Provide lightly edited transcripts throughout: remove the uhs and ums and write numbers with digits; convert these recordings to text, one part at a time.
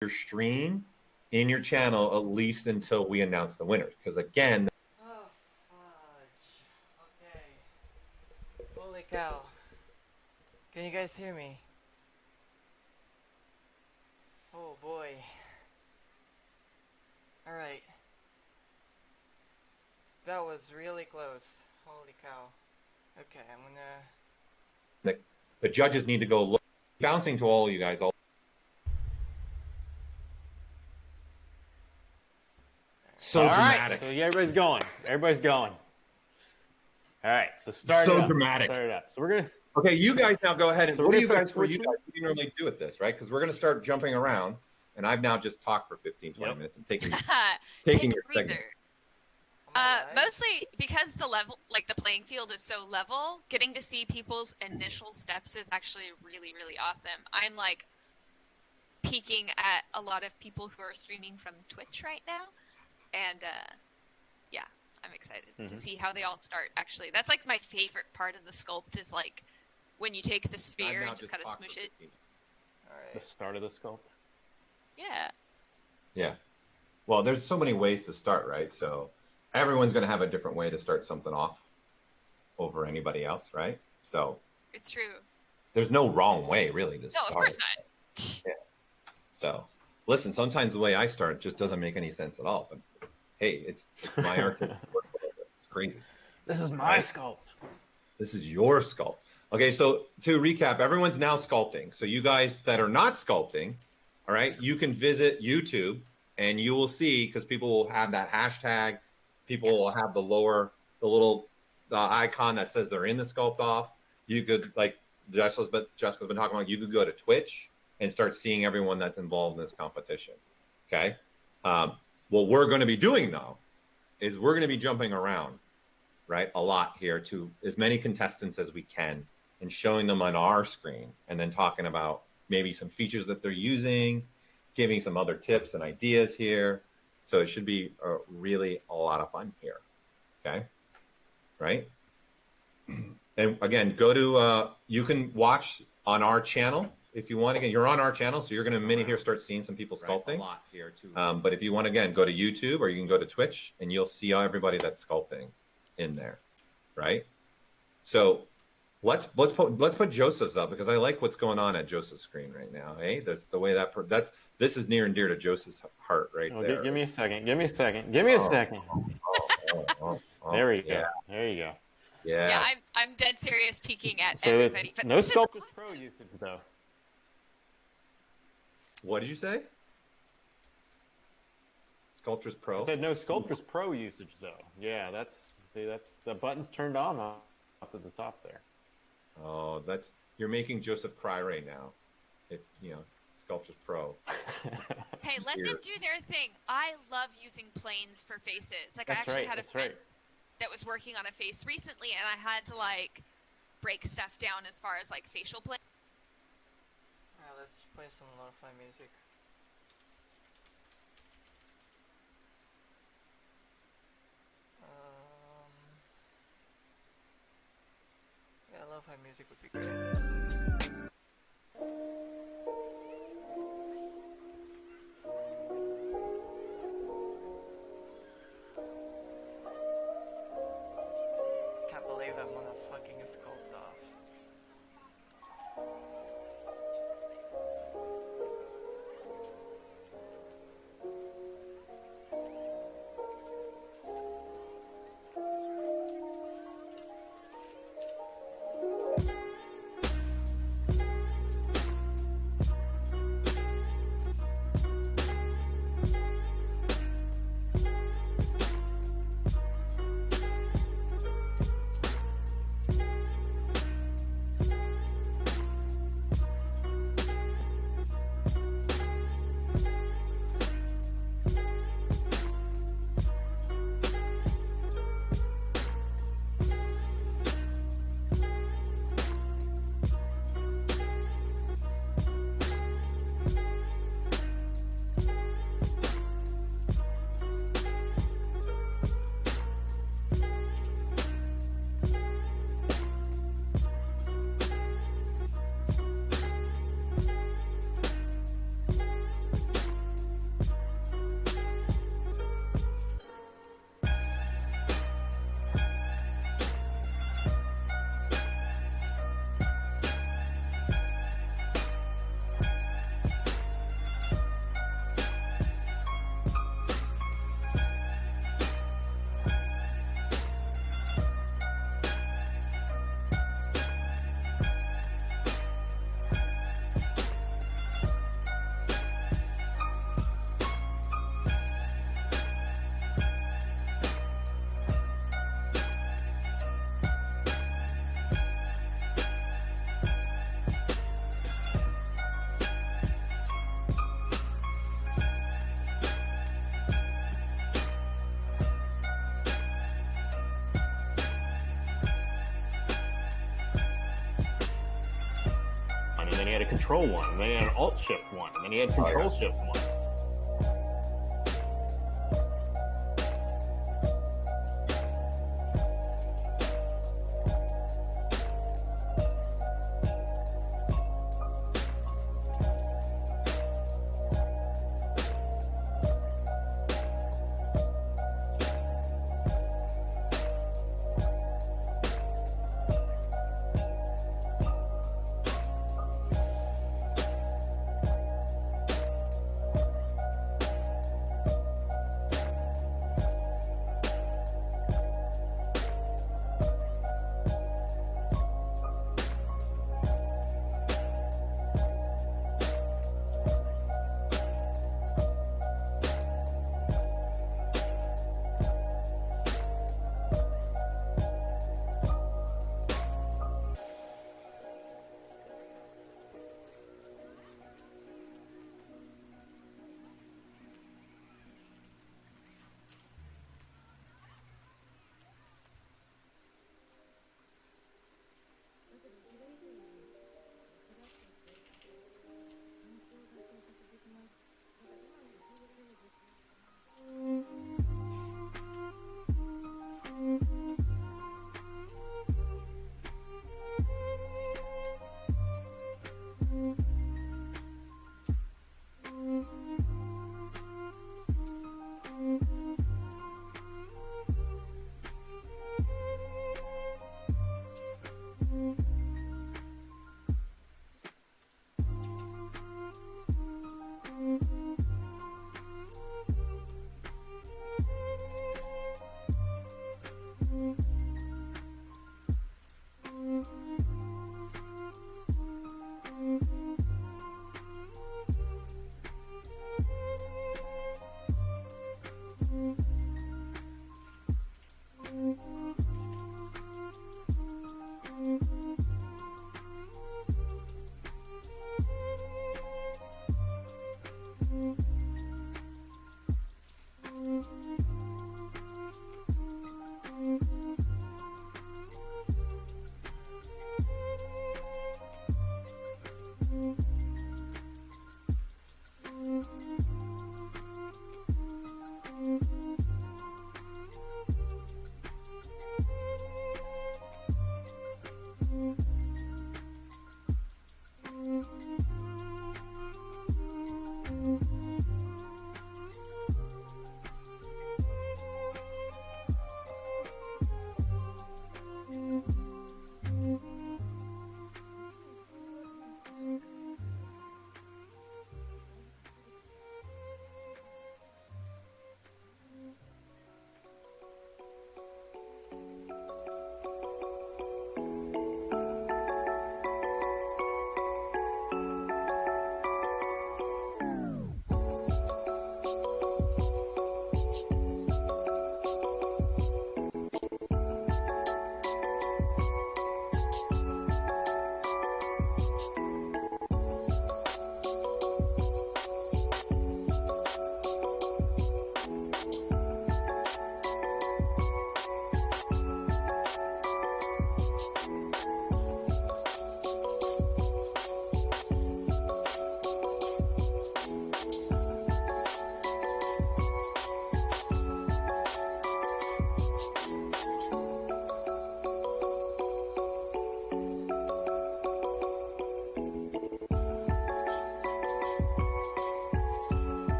your stream in your channel at least until we announce the winners. Because again, oh fudge. Okay. Holy cow. Can you guys hear me? Oh boy. Alright. That was really close. Holy cow. Okay, I'm gonna... the judges need to go look. Bouncing to all you guys. So dramatic. So yeah, everybody's going. Everybody's going. All right, so start so it up. dramatic. Start it up. So we're gonna. Okay, you guys now go ahead and So what we're do you gonna guys start for you guys? What do you normally do with this, right? Because we're going to start jumping around, and I've now just talked for 15, 20 minutes and taking your segment. Mostly because the level, like the playing field is so level, getting to see people's initial steps is actually really, really awesome. I'm like peeking at a lot of people who are streaming from Twitch right now. And yeah, I'm excited to see how they all start, actually. That's like my favorite part of the sculpt is like when you take the sphere and just kind of smoosh it. All right. The start of the sculpt? Yeah. Yeah. Well, there's so many ways to start, right? So everyone's going to have a different way to start something off over anybody else, right? So it's true. There's no wrong way, really, to start. No, of course not. Yeah. So listen, sometimes the way I start just doesn't make any sense at all. But hey, it's my art. It's crazy. This is my sculpt. This is your sculpt. Okay, so to recap, everyone's now sculpting. So you guys that are not sculpting, all right, you can visit YouTube and you will see, because people will have that hashtag, people will have the little icon that says they're in the sculpt off. You could, like Jessica's been talking about, you could go to Twitch and start seeing everyone that's involved in this competition. Okay. What we're going to be doing though, is we're going to be jumping around, right, a lot here to as many contestants as we can and showing them on our screen and then talking about maybe some features that they're using, giving some other tips and ideas here. So it should be really a lot of fun here. Okay. Right. And again, go to, you can watch on our channel if you want. Again, you're on our channel, so you're going to minute here start seeing some people sculpting. A lot here too. But if you want, again, go to YouTube or you can go to Twitch and you'll see everybody that's sculpting in there, right? So let's put Joseph's up because I like what's going on at Joseph's screen right now. Hey, that's the way this is near and dear to Joseph's heart right there. Give me a second. Give me a second. Give me a second. There we go. There you go. Yeah. Yeah, I'm dead serious peeking at everybody. But no Sculptors Pro usage though. What did you say? Sculptors Pro? I said no Sculptors Pro usage though. Yeah, that's the button's turned on up at the top there. Oh, you're making Joseph cry right now. If Sculptors Pro. Hey, let them do their thing. I love using planes for faces. Like I actually had a friend that was working on a face recently, and I had to like break stuff down as far as like facial plane. Alright, let's play some lo-fi music. Yeah, lo-fi music would be great. Can't believe I'm on a fucking sculpt off. had a Control 1, and then he had an Alt Shift 1, and then he had Control Shift 1.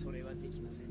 それはできません。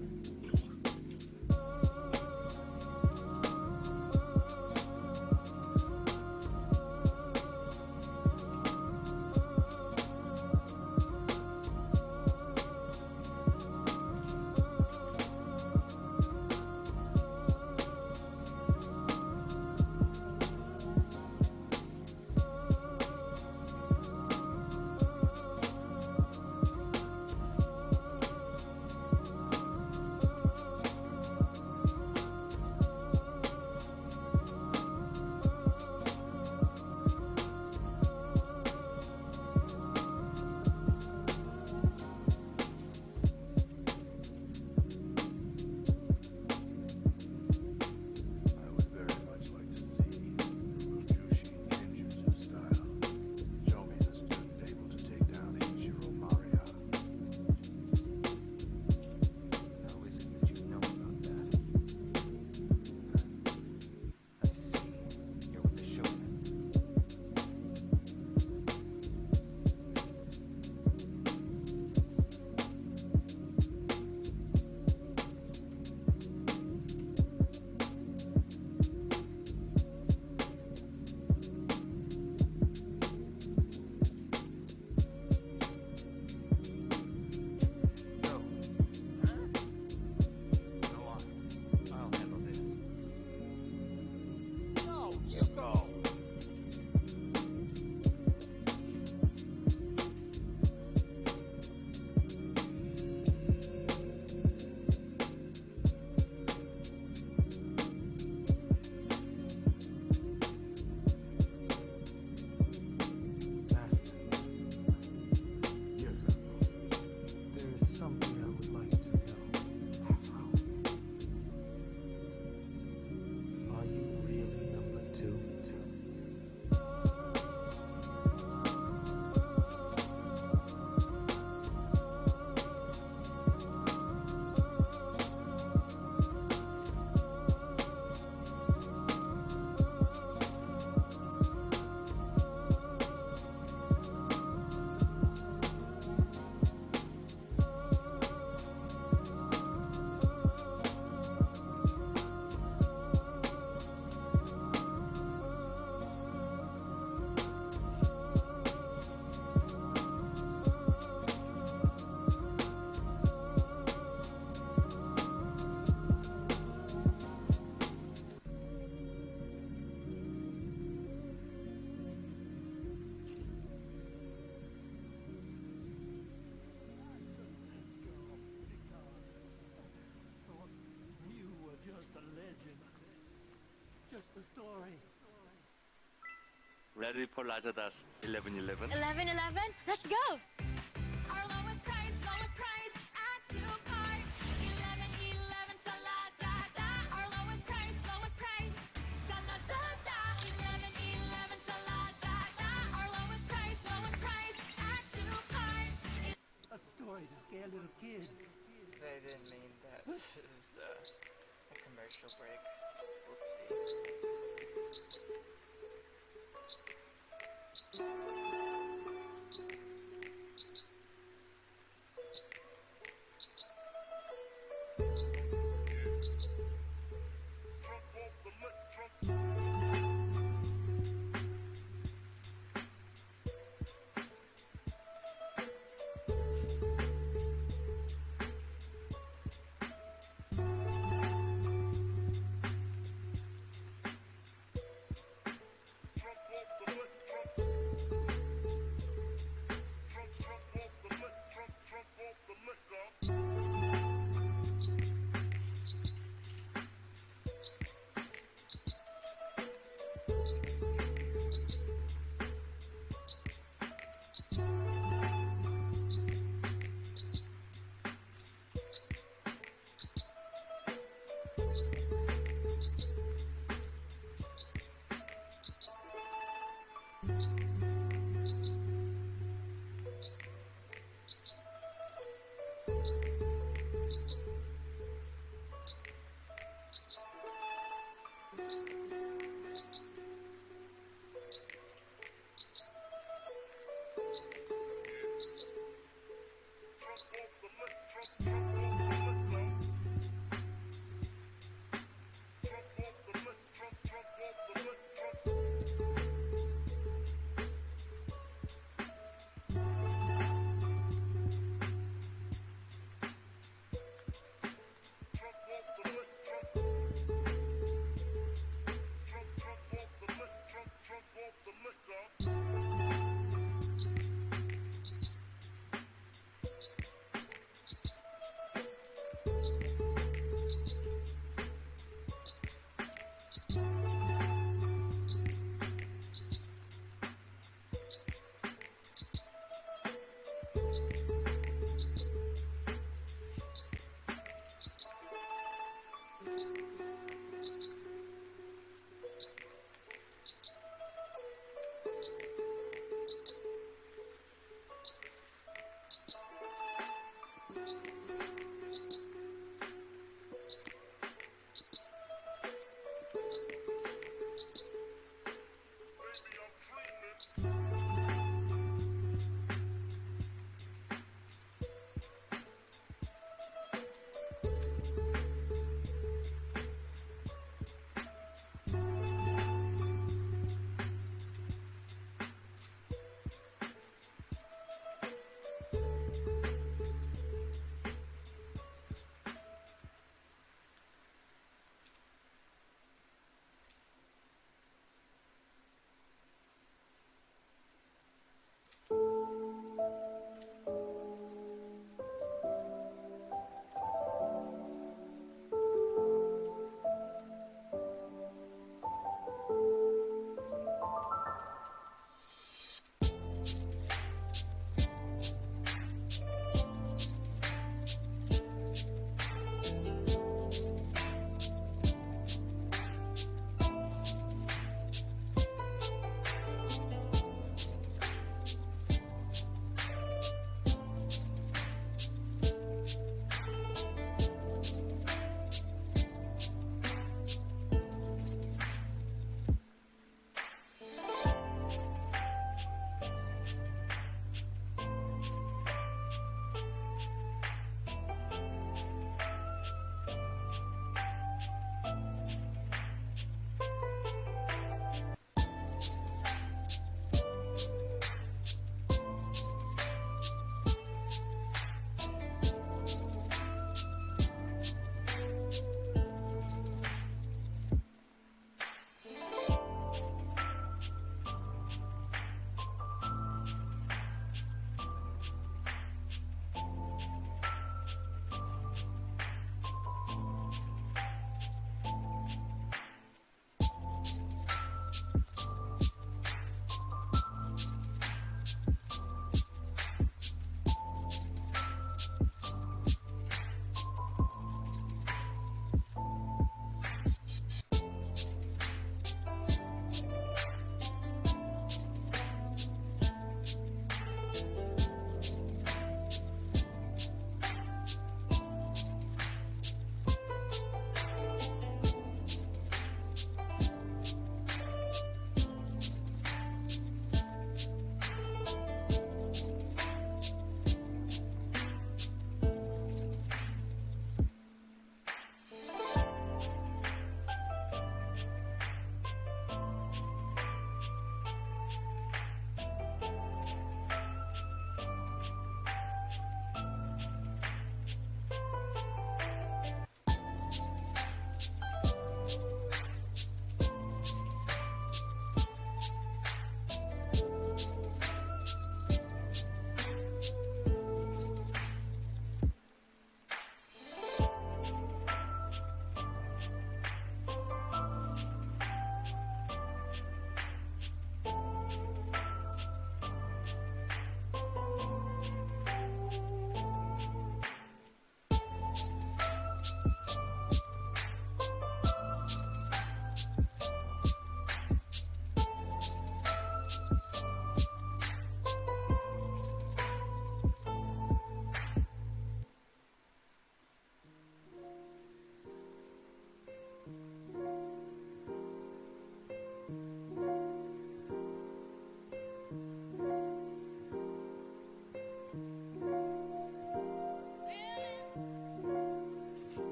Ready for Lazada's 11-11? 11-11? Let's go! Our lowest price, add to cart. 11-11 sa Lazada. Our lowest price, sa Lazada. 11-11 sa Lazada. Our lowest price, add to cart. A story to scare little kids. They didn't mean that. It was a commercial break. Whoopsie.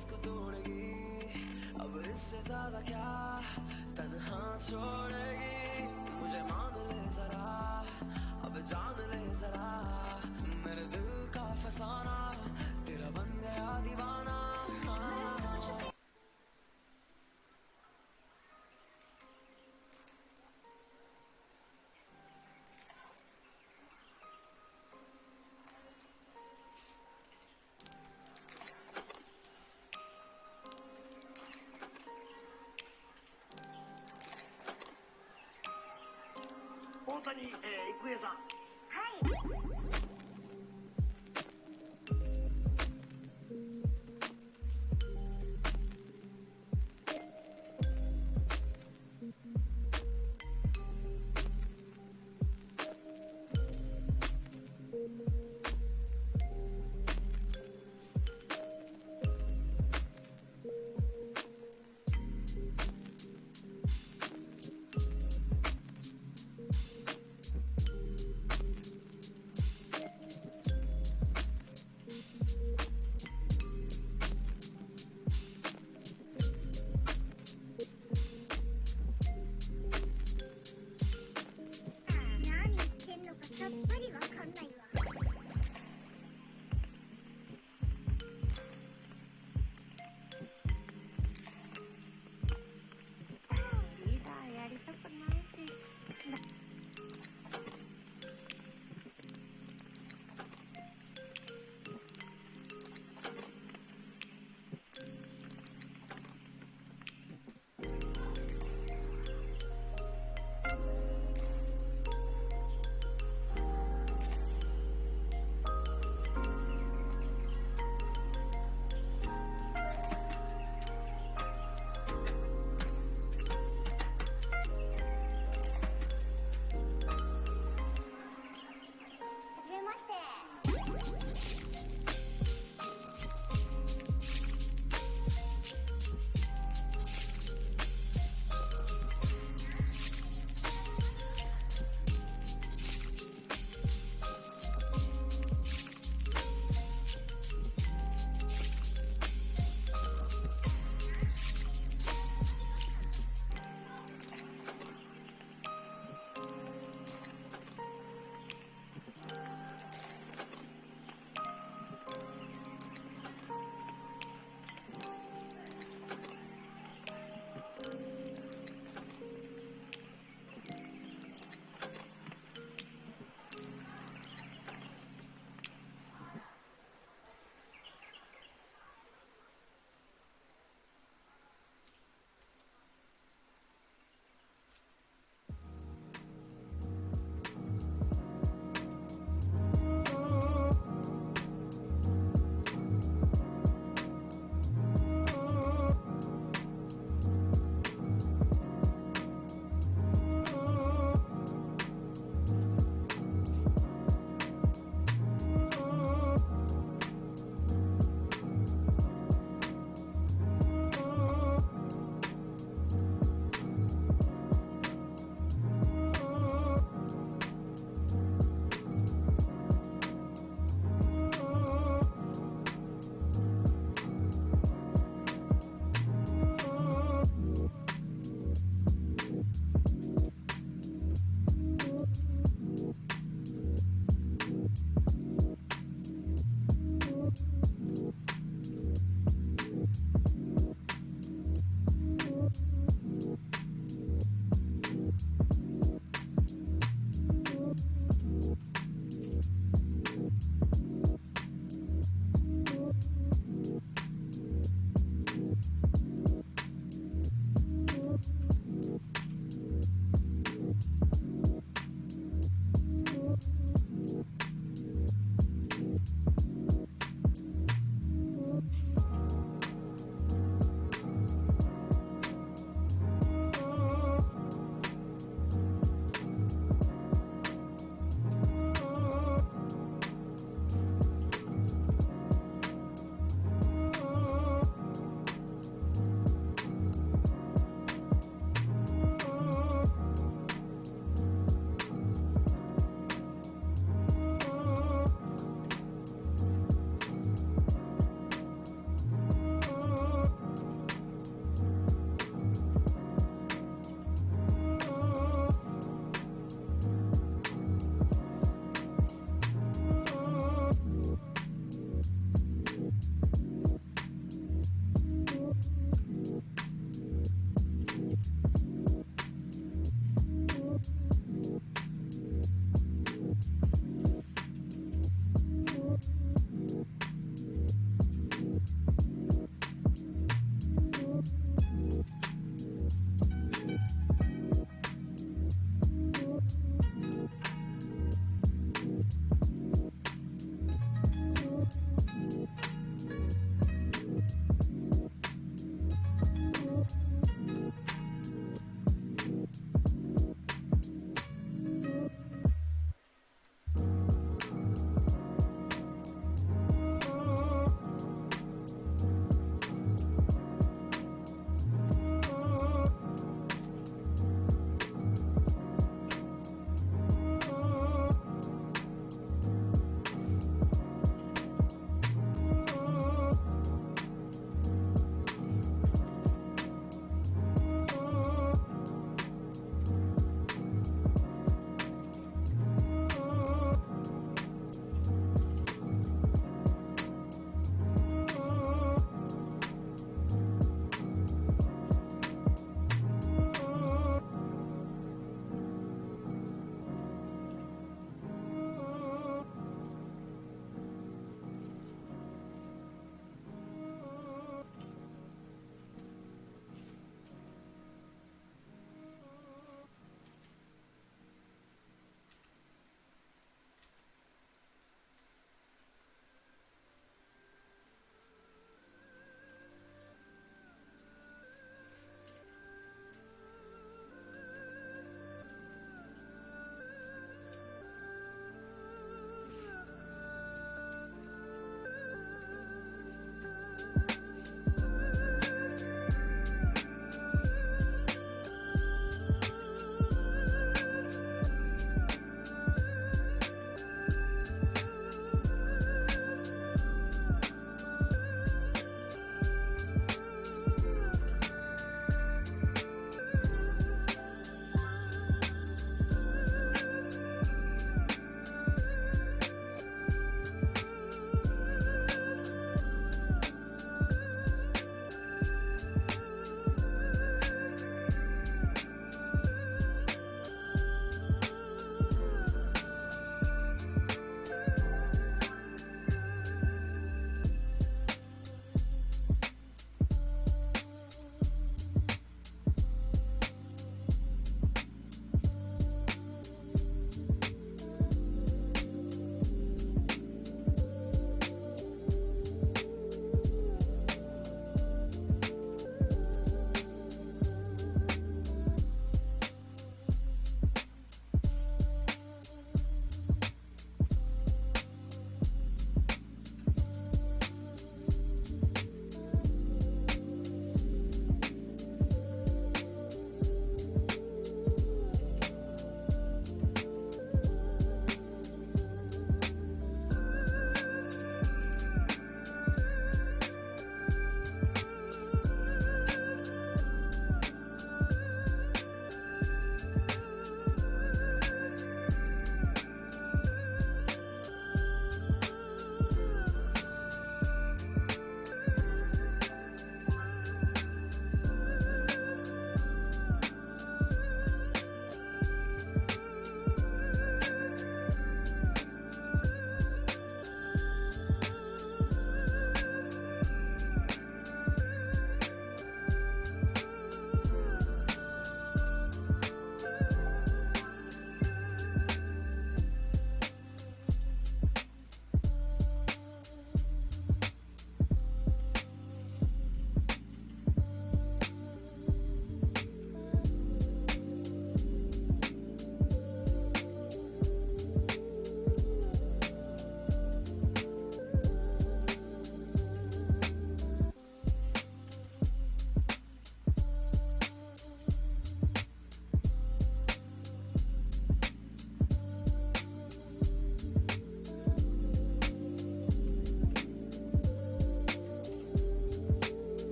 इसको तोड़ेगी अब इससे ज्यादा क्या तन्हा छोड़ेगी मुझे मान ले जरा अब जान ले जरा मेरे दिल का फसाना तेरा बन गया दीवाना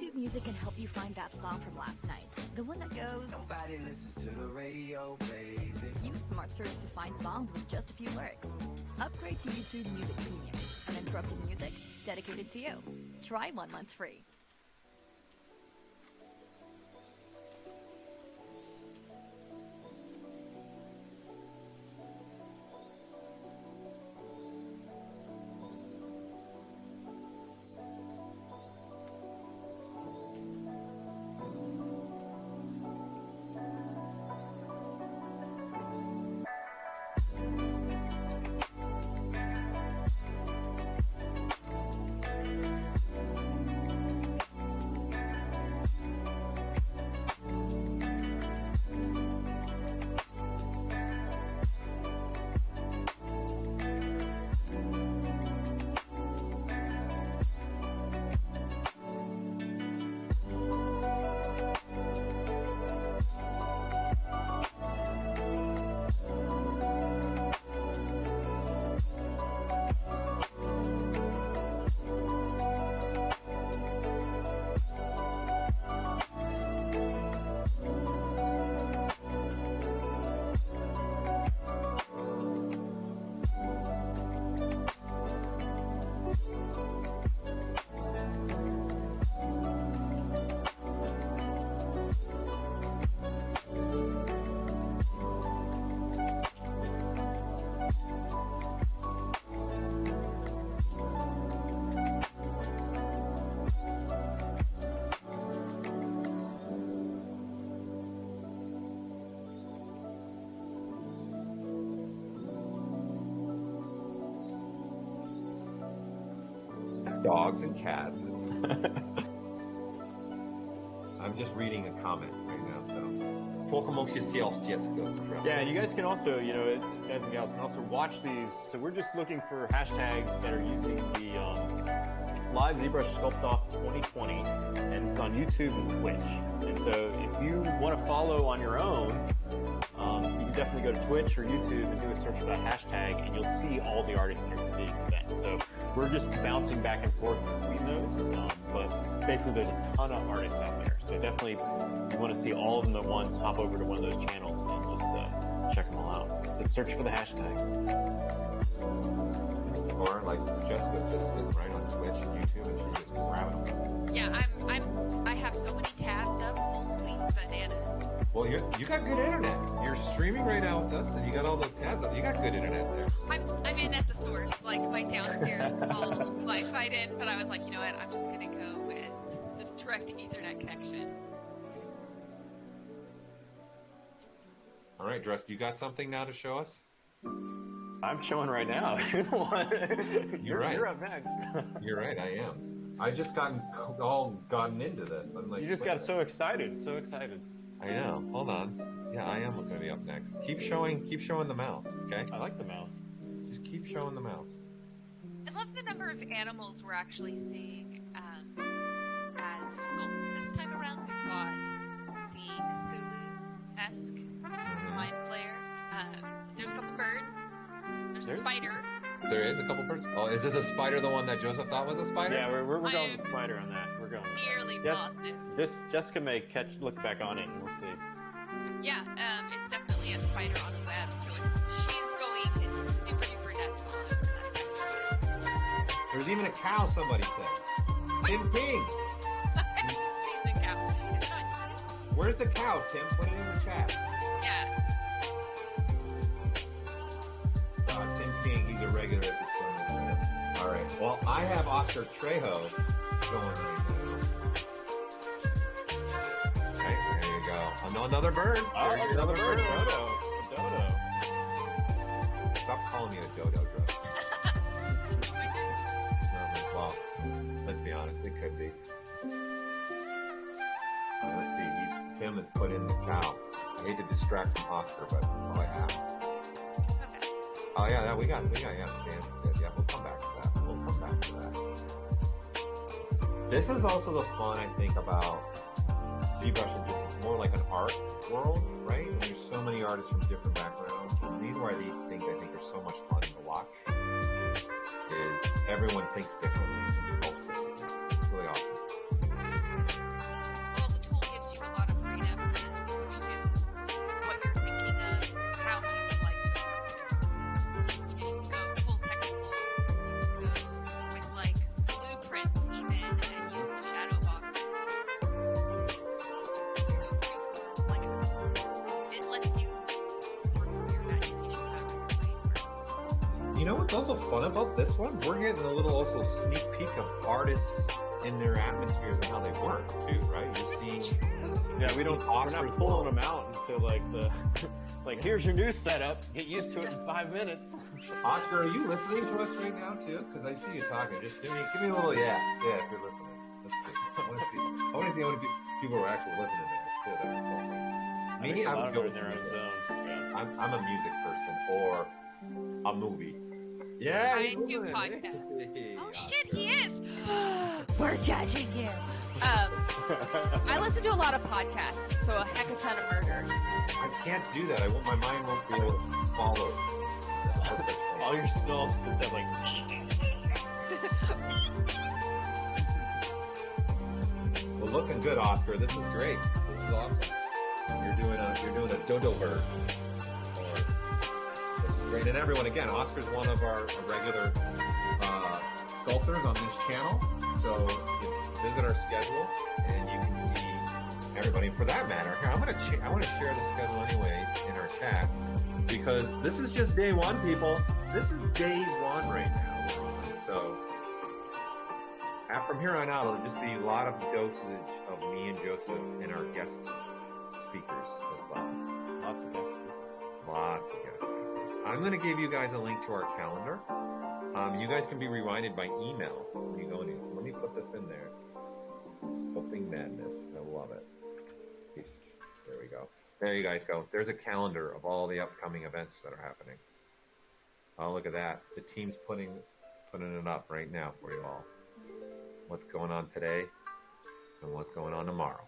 YouTube Music can help you find that song from last night. The one that goes... Nobody listens to the radio, baby. Use Smart Search to find songs with just a few lyrics. Upgrade to YouTube Music Premium. Uninterrupted music dedicated to you. Try 1 month free. Dogs and cats. I'm just reading a comment right now, so. Talk amongst yourselves, Jessica. Yeah, and you guys can also, guys and gals can also watch these. So we're just looking for hashtags that are using the Live ZBrush Sculpt Off 2020, and it's on YouTube and Twitch. And so if you want to follow on your own, you can definitely go to Twitch or YouTube and do a search for that hashtag, and you'll see all the artists that are competing with that. So we're just bouncing back and forth between those, but basically there's a ton of artists out there. So definitely, if you want to see all of them at once, hop over to one of those channels and just check them all out. Just search for the hashtag. Or like Jessica's just sitting right on Twitch and YouTube, and she's just grabbing them. Yeah, I have so many tabs up. Holy bananas. Well, you got good internet. You're streaming right now with us, and you got all those tabs up. You got good internet there. I'm in at the source. Like, my downstairs is all Wi-Fi'd in, but I was like, you know what? I'm just gonna go with this direct Ethernet connection. All right, Dress, you got something now to show us? I'm showing right now. You're the one. You're right. You're up next. You're right, I am. I just gotten into this. I'm like, You just got so excited. So excited. I know. Hold on. Yeah, I am going to be up next. Keep showing the mouse, okay? I like the mouse. Just keep showing the mouse. I love the number of animals we're actually seeing as sculpts. This time around, we've got the Cthulhu-esque mind player. There's a couple birds. There's a spider. There is a couple birds. Oh, is this a spider, the one that Joseph thought was a spider? Yeah, we're going with spider on that. We're going with nearly that. positive. Jessica may look back on it, and we'll see. Yeah, it's definitely a spider on the web, so she's going super duper nuts on that. There's even a cow, somebody said. Tim Ping! I haven't seen the cow. Is it on YouTube? Where's the cow, Tim? Put it in the chat. Yeah. Tim King, he's a regular at this one. All right. Well, I have Oscar Trejo going right now. Okay, there you go. Another bird. There's another bird. A dodo. Stop calling me a dodo, bro. Well, let's be honest, it could be. Let's see. Tim has put in the cow. I hate to distract from Oscar, but yeah. Oh yeah, we got yeah, Stan. Yeah, we'll come back to that. This is also the fun I think about ZBrush, and just it's more like an art world, right? And there's so many artists from different backgrounds. And the reason why these things I think are so much fun to watch is everyone thinks differently and sculpts differently. It's really awesome. you know what's also fun about this one? We're getting a little also sneak peek of artists in their atmospheres and how they work too, right? You're seeing. Yeah, we're not pulling them out until like like here's your new setup. Get used to it in 5 minutes. Oscar, are you listening to us right now too? Because I see you talking. Just give me a little yeah if you're listening. Let's see. I want to see how many people are actually listening to this too. That's cool. Me, I would go in their own zone. Yeah. I'm a music person or a movie. Yeah, I do podcasts. Oh shit, he is. We're judging you. I listen to a lot of podcasts, so a heck of a ton of murder. I can't do that. My mind won't be able to follow. All your skulls is that like. Well, looking good, Oscar. This is great. This is awesome. You're doing a dodo bird. Great, and everyone, again, Oscar's one of our regular sculptors on this channel, so you visit our schedule and you can see everybody. For that matter, here, I want to share the schedule anyways in our chat, because this is just day one, people. This is day one right now. So from here on out, it'll just be a lot of dosage of me and Joseph and our guest speakers as well. Lots of guest speakers. Lots of guest speakers. I'm going to give you guys a link to our calendar. You guys can be reminded by email when you go in. So let me put this in there. Sculpting Madness. I love it. There we go. There you guys go. There's a calendar of all the upcoming events that are happening. Oh, look at that. The team's putting it up right now for you all. What's going on today and what's going on tomorrow.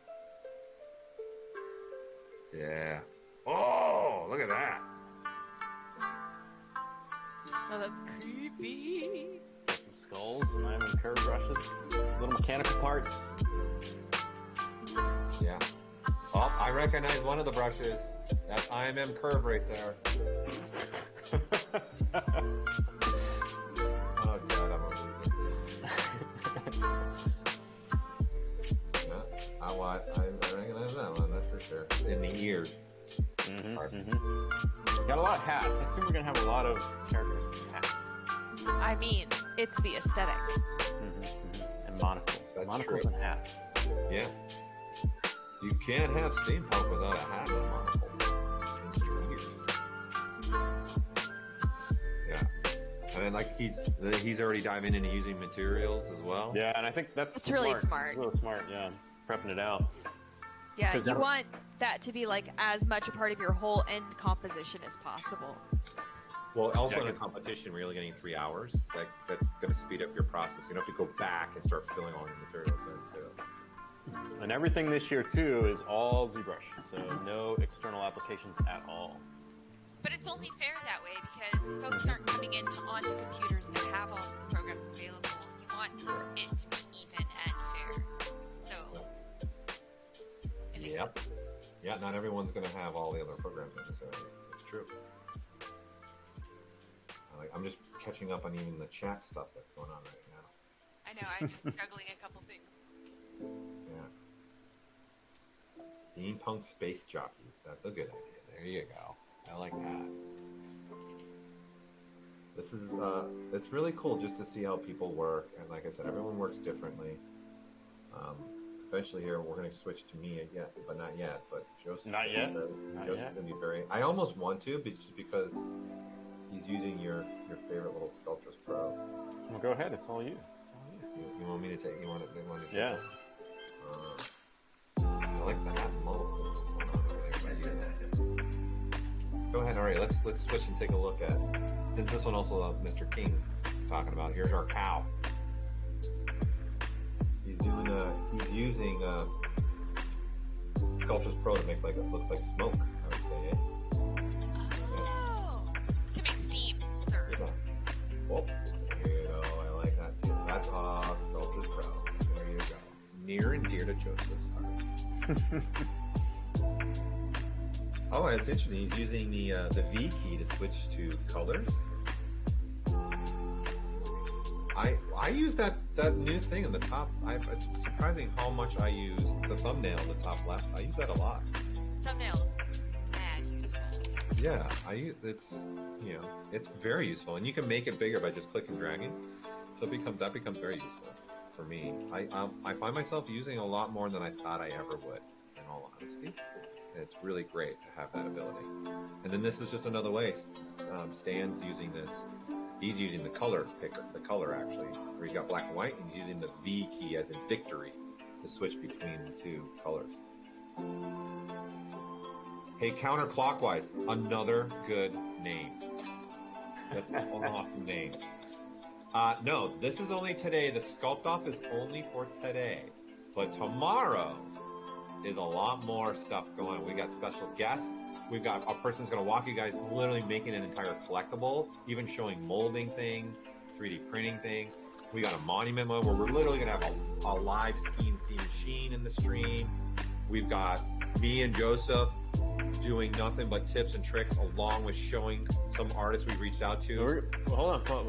Yeah. Oh, look at that. Oh, that's creepy. Some skulls and I have curved brushes, little mechanical parts. Yeah. Oh, I recognize one of the brushes. That's IMM curve right there. Oh God, I'm over it. Yeah, I recognize that one. That's for sure. In the ears. Got a lot of hats. I assume we're gonna have a lot of characters with hats. I mean, it's the aesthetic. And monocles. That's monocles true. and hats. Yeah. You can't have steampunk without a hat and a monocle. It's years. Yeah. I mean, like he's already diving into using materials as well. Yeah, and I think that's really smart. It's really smart. Yeah, prepping it out. Yeah, you want that to be like as much a part of your whole end composition as possible. Well, also in a competition where you're only getting 3 hours, that's going to speed up your process. You don't have to go back and start filling all your materials in too. And everything this year too is all ZBrush, so no external applications at all. But it's only fair that way because folks aren't coming onto computers that have all the programs available. You want it to be even and fair. So. Yep. Yeah, not everyone's going to have all the other programs necessarily. It's true. I'm just catching up on even the chat stuff that's going on right now. I know, I'm just juggling a couple things. Yeah. Steampunk Space Jockey. That's a good idea. There you go. I like that. This is, it's really cool just to see how people work. And like I said, everyone works differently. Eventually here, we're going to switch to me yet, but not yet. But Joseph's not yet. Joseph's going to be very. I almost want to, but just because he's using your favorite little Sculptress Pro. Well, go ahead. It's all you. You want me to take? You want to take? Yeah. I like the hat model. Go ahead. All right. Let's switch and take a look at. Since this one also Mr. King is talking about. Here's our cow. He's using Sculptress Pro to make like it looks like smoke. I would say, eh? Oh, to make steam, sir. Yeah. Well, there you go. I like that too. That's Sculptress Pro. There you go. Near and dear to Joseph's heart. Oh, it's interesting. He's using the V key to switch to colors. I use that new thing in the top. It's surprising how much I use the thumbnail in the top left. I use that a lot. Thumbnails, mad useful. Yeah, it's it's very useful, and you can make it bigger by just clicking and dragging. So that becomes very useful for me. I find myself using a lot more than I thought I ever would, in all honesty. And it's really great to have that ability. And then this is just another way. Stan's using this. He's using the color picker, the color actually, where he's got black and white, and he's using the V key as in victory to switch between the two colors. Hey, counterclockwise, another good name. That's an awesome name. No, this is only today. The sculpt off is only for today. But tomorrow is a lot more stuff going on. We got special guests. We've got a person's going to walk you guys literally making an entire collectible, even showing molding things, 3D printing things. We got a monument mode where we're literally going to have a live CNC machine in the stream. We've got me and Joseph doing nothing but tips and tricks, along with showing some artists we reached out to. Hold on.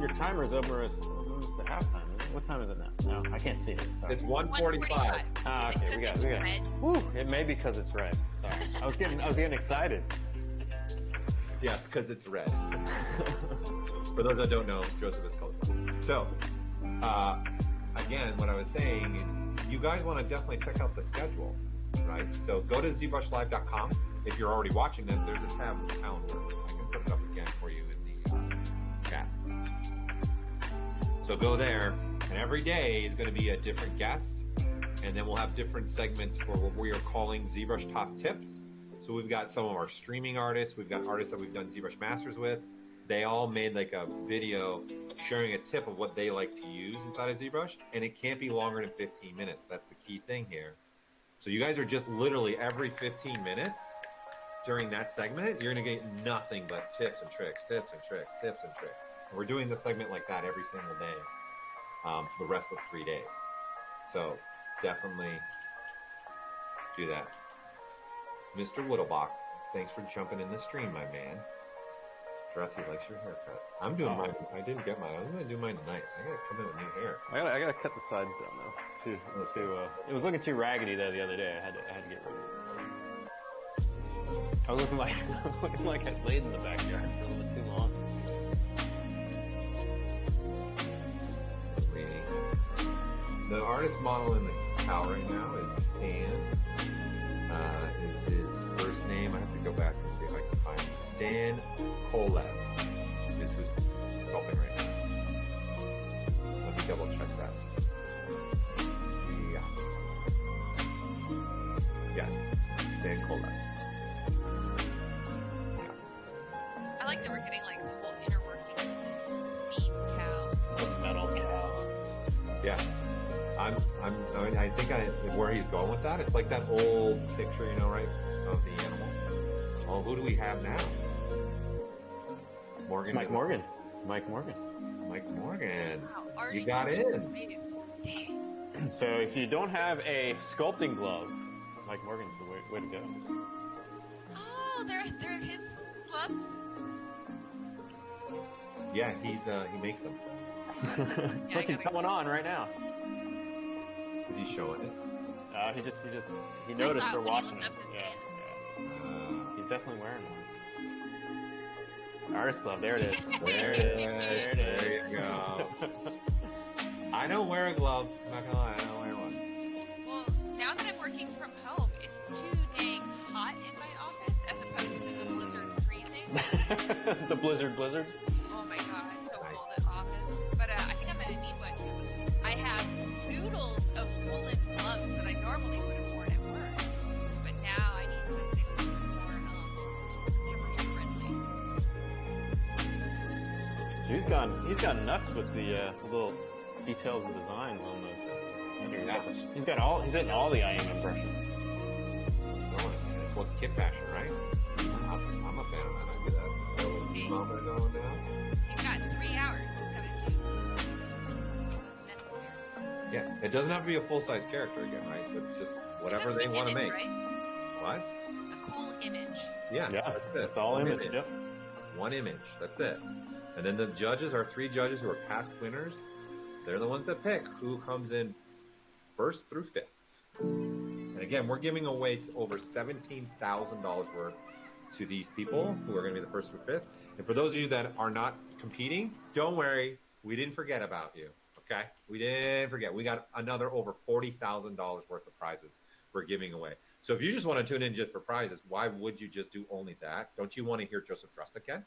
Your timer's over us. The halftime. What time is it now? No, I can't see it. Sorry. It's 1:45. Ah, okay. We got. Woo, it may be because it's red. Sorry. I was getting excited. Yes, because it's red. For those that don't know, Joseph is colorblind. So, again, what I was saying is, you guys want to definitely check out the schedule, right? So go to zbrushlive.com. If you're already watching them, there's a tab with calendar. I can put it up again for you in the chat. So go there, and every day is going to be a different guest, and then we'll have different segments for what we are calling ZBrush Top Tips. So we've got some of our streaming artists. We've got artists that we've done ZBrush Masters with. They all made like a video sharing a tip of what they like to use inside of ZBrush, and it can't be longer than 15 minutes. That's the key thing here. So you guys are just literally every 15 minutes during that segment, you're going to get nothing but tips and tricks, tips and tricks, tips and tricks. And we're doing the segment like that every single day for the rest of 3 days. So definitely do that. Mr. Whittlebach, thanks for jumping in the stream, my man. Dressy likes your haircut. I'm doing mine. I didn't get mine. I'm going to do mine tonight. I got to come in with new hair. I gotta cut the sides down though. It was looking too raggedy though the other day. I had to get rid of it. I was looking like I laid in the backyard for a little bit too long. The artist model in the cow right now is Stan. Is his first name. I have to go back and see if I can find it. Stan Kolev is who's sculpting right now. Let me double check that. Yeah. Yes. Stan Kolev. Yeah. I like that we're getting like the whole inner workings of this steam cow. The metal cow. Yeah. I think where he's going with that, it's like that old picture, right, of the animal. Oh, who do we have now? Morgan. It's Mike Morgan. Mike Morgan. Wow, You got in. So if you don't have a sculpting glove, Mike Morgan's the way to go. Oh, they're his gloves. Yeah, he makes them. Yeah, Look, he's coming on right now. Is he showing it? He noticed saw we're it when he watching looked it. up his Yeah. hand. He's definitely wearing one. Artist glove. There it is. There you go. I don't wear a glove. I'm not gonna lie, I don't wear one. Well, now that I'm working from home, it's too dang hot in my office as opposed to the blizzard freezing. The blizzard. Oh my god, it's so cold at office. But I think I'm gonna need one because I have oodles of woolen gloves that I normally would have worn at work. But now I need something a little bit more temperature friendly. So he's gone nuts with the little details and designs on those. He's hitting all the IM brushes. It's what's kit fashion, right? I'm a fan of that. I do that. Going down. He's got 3 hours. He's gonna do what's necessary. Yeah, it doesn't have to be a full-size character again, right? So it's just whatever they want to make. Right? What? A cool image. Yeah, Yeah, that's just all One image. Yep. One image. That's it. And then the judges are 3 judges who are past winners. They're the ones that pick who comes in first through 5th. And again, we're giving away over $17,000 worth to these people who are going to be the first or fifth. And for those of you that are not competing, don't worry. We didn't forget about you. Okay? We didn't forget. We got another over $40,000 worth of prizes we're giving away. So if you just want to tune in just for prizes, why would you just do only that? Don't you want to hear Joseph Trust again?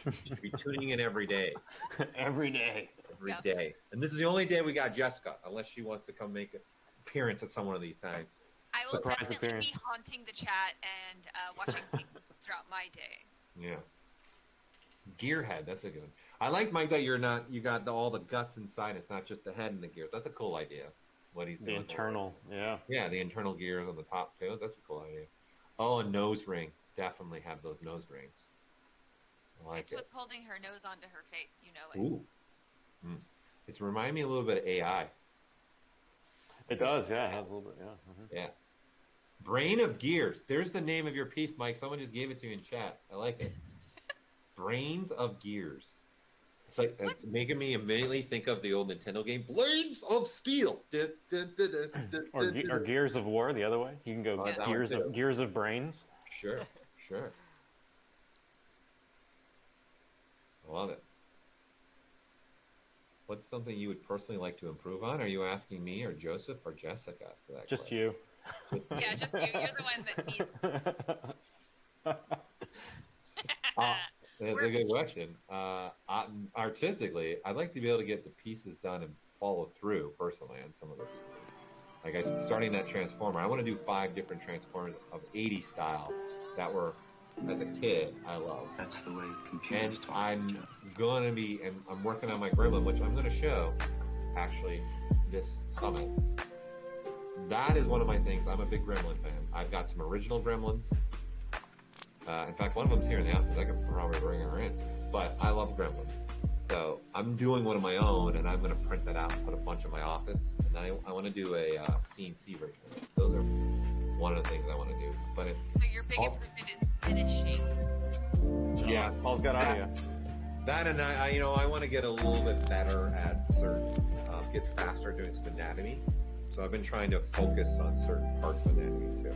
You should be tuning in every day. Every day. Every day. And this is the only day we got Jessica, unless she wants to come make an appearance at some one of these times. I will Surprise definitely appearance. be haunting the chat and watching things throughout my day. Yeah. Gearhead, that's a good one. I like, Mike, that you got all the guts inside. It's not just the head and the gears. That's a cool idea. What he's The doing. internal, yeah. Yeah, the internal gears on the top too. That's a cool idea. Oh, a nose ring. Definitely have those nose rings. I like It's what's holding her nose onto her face, you know it. Ooh. It's reminding me a little bit of AI. It does, yeah. It has a little bit, yeah. Mhm. Yeah. Brain of Gears. There's the name of your piece, Mike. Someone just gave it to you in chat. I like it. Brains of Gears. It's like it's making me immediately think of the old Nintendo game, Blades of Steel. Or Gears of War, the other way. You can go that Gears of Brains. Sure, sure. I love it. What's something you would personally like to improve on? Are you asking me or Joseph or Jessica to that Just question? you. Yeah, just you. You're the one that needs. That's a good question. Artistically, I'd like to be able to get the pieces done and follow through personally on some of the pieces. Like starting that Transformer, I want to do 5 different Transformers of 80 style that were, as a kid, I loved. That's the way computers And talk. I'm working on my Gremlin, which I'm going to show actually this summit. That is one of my things. I'm a big Gremlin fan. I've got some original Gremlins. In fact, one of them's here in the office. I could probably bring her in. But I love Gremlins. So I'm doing one of my own, and I'm going to print that out and put a bunch in my office. And then I want to do a CNC version of it. Those are one of the things I want to do. But So your big improvement is finishing. Yeah, Paul's got idea. That and I want to get a little bit better at certain, get faster at doing some anatomy. So I've been trying to focus on certain parts of anatomy too.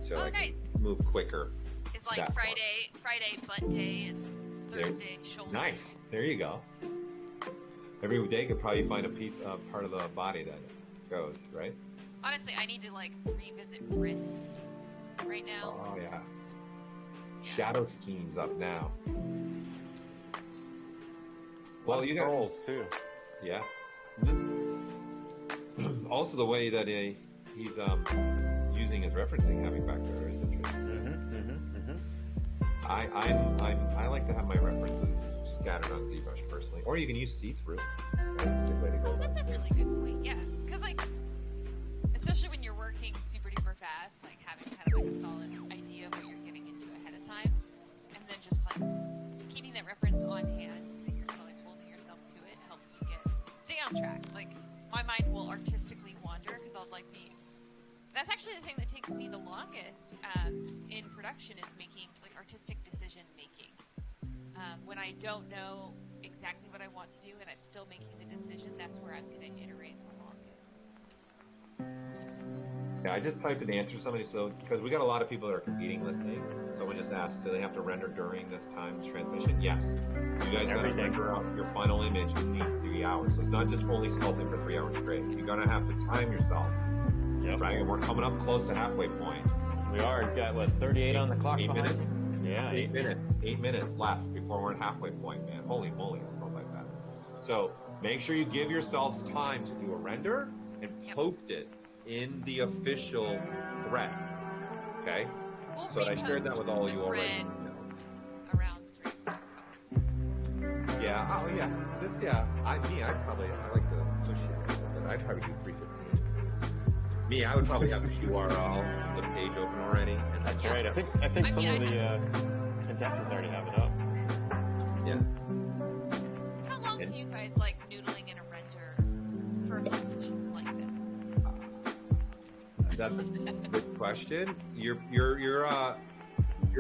So I can move quicker. It's like Friday butt day and Thursday shoulder. Nice. There you go. Every day could probably find a piece of part of the body that goes, right? Honestly, I need to revisit wrists right now. Oh yeah. Shadow schemes up now. Well, you got scrolls too. Yeah. Also, the way that he's using his referencing, having back there is interesting. I like to have my references scattered on ZBrush personally, or you can use see-through. That's a good way to go. Oh, that's a really good point. Yeah, because especially when you're working super duper fast, having kind of a solid idea of what you're getting into ahead of time, and then just keeping that reference on hand so that you're kind of holding yourself to it helps you stay on track. My mind will artistically wander because I'll be. That's actually the thing that takes me the longest in production is making artistic decision making. When I don't know exactly what I want to do and I'm still making the decision, that's where I'm going to iterate the longest. Yeah, I just typed an answer to somebody, because we got a lot of people that are competing listening. Someone just asked, do they have to render during this time's transmission? Yes. You guys got to render out your final image in these 3 hours. So it's not just only sculpting for 3 hours straight. You're going to have to time yourself. Yep. Right? And we're coming up close to halfway point. We are. We've got, 38 on the clock? 8 minutes? Yeah. 8 minutes. 8 minutes left before we're at halfway point, man. Holy moly, it's going by fast. So make sure you give yourselves time to do a render and post it in the official thread. Okay? So I shared that with all you already. Around 3. Yeah. Oh yeah. I like to push it, but I'd probably do 3:15. Me, I would probably have the URL, the page open already. And That's right. I think some of the contestants already have it up. Yeah. How long do you guys like noodling in a render for a competition like this? That's a good question. You're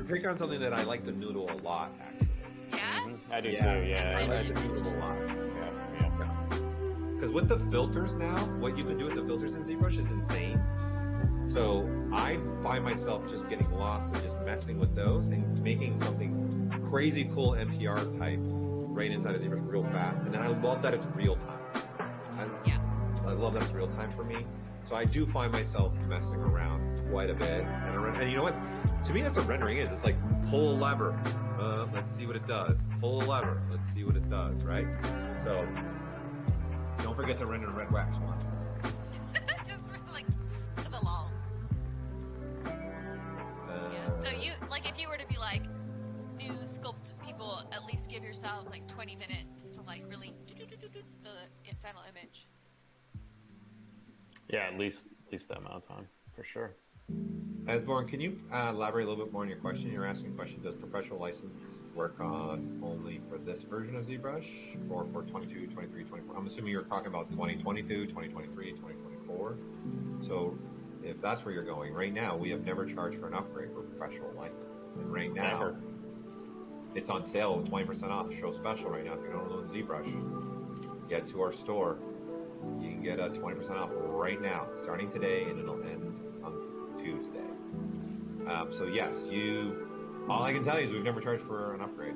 picking on something that I like to noodle a lot, actually. Yeah? I do too, yeah. I like to noodle a lot. Yeah. Because with the filters now, what you can do with the filters in ZBrush is insane. So I find myself just getting lost and just messing with those and making something crazy cool NPR type right inside of ZBrush real fast. And then I love that it's real time. I love that it's real time for me. So I do find myself messing around quite a bit. And you know what? To me, that's what rendering is. It's like pull a lever. Let's see what it does. Pull a lever. Let's see what it does, right? So don't forget to render red wax once. Just for, like, for the lols. So you, like, if you were to be like, new sculpt people, at least give yourselves like 20 minutes to like really the final image. Yeah, at least that amount of time, for sure. Asborn, can you elaborate a little bit more on your question? You're asking a question, does professional license work on only for this version of ZBrush or for 22, 23, 24? I'm assuming you're talking about 2022, 2023, 2024. So if that's where you're going, right now, we have never charged for an upgrade for professional license. And right now, it's on sale, 20% off, show special right now. If you don't own ZBrush, get to our store. You can get a 20% off right now, starting today, and it'll end on Tuesday. So yes, all I can tell you is we've never charged for an upgrade.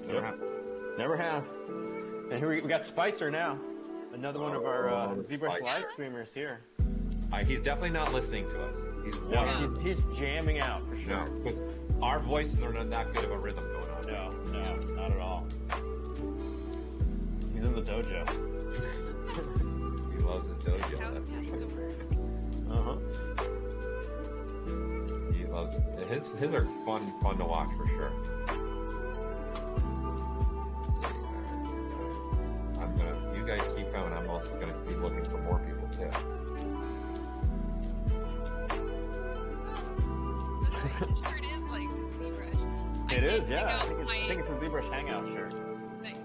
Never happened. Never have. And here we got Spicer now. Another one of our ZBrush live streamers here. He's definitely not listening to us. He's jamming out for sure. No, because our voices are not that good of a rhythm going on. No, not at all. He's in the dojo. He loves his dojo. That's for sure. He loves it. His are fun to watch for sure. You guys keep going. I'm also gonna be looking for more people too. The shirt is like ZBrush. It is, yeah. I think it's a ZBrush Hangout shirt. Nice.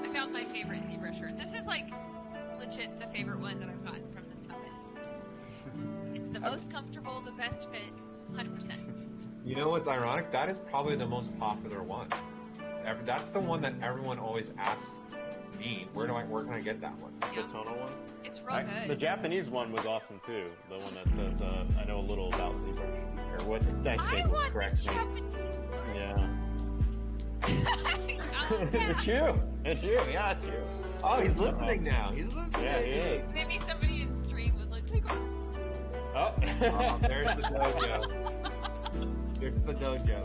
I found my favorite ZBrush shirt. This is like legit the favorite one that I've gotten from the summit. It's the most comfortable, the best fit, 100%. You know what's ironic? That is probably the most popular one. That's the one that everyone always asks me, where can I get that one? The tonal one? It's real good. The Japanese one was awesome too. The one that says, I know a little about ZBrush. Or what did I say? I want Correct the me. Japanese one. Yeah. It's you. It's you. Yeah, it's you. Oh, he's listening now. He's listening. Yeah, he is. Maybe somebody in stream was like, hey, girl. Oh. There's the dojo. There's the dojo.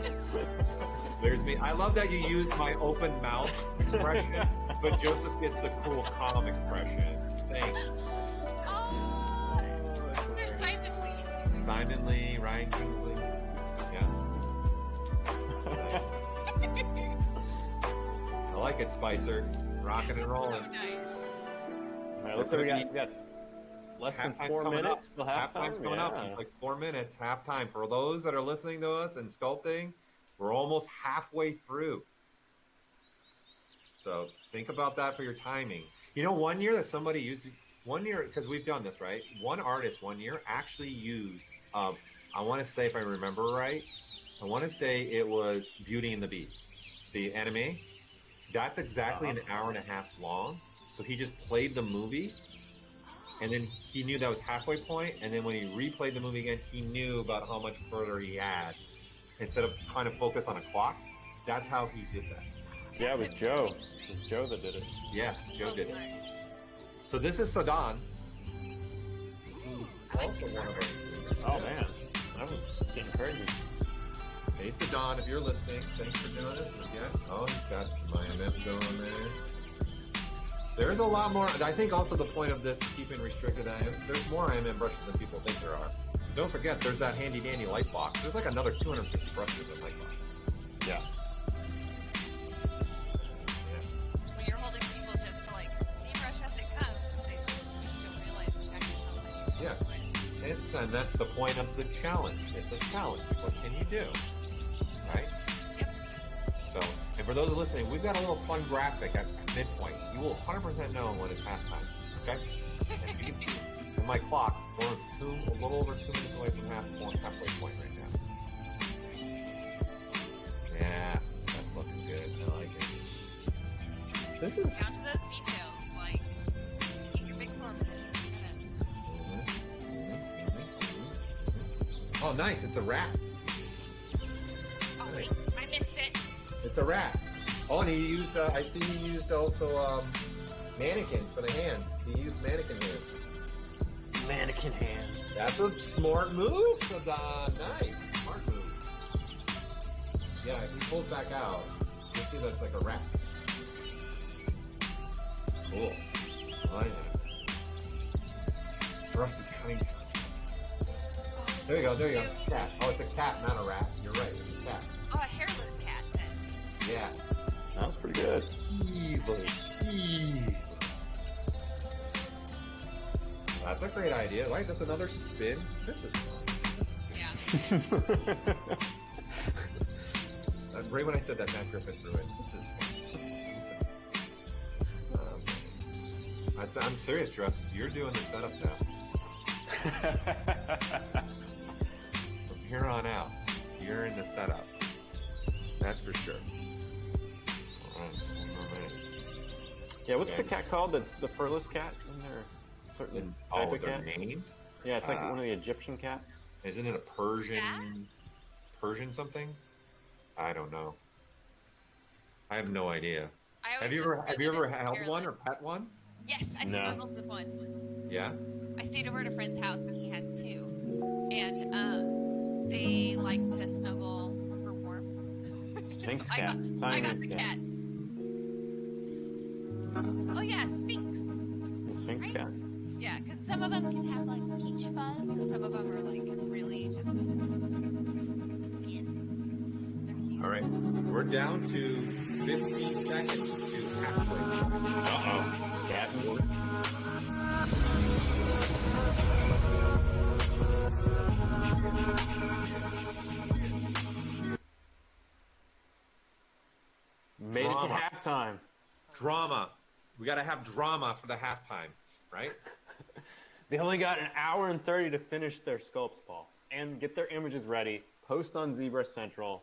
There's me. I love that you used my open mouth expression, but Joseph gets the cool calm expression. Thanks. There's Simon Lee too. Simon Lee, Ryan Kingsley. Yeah. I like it, Spicer. Rocking and rolling. So nice. All right, looks like we got less than 4 minutes till halftime. Halftime's coming up. It's like 4 minutes. Halftime. For those that are listening to us and sculpting, we're almost halfway through. So think about that for your timing. You know, one year that somebody used, because we've done this, right? One artist one year actually used, I want to say, if I remember right, I want to say it was Beauty and the Beast, the anime. That's exactly an hour and a half long. So he just played the movie, and then he knew that was halfway point, and then when he replayed the movie again, he knew about how much further he had. Instead of trying to focus on a clock, that's how he did that. Yeah, it was Joe. It was Joe that did it. Yeah, Joe did it. So this is Sadan. Oh man, that was getting crazy. Hey Sadan, if you're listening, thanks for doing it again. Oh, he's got my MM going there. There's a lot more. I think also the point of this keeping restricted IM, there's more IMM brushes than people think there are. Don't forget, there's that handy dandy light box. There's like another 250 brushes in light box. Yeah. When you're holding people just to like ZBrush as it comes, they don't realize exactly how much. Yeah. And that's the point of the challenge. It's a challenge. What can you do? Right? Yep. So, and for those listening, we've got a little fun graphic at midpoint. You will 100% know when it's halftime. Okay? And you can see in my clock, we're a little over 2 minutes away from halfway point right now. Yeah, that's looking good. I like it. This is Down to those details, like keep your big form. Oh, nice. It's a rat. Oh wait, I missed it. It's a rat. Oh, and he used, I see he used also mannequins for the hands. He used mannequin hands. Mannequin hands. That's a smart move, Saddam. Nice. Smart move. Yeah, if he pulls back out, you'll see that's like a rat. Cool. I like that. Russ is coming. There you go, there you go. Cat. Oh, it's a cat, not a rat. You're right, it's a cat. Oh, a hairless cat then. Yeah. That was pretty good. Evil. Evil. That's a great idea. Right, that's another spin. This is fun. Yeah. Right when I said that, Matt Griffin threw it. This is fun. I'm serious, Russ. You're doing the setup now. From here on out, you're in the setup. That's for sure. All right. Yeah, what's the cat called? That's the furless cat? Isn't there a certain type of their cat? name? Yeah, it's like one of the Egyptian cats. Isn't it a Persian something? I don't know. I have no idea. Have you ever held one or pet one? Yes, I snuggled with one. Yeah. I stayed over at a friend's house and he has two, and they like to snuggle for warmth. Sphinx I cat. I got the cat. Oh yeah, Sphinx. The Sphinx Right? cat. Yeah, because some of them can have like peach fuzz, and some of them are like really just skin. They're cute. All right. We're down to 15 seconds to halfway. Uh-oh. Cat. Made it to Drama. halftime. Drama. We got to have drama for the halftime, right? They only got an hour and 30 to finish their sculpts, Paul, and get their images ready, post on Zebra Central.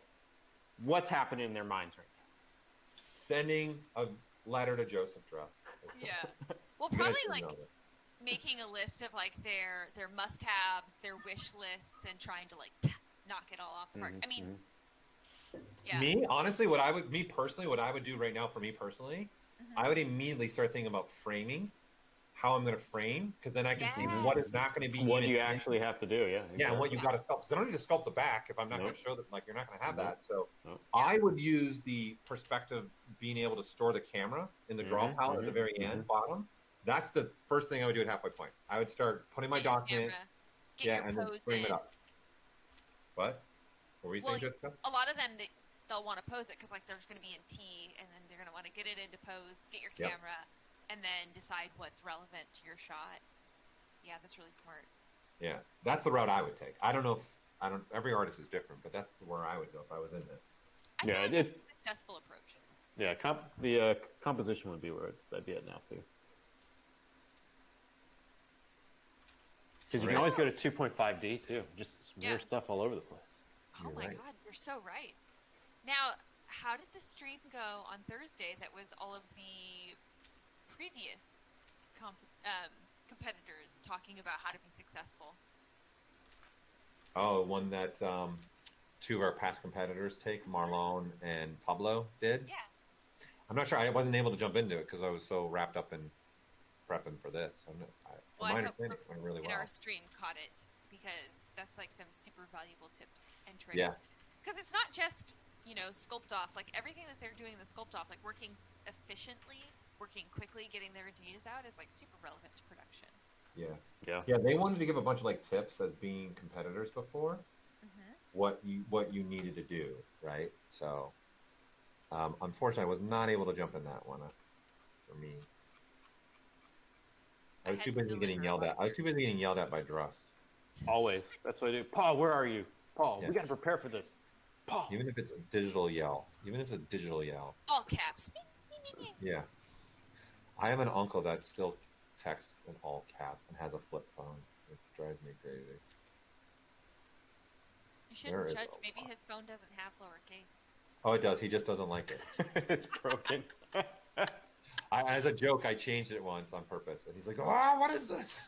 What's happening in their minds right now? Sending a letter to Joseph Dress. Yeah. Well, You guys probably should like know that. making a list of like their must-haves, their wish lists, and trying to like knock it all off the park. I mean, yeah. Me, honestly, what I would do right now for me personally, I would immediately start thinking about framing, how I'm going to frame, because then I can see what is not going to be What even you actually have to do, yeah. Exactly. Yeah, and what you got to sculpt. Because I don't need to sculpt the back if I'm not going Nope. to show that. Like, you're not going to have that. So Nope. I would use the perspective being able to store the camera in the draw palette at the very end, bottom. That's the first thing I would do at halfway point. I would start putting my document, and then frame it up. What were you saying, Jessica? A lot of them, they'll want to pose it because like they're going to be in T, and then they're going to want to get it into pose, get your camera, and then decide what's relevant to your shot. Yeah, that's really smart. Yeah, that's the route I would take. I don't know if every artist is different, but that's where I would go if I was in this. I feel like that's a successful approach. Yeah, the composition would be where I'd be at now too. Because you can always go to 2.5D too, just smear stuff all over the place. Oh my God, you're so right. Now, how did the stream go on Thursday? That was all of the previous competitors talking about how to be successful. Oh, one that two of our past competitors take, Marlon and Pablo, did? Yeah. I'm not sure. I wasn't able to jump into it because I was so wrapped up in prepping for this. I hope it folks went really in well. our stream caught it, because that's like some super valuable tips and tricks. Yeah. Because it's not just, sculpt off. Like everything that they're doing in the sculpt off, like working efficiently, working quickly, getting their ideas out is like super relevant to production. Yeah. They wanted to give a bunch of like tips as being competitors before, what you needed to do, right? So, unfortunately, I was not able to jump in that one for me. I was too busy getting yelled at. I was too busy getting yelled at by Drust. Always. That's what I do. Paul, where are you? Paul, we got to prepare for this. Paul. Even if it's a digital yell. All caps. Yeah. I have an uncle that still texts in all caps and has a flip phone. It drives me crazy. You shouldn't judge. Maybe his phone doesn't have lowercase. Oh, it does. He just doesn't like it. It's broken. As a joke, I changed it once on purpose. And he's like, what is this?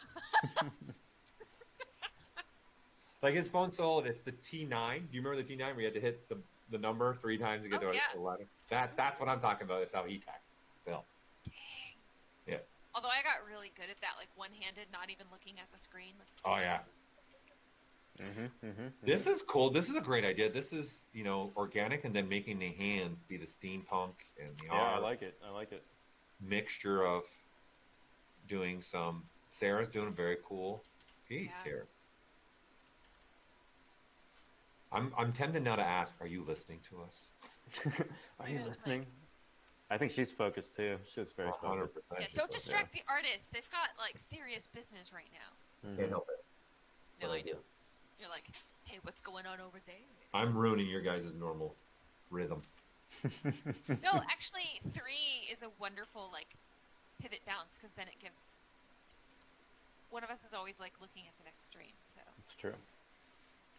Like his phone sold. It's the T9. Do you remember the T9 where you had to hit the number 3 times to get to yeah. a letter? That's what I'm talking about. Is how he texts still. Dang. Yeah. Although I got really good at that, like one-handed, not even looking at the screen. Like, Oh yeah. This is cool. This is a great idea. This is organic, and then making the hands be the steampunk and the I art like it. I like it. mixture of doing some. Sarah's doing a very cool piece Yeah. here. I'm tempted now to ask, are you listening to us? Are you listening? I think she's focused too. She looks very 100%. focused. Yeah, she's don't focused. distract the artists. They've got like serious business right now. Can't help it. No, What I do. know. You're like, hey, what's going on over there? I'm ruining your guys' normal rhythm. No, actually, 3 is a wonderful like pivot bounce because then it gives. One of us is always like looking at the next stream, so It's true.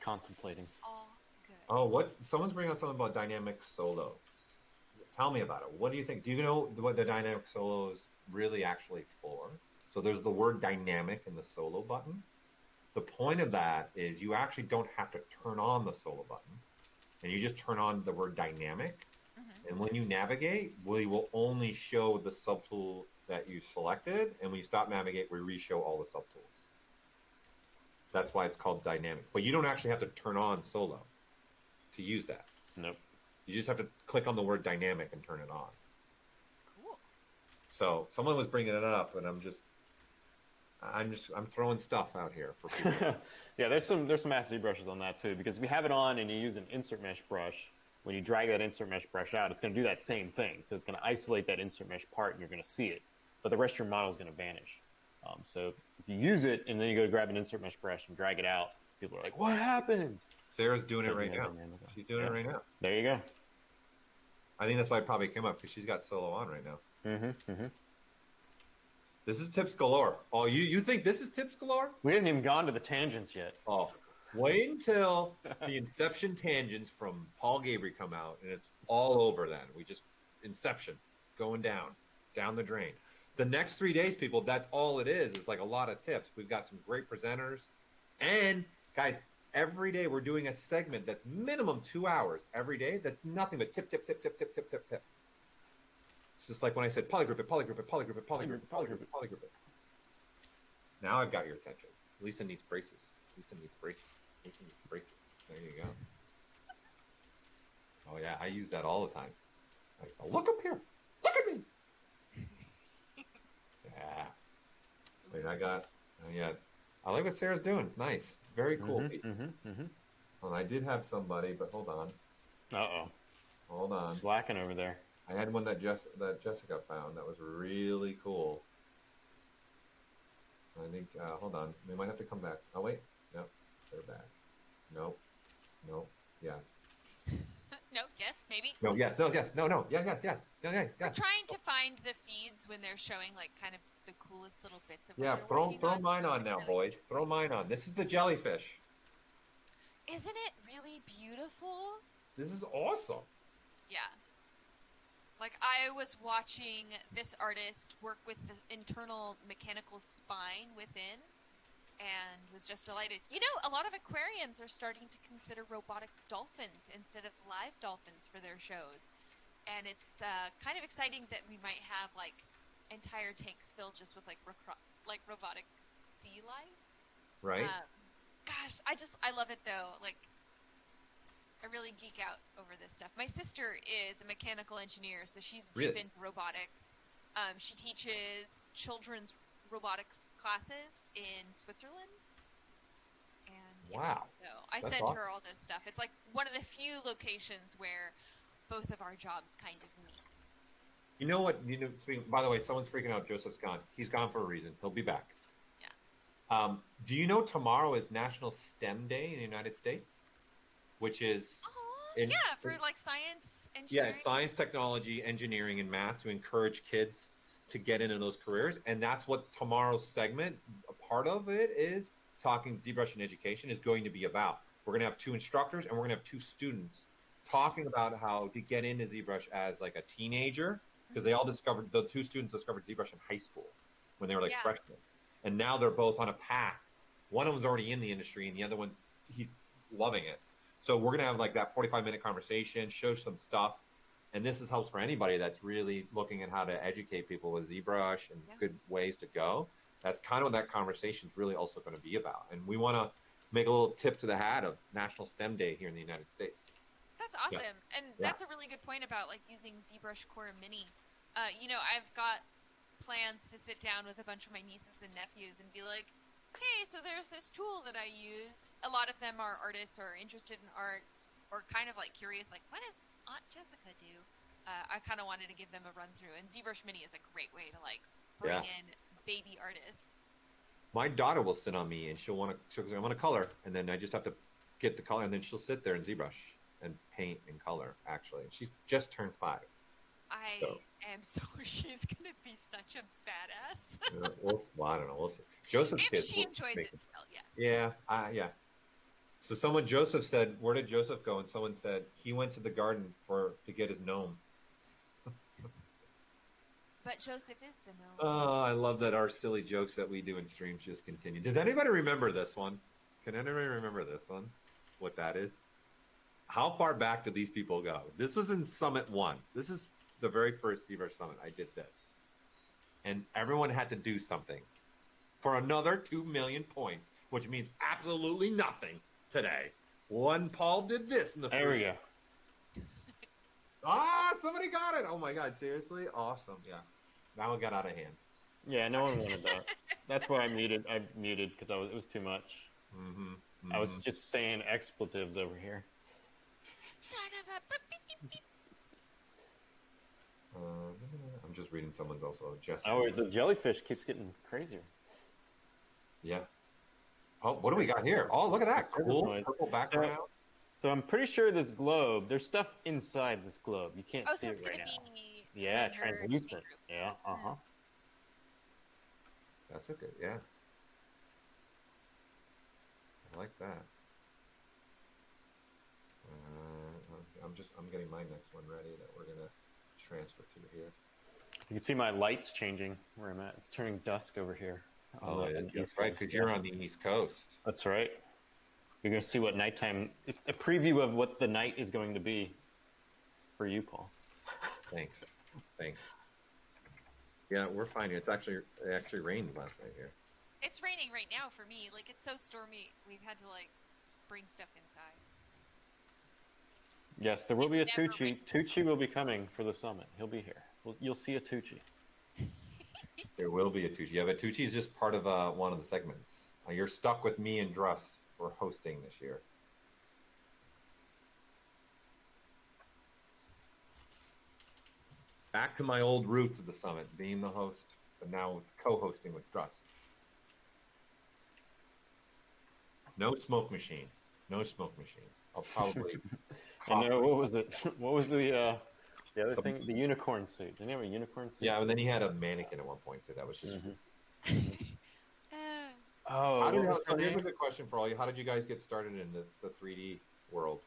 Contemplating. all good. Oh, what? Someone's bringing up something about dynamic solo. Tell me about it. What do you think? Do you know what the dynamic solo is really actually for? So there's the word dynamic in the solo button. The point of that is you actually don't have to turn on the solo button, and you just turn on the word dynamic. Mm-hmm. And when you navigate, we will only show the subtool that you selected, and when you stop navigate, we re-show all the subtools. That's why it's called dynamic. But you don't actually have to turn on solo to use that. Nope. You just have to click on the word dynamic and turn it on. Cool. So someone was bringing it up, and I'm throwing stuff out here for people. Yeah, there's some master brushes on that too, because if you have it on and you use an insert mesh brush, when you drag that insert mesh brush out, it's going to do that same thing. So it's going to isolate that insert mesh part, and you're going to see it, but the rest of your model is going to vanish. So if you use it and then you go to grab an insert mesh brush and drag it out, people are like, "What happened?" Sarah's doing it right now. She's doing it right now. There you go. I think that's why it probably came up, because she's got solo on right now. This is tips galore. Oh, you think this is tips galore? We haven't even gone to the tangents yet. Oh, wait until the Inception tangents from Paul Gabry come out, and it's all over then. We just, Inception, going down the drain. The next 3 days, people, that's all it is like a lot of tips. We've got some great presenters. And, guys, every day we're doing a segment that's minimum 2 hours every day. That's nothing but tip, tip, tip, tip, tip, tip, tip, tip. It's just like when I said polygroup it, polygroup it, polygroup it, polygroup it, polygroup it, polygroup it. Now I've got your attention. Lisa needs braces. Lisa needs braces. Lisa needs braces. There you go. Oh yeah, I use that all the time. Like, oh, look up here. Look at me. Yeah. Wait, I like what Sarah's doing. Nice. Very cool piece. And I did have somebody, but hold on. Hold on. Slacking over there. I had one that Jessica found that was really cool. I think, hold on. We might have to come back. Oh, wait. No, they're back. Nope. Yes. No, yes, maybe. No, yes. No, yes. No. Yes. No, yes. We're trying to find the feeds when they're showing like kind of the coolest little bits of what Yeah, they're throw working mine so on it's now, really boys. interesting. Throw mine on. This is the jellyfish. Isn't it really beautiful? This is awesome. Yeah. Like, I was watching this artist work with the internal mechanical spine within and was just delighted. You know, a lot of aquariums are starting to consider robotic dolphins instead of live dolphins for their shows. And it's kind of exciting that we might have, like, entire tanks filled just with, like robotic sea life. Right? Gosh, I love it, though. Like, I really geek out over this stuff. My sister is a mechanical engineer, so she's deep Really? into robotics. She teaches children's robotics classes in Switzerland. And Wow. so I That's send awesome. her all this stuff. It's like one of the few locations where both of our jobs kind of meet. You know what? By the way, someone's freaking out. Joseph's gone. He's gone for a reason. He'll be back. Yeah. Do you know tomorrow is National STEM Day in the United States? Which is... Yeah, for like science, engineering. Yeah, science, technology, engineering, and math to encourage kids to get into those careers. And that's what tomorrow's segment, a part of it, is talking ZBrush and education is going to be about. We're going to have 2 instructors and we're going to have 2 students talking about how to get into ZBrush as like a teenager, because the 2 students discovered ZBrush in high school when they were like freshmen. And now they're both on a path. One of them's already in the industry and the other one's he's loving it. So we're gonna have like that 45-minute conversation, show some stuff, and this is helps for anybody that's really looking at how to educate people with ZBrush and good ways to go. That's kind of what that conversation is really also going to be about. And we want to make a little tip to the hat of National STEM Day here in the United States. That's awesome. And that's a really good point about like using ZBrush Core Mini. You know, I've got plans to sit down with a bunch of my nieces and nephews and be like, hey, so there's this tool that I use. A lot of them are artists or interested in art or kind of like curious, like, what does Aunt Jessica do? I kind of wanted to give them a run through. And ZBrush Mini is a great way to like bring in baby artists. My daughter will sit on me and she'll want to, I want to color. And then I just have to get the color. And then she'll sit there in ZBrush and paint and color, actually. She's just turned 5. I am so she's gonna be such a badass. Well, I don't know. We'll see. Joseph, if she enjoys it still, yes. Yeah. So Joseph said, where did Joseph go? And someone said he went to the garden to get his gnome. But Joseph is the gnome. Oh, I love that our silly jokes that we do in streams just continue. Does anybody remember this one? Can anybody remember this one? What that is? How far back do these people go? This was in Summit 1. This is the very first ZBrush Summit. I did this. And everyone had to do something for another 2 million points, which means absolutely nothing today. One Paul did this in the There first. we go. Somebody got it. Oh my God, seriously? Awesome. Yeah. That one got out of hand. Yeah, no one wanted that. That's why I muted because it was too much. I was just saying expletives over here. Son of a beep, beep, beep. I'm just reading someone's also. Jessica. Oh, the jellyfish keeps getting crazier. Yeah. Oh, what do we got here? Oh, look at that. Cool purple background. So I'm pretty sure this globe, there's stuff inside this globe. You can't see so it right now. Yeah, translucent. Yeah, That's a good, yeah. I like that. I'm getting my next one ready that we're gonna transfer to here. You can see my lights changing where I'm at. It's turning dusk over here. That's right, because you're on the East Coast. That's right. You're going to see what nighttime, a preview of what the night is going to be for you, Paul. Thanks. Yeah, we're fine here. It actually rained last night here. It's raining right now for me. Like, it's so stormy. We've had to, like, bring stuff inside. Yes, there will be a Tucci. Tucci will be coming for the summit. He'll be here. You'll see a Tucci. There will be a Tucci. Yeah, but Tucci is just part of one of the segments. You're stuck with me and Drust for hosting this year. Back to my old roots of the summit, being the host, but now with co-hosting with Drust. No smoke machine. I'll probably. And what was it? What was the other thing? The unicorn suit. Didn't he have a unicorn suit? Yeah, and then he had a mannequin at one point too. That was just. Here's a good question for all you. How did you guys get started in the 3D world?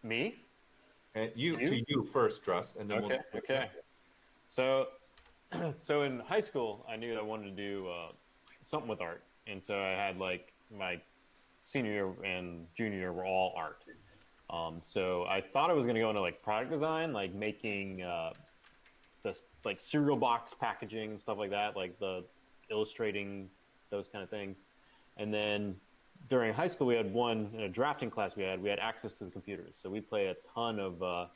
Me? And you first, Trust, and then okay. So in high school, I knew I wanted to do something with art, and so I had like my senior year and junior year were all art. So I thought I was going to go into like product design, like making this like cereal box packaging and stuff like that, like the illustrating those kind of things. And then during high school, we had in a drafting class we had access to the computers. So we played a ton of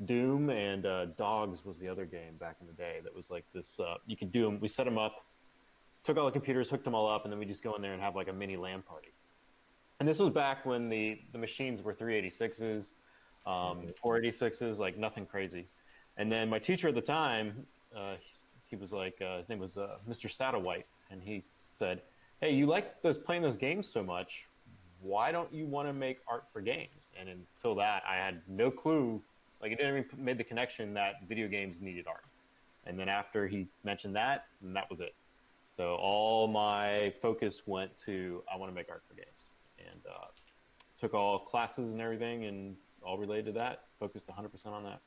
Doom, and Dogs was the other game back in the day that was like this, you could do them, we set them up, took all the computers, hooked them all up, and then we just go in there and have like a mini LAN party. And this was back when the machines were 386s, 486s, like nothing crazy. And then my teacher at the time, he was like, his name was Mr. Satterwhite, and he said, hey, you like playing those games so much, why don't you want to make art for games? And until that, I had no clue, like it didn't even made the connection that video games needed art. And then after he mentioned that, and that was it. So all my focus went to, I want to make art for games. And took all classes and everything and all related to that, focused 100% on that.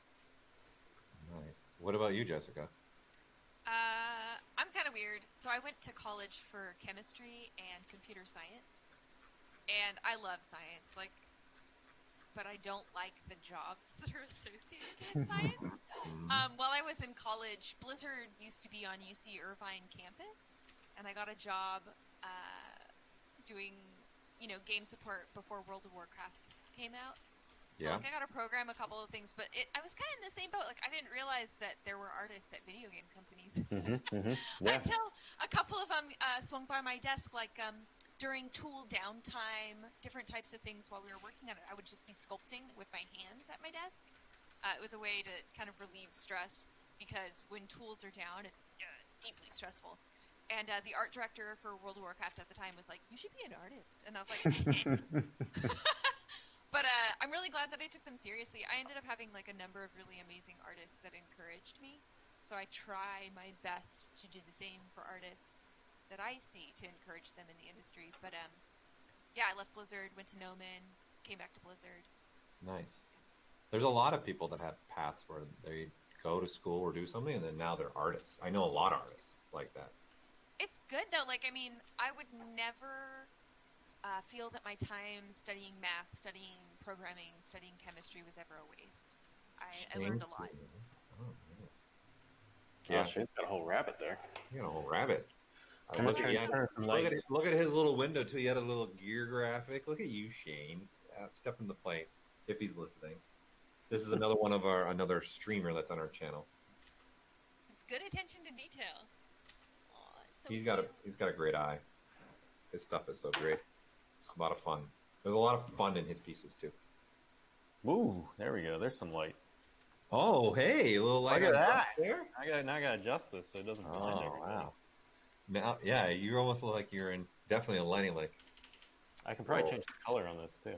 Nice. What about you, Jessica? I'm kind of weird. So I went to college for chemistry and computer science. and I love science, like, but I don't like the jobs that are associated with science. While I was in college, Blizzard used to be on UC Irvine campus, and I got a job doing, game support before World of Warcraft came out. So Yeah. like I got to program a couple of things, but I was kind of in the same boat. Like I didn't realize that there were artists at video game companies Yeah. until a couple of them swung by my desk. Like during tool downtime, different types of things while we were working on it, I would just be sculpting with my hands at my desk. It was a way to kind of relieve stress because when tools are down, it's deeply stressful. And the art director for World of Warcraft at the time was like, "You should be an artist," and I was like. But I'm really glad that I took them seriously. I ended up having like a number of really amazing artists that encouraged me. So I try my best to do the same for artists that I see to encourage them in the industry. But yeah, I left Blizzard, went to Noman, came back to Blizzard. Nice. There's a lot of people that have paths where they go to school or do something, and then now they're artists. I know a lot of artists like that. It's good though. Like, I mean, I would never feel that my time studying math, studying programming, studying chemistry was ever a waste. I learned a lot. Oh, Yeah, Shane's got a whole rabbit there. you got a whole rabbit. I'm Look, gonna at, turn some look, lights. at, look at his little window too. He had a little gear graphic. Look at you, Shane. Step in the plane if he's listening. This is another streamer that's on our channel. It's good attention to detail. Aw, it's so He's cute. got a great eye. His stuff is so great. It's a lot of fun. There's a lot of fun in his pieces too. Ooh, there we go. There's some light. Oh, hey, a little light Look at on that. top there. Now I gotta adjust this so it doesn't blind Oh, everybody. wow. Now, yeah, you almost look like you're in definitely a lighting like. I can probably change the color on this too.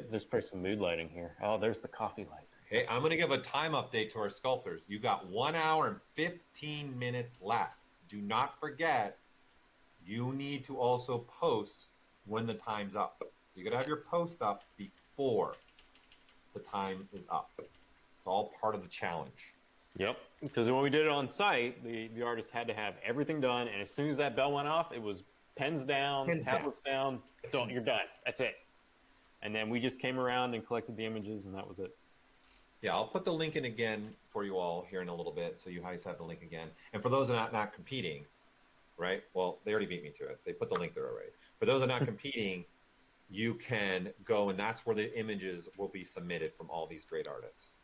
There's probably some mood lighting here. Oh, there's the coffee light. Hey, I'm going to give a time update to our sculptors. You got 1 hour and 15 minutes left. Do not forget, you need to also post when the time's up. So you got to have your post up before the time is up. It's all part of the challenge. Yep. Because when we did it on site, the artist had to have everything done, and as soon as that bell went off, it was pens down, tablets down. You're done. That's it. And then we just came around and collected the images, and that was it. Yeah, I'll put the link in again for you all here in a little bit, so you guys have the link again. And for those that are not competing, right? Well, they already beat me to it. They put the link there already. For those that are not competing, you can go, and that's where the images will be submitted from all these great artists.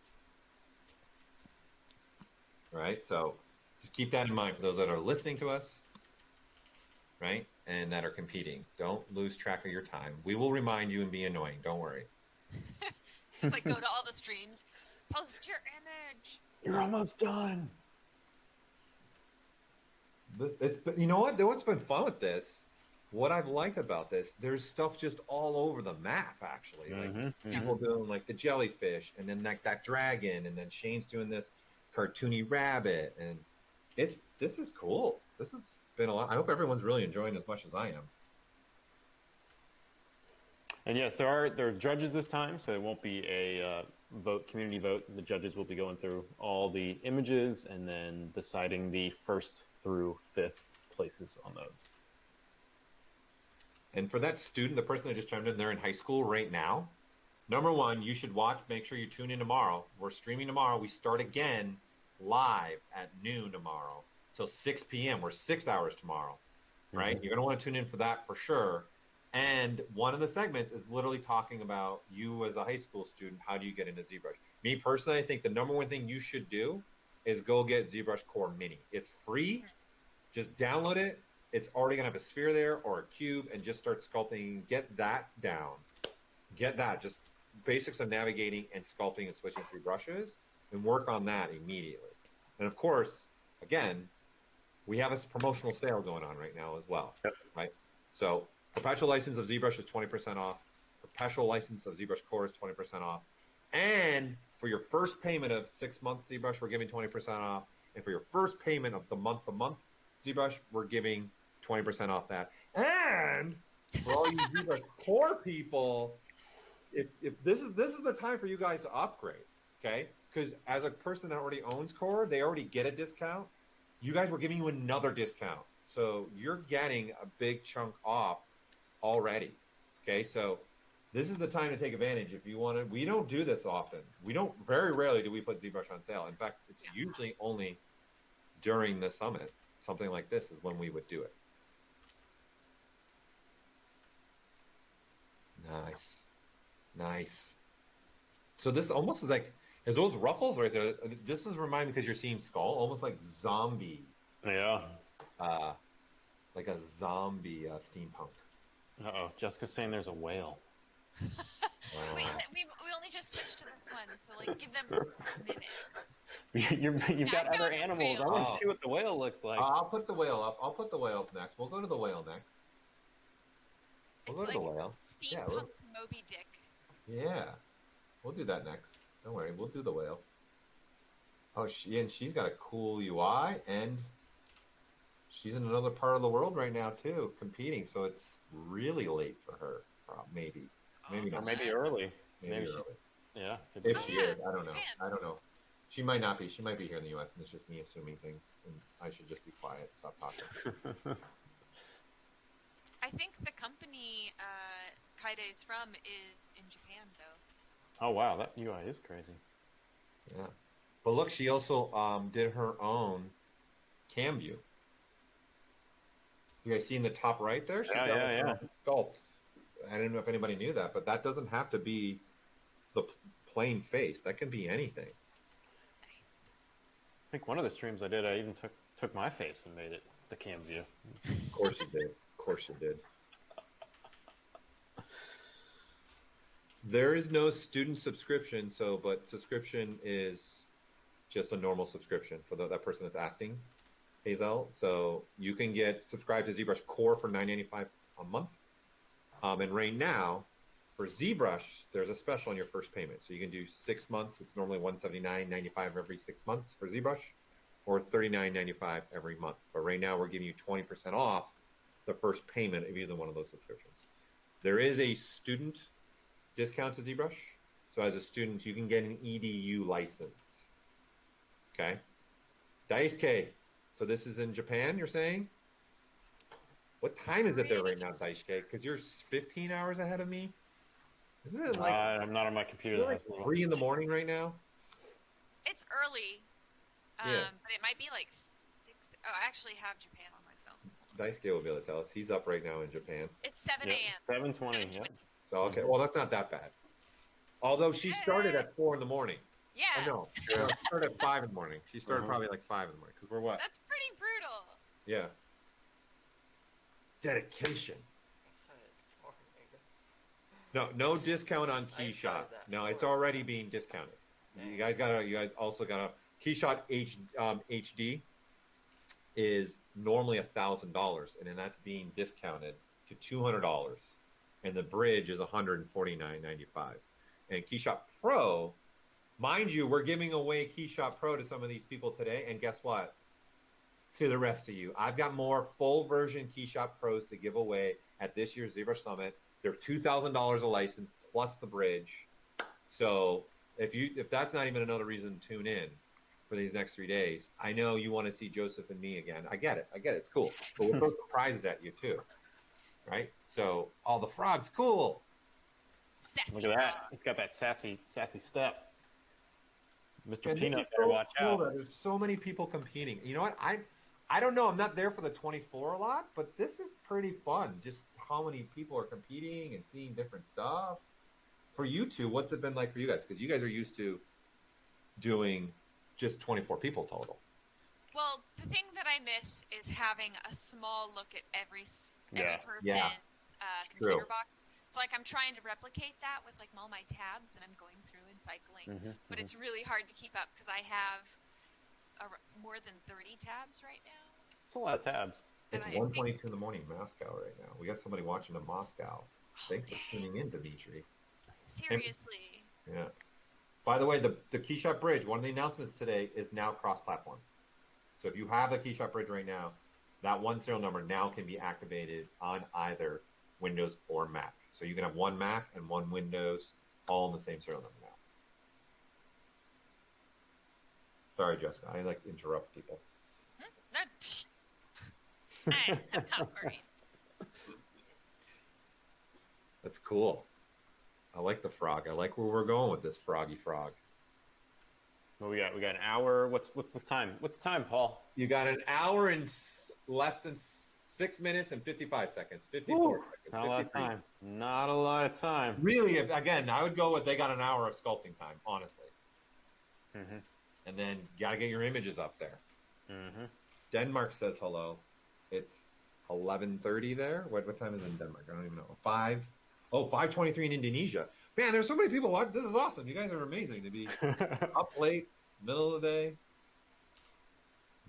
Right? So just keep that in mind for those that are listening to us, right? And that are competing. Don't lose track of your time. We will remind you and be annoying. Don't worry. Just like go to all the streams, post your image. You're almost done. You know what? What's been fun with this? What I've liked about this, there's stuff just all over the map. Actually, like people doing like the jellyfish, and then like that dragon, and then Shane's doing this cartoony rabbit, and this is cool. This has been a lot. I hope everyone's really enjoying as much as I am. And yes, there are judges this time, so it won't be a community vote. The judges will be going through all the images and then deciding the 1st through 5th places on those. And for that student, the person that just chimed in, they're in high school right now. Number one, you should watch. Make sure you tune in tomorrow. We're streaming tomorrow. We start again live at noon tomorrow till 6 p.m. We're 6 hours tomorrow, right? You're going to want to tune in for that for sure. And one of the segments is literally talking about you as a high school student. How do you get into ZBrush? Me personally, I think the number one thing you should do is go get ZBrush Core Mini. It's free. Just download it. It's already going to have a sphere there or a cube, and just start sculpting. Get that down. Get that. Just basics of navigating and sculpting and switching through brushes, and work on that immediately. And of course, again, we have a promotional sale going on right now as well, right? So perpetual license of ZBrush is 20% off. Perpetual license of ZBrush Core is 20% off. And for your first payment of 6 months ZBrush, we're giving 20% off. And for your first payment of the month ZBrush, we're giving 20% off that. And for all you ZBrush Core people, if this is the time for you guys to upgrade, okay? Because as a person that already owns Core, they already get a discount. You guys were giving you another discount. So you're getting a big chunk off already, Okay, so this is the time to take advantage if you want to. We don't do this often. Very rarely do we put ZBrush on sale. In fact, it's usually only during the summit. Something like this is when we would do it. Nice. Nice. So this almost is like, is those ruffles right there? This is remind me because you're seeing skull, almost like zombie. Yeah. Like a zombie steampunk. Uh-oh, Jessica's saying there's a whale. We only just switched to this one, so like give them a minute. You've got I other found a animals. I whale. want to see what the whale looks like. I'll put the whale up. I'll put the whale up next. We'll go to the whale next. We'll go It's to like the whale. steampunk Moby Dick. Yeah. We'll do that next. Don't worry. We'll do the whale. Oh, she's got a cool UI, and she's in another part of the world right now too, competing. So it's really late for her. Maybe Or not. maybe early. Maybe she, early. yeah. If she yeah, is, I don't know. fan. I don't know. She might not be. She might be here in the U.S. and it's just me assuming things, and I should just be quiet, stop talking. I think the company Kaide is from is in Japan, though. Oh wow, that UI is crazy. Yeah, but look, she also did her own cam view. You guys see in the top right there? She's got her own sculpts. I didn't know if anybody knew that, but that doesn't have to be the plain face. That can be anything. Nice. I think one of the streams I did, I even took my face and made it the cam view. Of course you did. Of course you did. There is no student subscription, but subscription is just a normal subscription for that person that's asking, Hazel. So you can get subscribed to ZBrush Core for $9.95 a month. And right now, for ZBrush, there's a special on your first payment. So you can do 6 months. It's normally $179.95 every 6 months for ZBrush, or $39.95 every month. But right now, we're giving you 20% off the first payment of either one of those subscriptions. There is a student discount to ZBrush. So as a student, you can get an EDU license. Okay. Daisuke. So this is in Japan, you're saying? What time is it there right now, Daisuke? Because you're 15 hours ahead of me. Isn't it like I'm not on my computer. like 3 in the morning right now? It's early, Yeah. but it might be like 6. Oh, I actually have Japan on my phone. Daisuke will be able to tell us. He's up right now in Japan. It's 7 a.m. 7:20. Yeah. So, okay. Well, that's not that bad. Although she started at 4 in the morning. Yeah. Oh, no. She started at 5 in the morning. She started probably like 5 in the morning. Because we're what? That's pretty brutal. Yeah. Dedication. No discount on Keyshot. No, it's already being discounted. You guys also gotta Keyshot HD is normally $1,000, and then that's being discounted to $200, and the bridge is $149.95. And Keyshot Pro, mind you, we're giving away Keyshot Pro to some of these people today, and guess what? To the rest of you, I've got more full version Keyshot Pros to give away at this year's ZBrush Summit. They're $2,000 a license plus the bridge. So if that's not even another reason to tune in for these next 3 days, I know you want to see Joseph and me again. I get it. It's cool. But we'll throw surprises at you too, right? So all the frogs, cool. Sassy Look at that. It's got that sassy step. Mr. And Peanut this is better so watch cool out. that there's so many people competing. You know what? I don't know. I'm not there for the 24 a lot, but this is pretty fun. Just how many people are competing and seeing different stuff. For you two, what's it been like for you guys? Because you guys are used to doing just 24 people total. Well, the thing that I miss is having a small look at every person's computer box. So like I'm trying to replicate that with like all my tabs, and I'm going through and cycling. But it's really hard to keep up because I have more than 30 tabs right now. It's a lot of tabs. It's 1:22 in the morning in Moscow right now. We got somebody watching in Moscow. Thanks for tuning in, Dimitri. Seriously. Yeah. By the way, the Keyshot Bridge, one of the announcements today is now cross-platform. So if you have a Keyshot Bridge right now, that one serial number now can be activated on either Windows or Mac. So you can have one Mac and one Windows all in the same serial number now. Sorry, Jessica. I like to interrupt people. I'm not worried. That's cool. I like the frog. I like where we're going with this froggy frog. What we got? We got an hour. What's the time? What's the time, Paul? You got an hour and less than 6 minutes and 55 seconds. 54 Ooh, seconds. not a lot of 53. time. Not a lot of time. Really, again, I would go with they got an hour of sculpting time, honestly. Mm-hmm. And then you got to get your images up there. Mm-hmm. Denmark says hello. It's 11:30 there. What time is it in Denmark? I don't even know. 5:23 in Indonesia. Man, there's so many people watching. This is awesome. You guys are amazing to be up late, middle of the day.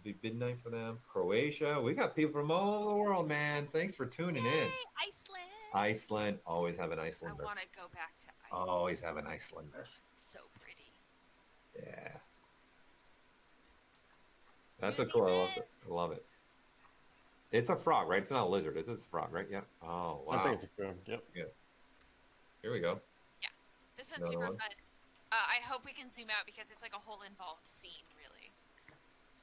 It'd be midnight for them. Croatia. We got people from all over the world, man. Thanks for tuning in. Iceland. Iceland. Always have an Icelander. I want to go back to Iceland. Always have an Icelander. It's so pretty. Yeah. That's New a cool. Zealand. I love it. It's a frog, right? It's not a lizard. It's a frog, right? Yeah. Oh, wow. I think it's a frog. Yep. Good. Here we go. Yeah. This one's Another super one. fun. I hope we can zoom out because it's like a whole involved scene, really.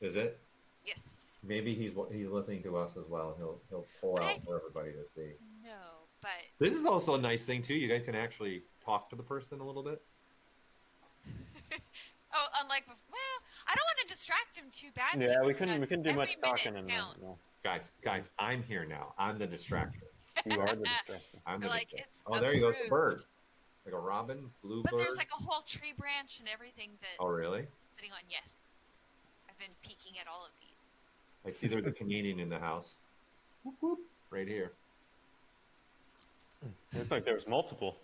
Is it? Yes. Maybe he's listening to us as well. He'll pull out for everybody to see. No, but This is also a nice thing too. You guys can actually talk to the person a little bit. oh, unlike well, I don't want to distract him too badly. Yeah, we couldn't do Every much minute talking in there. counts. No. Guys, I'm here now. I'm the distractor. You are the distraction. I'm the You're like, distractor. it's Oh, there you go. It's a approved. bird. Like a robin, blue But bird. there's like a whole tree branch and everything that Oh, really? sitting on. Yes, I've been peeking at all of these. I see there's a Canadian in the house. Whoop, whoop, right here. Looks like there's multiple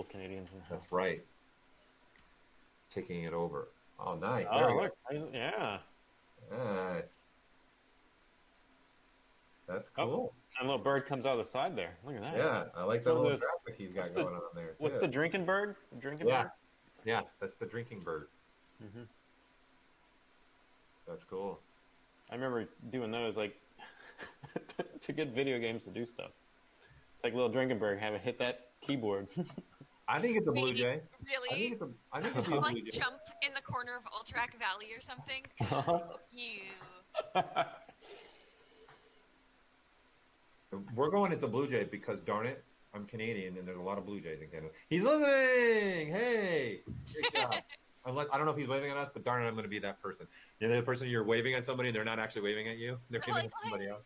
Canadians in the house. That's right. Taking it over. Oh, nice. There Oh, we look. Yeah. go. Nice. That's cool. Oh, and a little bird comes out of the side there. Look at that. Yeah, I like It's that one of little those- graphic he's got going on there. What's too. the drinking bird? The drinking Yeah. bird? Yeah, that's the drinking bird. Mm-hmm. That's cool. I remember doing those, like, to get video games to do stuff. It's like little drinking bird having hit that keyboard. I think it's a blue Wait, jay. Really? I think it's To a like blue jay. jump in the corner of Ultrac Valley or something? You. We're going into blue jay because, darn it, I'm Canadian and there's a lot of blue jays in Canada. He's listening! Hey! Great job. I don't know if he's waving at us, but darn it, I'm going to be that person. You're the person you're waving at somebody and they're not actually waving at you. They're waving at somebody else.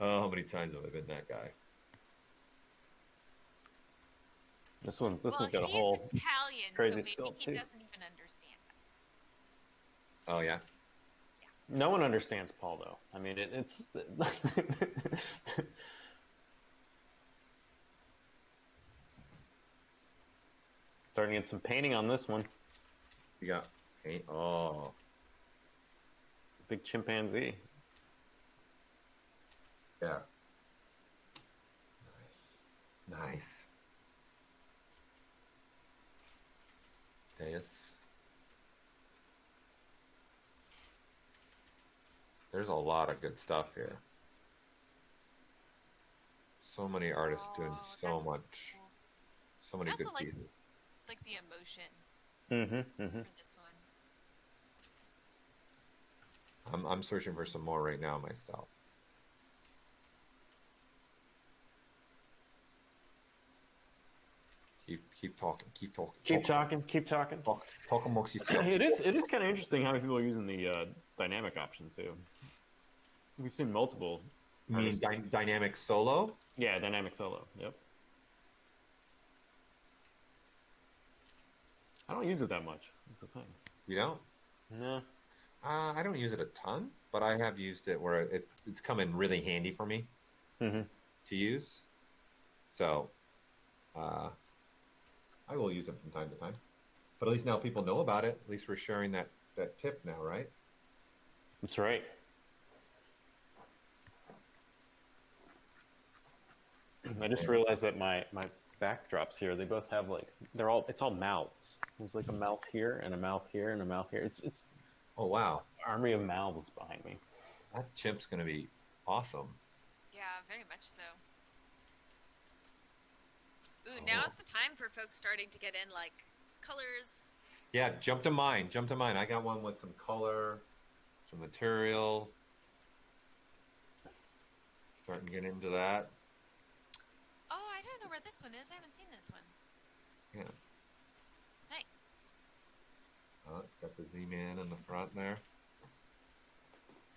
Oh, how many times have I been that guy? This one's Well, got a he's whole Italian, so crazy maybe sculpt, he too. doesn't even understand us. Oh, yeah? No one understands Paul, though. I mean, it's starting to get some painting on this one. You got paint. Oh. Big chimpanzee. Yeah. Nice. There's a lot of good stuff here. So many artists doing so that's much. cool. So many I good also pieces. like the emotion Mm-hmm. Mm-hmm. for this one. I'm searching for some more right now myself. Keep talking. Keep talking. Talk amongst yourself. It is kind of interesting how many people are using the dynamic option too. We've seen multiple. You mean dynamic solo? Yeah, dynamic solo. Yep. I don't use it that much. That's the thing. You don't? No. I don't use it a ton, but I have used it where it's come in really handy for me Mm-hmm. to use. So, I will use it from time to time. But at least now people know about it. At least we're sharing that tip now, right? That's right. I just realized that my backdrops here, they both have like it's all mouths. There's like a mouth here and a mouth here and a mouth here. It's Oh, wow. army of mouths behind me. That chip's going to be awesome. Yeah, very much so. Ooh, now is the time for folks starting to get in, like, colors. Yeah, jump to mine. I got one with some color, some material. Starting to get into that. Oh, I don't know where this one is. I haven't seen this one. Yeah. Nice. Got the Z-Man in the front there.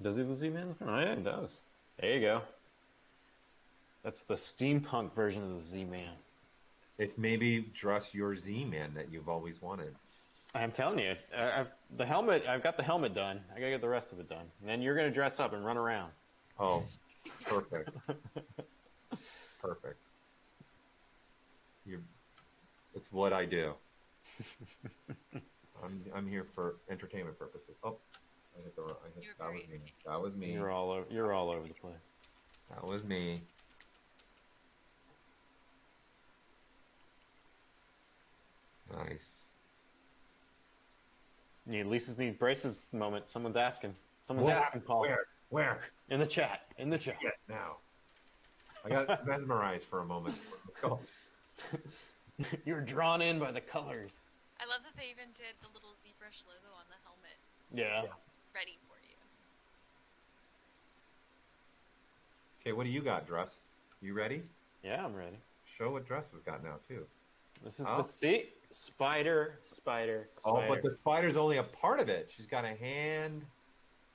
Does he the Z-Man? Oh, yeah, it does. There you go. That's the steampunk version of the Z-Man. It's maybe dress your Z-Man that you've always wanted. I'm telling you, I've got the helmet done. I gotta get the rest of it done. And then you're gonna dress up and run around. Oh, perfect. Perfect. It's what I do. I'm here for entertainment purposes. Oh, that was me. That was me. You're all over the place. That was me. Nice. You Lisa's need braces moment. Someone's asking. Someone's asking, Paul. Where? In the chat. In the chat. Yeah, now. I got mesmerized for a moment. Go. You were drawn in by the colors. I love that they even did the little ZBrush logo on the helmet. Yeah. Ready for you. Okay, what do you got, Dress? You ready? Yeah, I'm ready. Show what Dress has got now, too. This is the spider. Oh, but the spider's only a part of it. She's got a hand.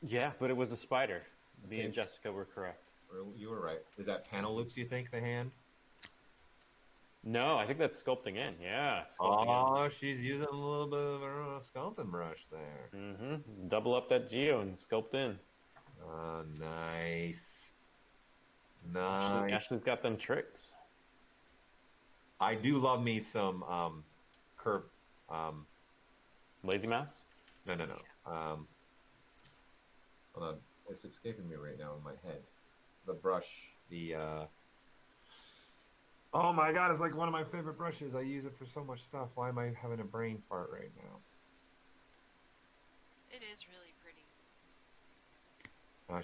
Yeah, but it was a spider. Me and Jessica were correct. You were right. Is that panel loops, you think, the hand? No, I think that's sculpting in. Yeah. She's using a little bit of a sculpting brush there. Mm-hmm. Double up that geo and sculpt in. Oh, nice. Nice. Ashley's got them tricks. I do love me some curve. Lazy mouse? No. Hold on. It's escaping me right now in my head. The brush, oh my god, it's like one of my favorite brushes. I use it for so much stuff. Why am I having a brain fart right now? It is really pretty.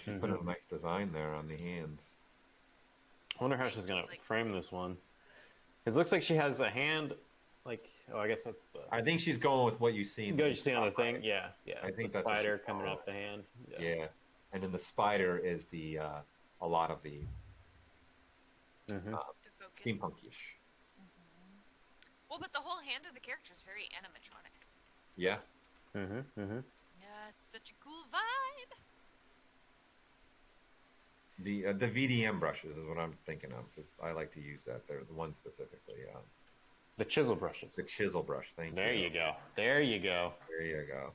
She's putting a nice design there on the hands. I wonder how she's going to frame this one. Because it looks like she has a hand, like, oh, I guess that's the... I think she's going with what you see. You see on the thing? Yeah. I think the that's spider coming off the hand. Yeah. And then the spider is a lot of the steampunkish. Well, but the whole hand of the character is very animatronic. Yeah. Yeah, it's such a cool vibe. The VDM brushes is what I'm thinking of, because I like to use that. They're the one specifically. The chisel brushes. The chisel brush. Thank you. There you go. There you go. There you go.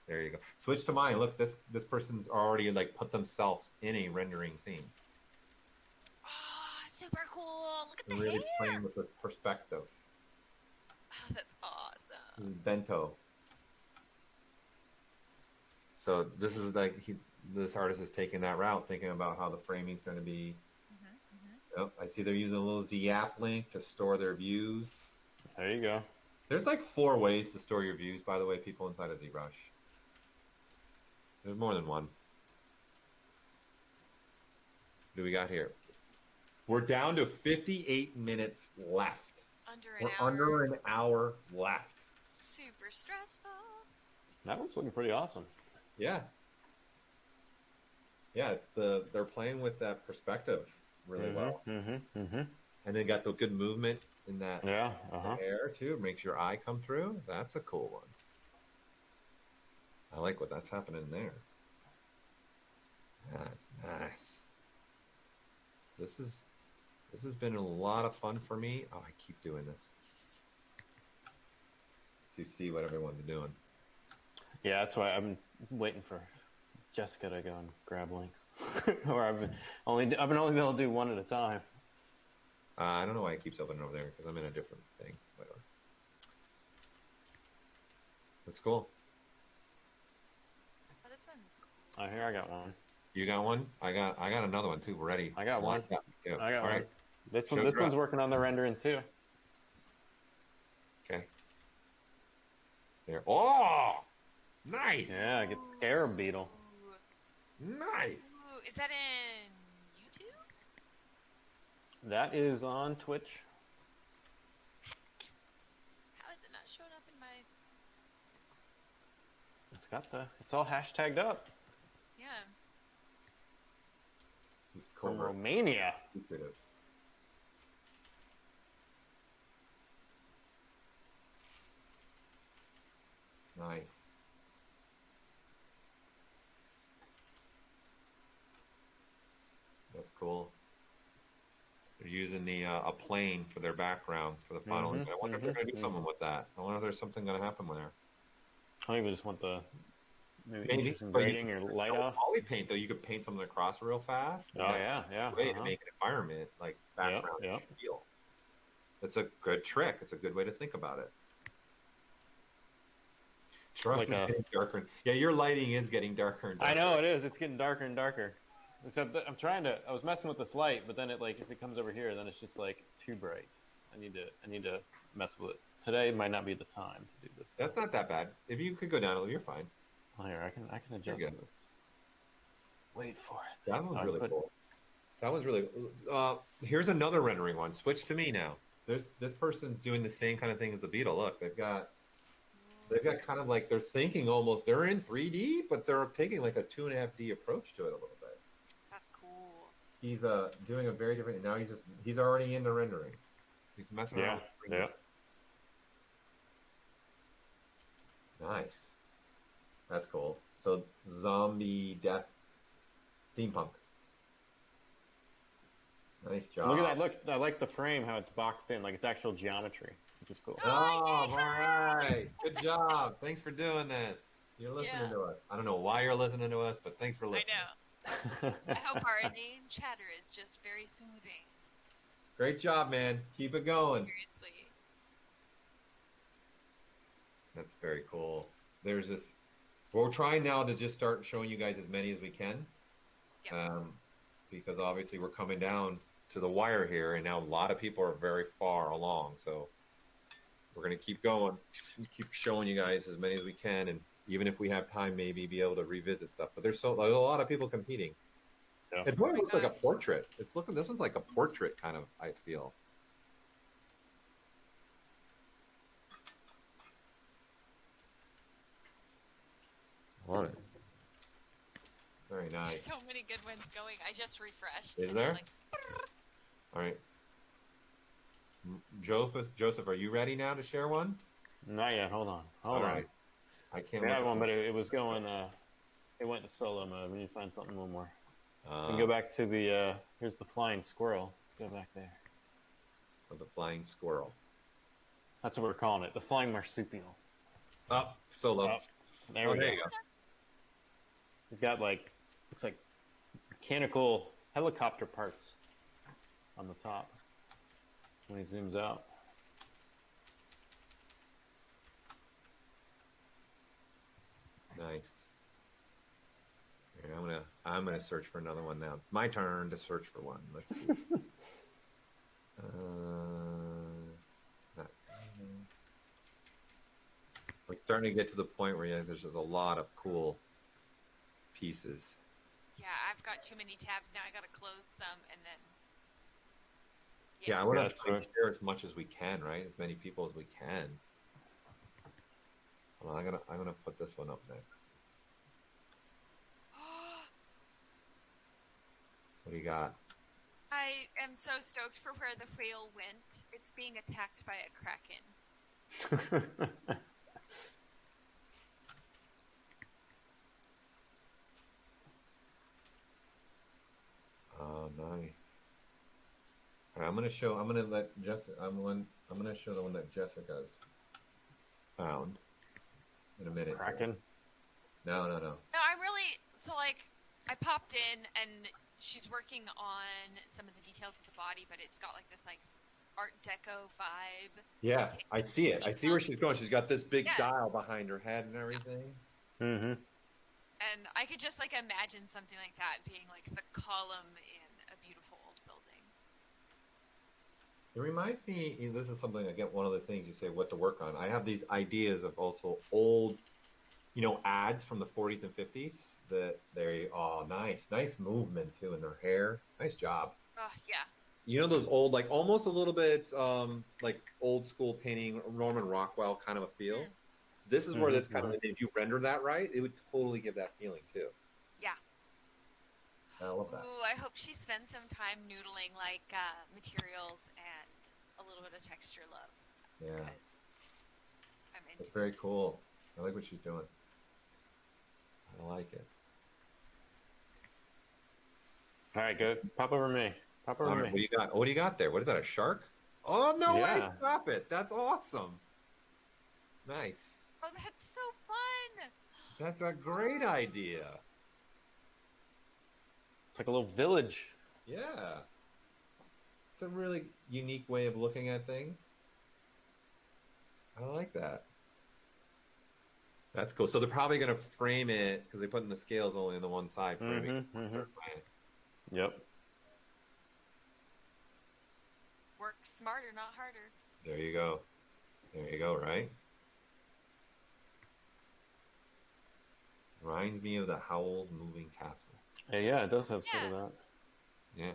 There you go. Switch to mine. Look, this person's already like put themselves in a rendering scene. Oh, super cool! Look at the Really hair. playing with the perspective. Oh, that's awesome. Bento. So this is like this artist is taking that route, thinking about how the framing's going to be. Yep, I see they're using a little Z-app link to store their views. There you go. There's like 4 ways to store your views, by the way, people inside of ZBrush. There's more than one. What do we got here? We're down to 58 minutes left. Under an hour left. Super stressful. That one's looking pretty awesome. Yeah. Yeah, they're playing with that perspective really well. And they got the good movement in that hair too. It makes your eye come through. That's a cool one. I like that's happening there. That's nice. This has been a lot of fun for me. Oh, I keep doing this to see what everyone's doing. Yeah, that's why I'm waiting for Jessica to go and grab links, or I've been only able to do one at a time. I don't know why it keeps opening over there because I'm in a different thing. Whatever. That's cool. Oh, this one's cool. Oh, here I got one. You got one? I got another one too. We're ready. I got one. Yeah. I got All one. right. This one's working on the rendering too. Okay. There. Oh, nice. Yeah, I get the Arab beetle. Nice. Ooh, is that in YouTube? That is on Twitch. How is it not showing up in my... It's all hashtagged up. Yeah. It's From covert. Romania. Secretive. Nice. That's cool. They're using the a plane for their background for the final. I wonder if they're going to do something with that. I wonder if there's something going to happen there. I think we just want the maybe Maybe, interesting but grading or light off. Poly paint though, you could paint something across real fast. Oh yeah, yeah. Way to make an environment like background feel. That's a good trick. It's a good way to think about it. Trust Like is getting darker. Yeah, your lighting is getting darker and darker. I know it is. It's getting darker and darker. So I'm trying to. I was messing with this light, but then it like if it comes over here, then it's just like too bright. I need to mess with it. Today might not be the time to do this. That's not that bad. If you could go down a little, you're fine. Oh, here I can adjust this. Wait for it. That one's really cool. That one's really. Here's another rendering one. Switch to me now. This person's doing the same kind of thing as the Beetle. Look, they've got kind of like they're thinking almost they're in 3D, but they're taking like a 2.5D approach to it a little bit. That's cool. He's doing a very different. Now he's already into rendering. He's messing around. Yeah. Nice. That's cool. So zombie death steampunk. Nice job. Look at that. Look, I like the frame, how it's boxed in, like it's actual geometry, which is cool. Oh, all right. Good job. Thanks for doing this. You're listening to us. I don't know why you're listening to us, but thanks for listening. I know. I hope our inane chatter is just very soothing. Great job, man. Keep it going. Seriously. That's very cool. There's this. We're trying now to just start showing you guys as many as we can. Yep. Because obviously we're coming down to the wire here, and now a lot of people are very far along. So we're going to keep going, keep showing you guys as many as we can, and even if we have time, maybe be able to revisit stuff. But there's a lot of people competing. Yeah. It really looks like a portrait. This one's like a portrait kind of, I feel. Love it. Very nice. There's so many good ones going. I just refreshed. Is there? All right. Joseph, are you ready now to share one? Not yet. Hold on. Hold on. I can't. We had one, but it was going. It went to solo mode. We need to find something a little more. We can go back to the. Here's the flying squirrel. Let's go back there. Oh, the flying squirrel. That's what we're calling it. The flying marsupial. Up solo. There we go. He's got looks like mechanical helicopter parts on the top when he zooms out. Nice. Here, I'm gonna search for another one now. My turn to search for one. Let's see. We're starting to get to the point where there's just a lot of cool pieces. Yeah, I've got too many tabs now. I gotta close some and then. Yeah, I want to try and share as much as we can, right? As many people as we can. Well, I'm gonna put this one up next. What do you got? I am so stoked for where the whale went. It's being attacked by a kraken. Oh, nice. All right, I'm gonna show the one that Jessica's found in a minute. Kraken? No. No, I'm really I popped in and she's working on some of the details of the body, but it's got this Art Deco vibe. Yeah, I see it. I see where she's going. She's got this big dial behind her head and everything. Mm-hmm. And I could just imagine something like that being the column in a beautiful old building. It reminds me, this is something, again, one of the things you say what to work on. I have these ideas of also old, ads from the 40s and 50s that nice movement too in their hair. Nice job. Oh, yeah. Those old, almost a little bit old school painting, Norman Rockwell kind of a feel. Mm. This is where that's kind of, if you render that right, it would totally give that feeling too. Yeah. I love that. Ooh, I hope she spends some time noodling like materials and a little bit of texture love. Yeah, 'Cause I'm it's into very it. cool. I like what she's doing. I like it. All right, go. Pop over me. Pop over All right, me. what do you got? What do you got there? What is that? A shark? Oh no way! Yeah. Stop it! That's awesome. Nice. Oh, that's so fun! That's a great idea. It's like a little village. Yeah. It's a really unique way of looking at things. I like that. That's cool. So they're probably going to frame it because they put in the scales only on the one side, framing it a certain way. Yep. Work smarter, not harder. There you go. There you go, right? Reminds me of the Howl's Moving Castle. Yeah, it does have sort of Yeah. that. Yeah.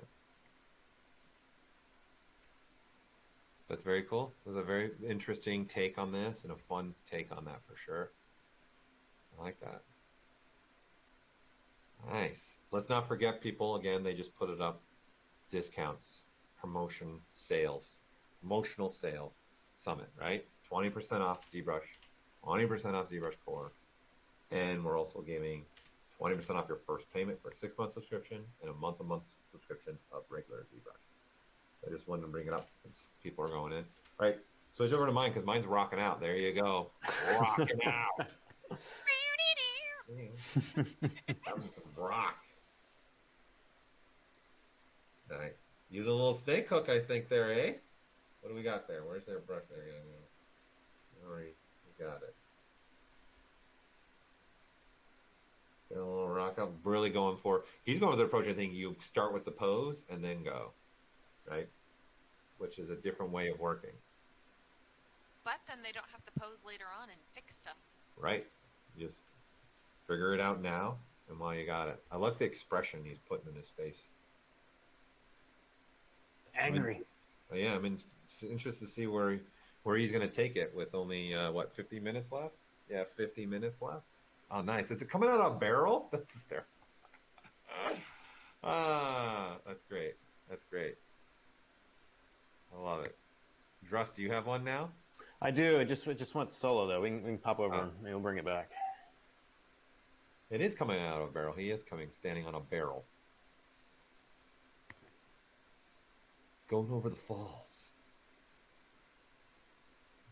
That's very cool. It was a very interesting take on this and a fun take on that for sure. I like that. Nice. Let's not forget, people, again, they just put it up. Discounts, promotion, sales, promotional sale summit, right? 20% off ZBrush, 20% off ZBrush Core. And we're also giving 20% off your first payment for a 6-month subscription and a month-to-month subscription of regular ZBrush. I just wanted to bring it up since people are going in. All right, switch over to mine because mine's rocking out. There you go. Rocking out. Having some rock. Nice. Use a little snake hook, I think, there, eh? What do we got there? Where's their brush? There you go. All right, we got it. Get a little rock up. Really going for. He's going with the approach. I think you start with the pose and then go, right? Which is a different way of working, But then they don't have to pose later on and fix stuff. right? You just figure it out now, and while you got it, I like the expression he's putting in his face. Angry. Yeah, I mean, it's interesting to see where he's going to take it with only what 50 minutes left. Yeah, 50 minutes left. Oh, nice! It's coming out of a barrel. That's there. That's great. That's great. I love it. Druss, do you have one now? I do. It just went solo though. We can pop over and maybe we'll bring it back. It is coming out of a barrel. He is standing on a barrel. Going over the falls.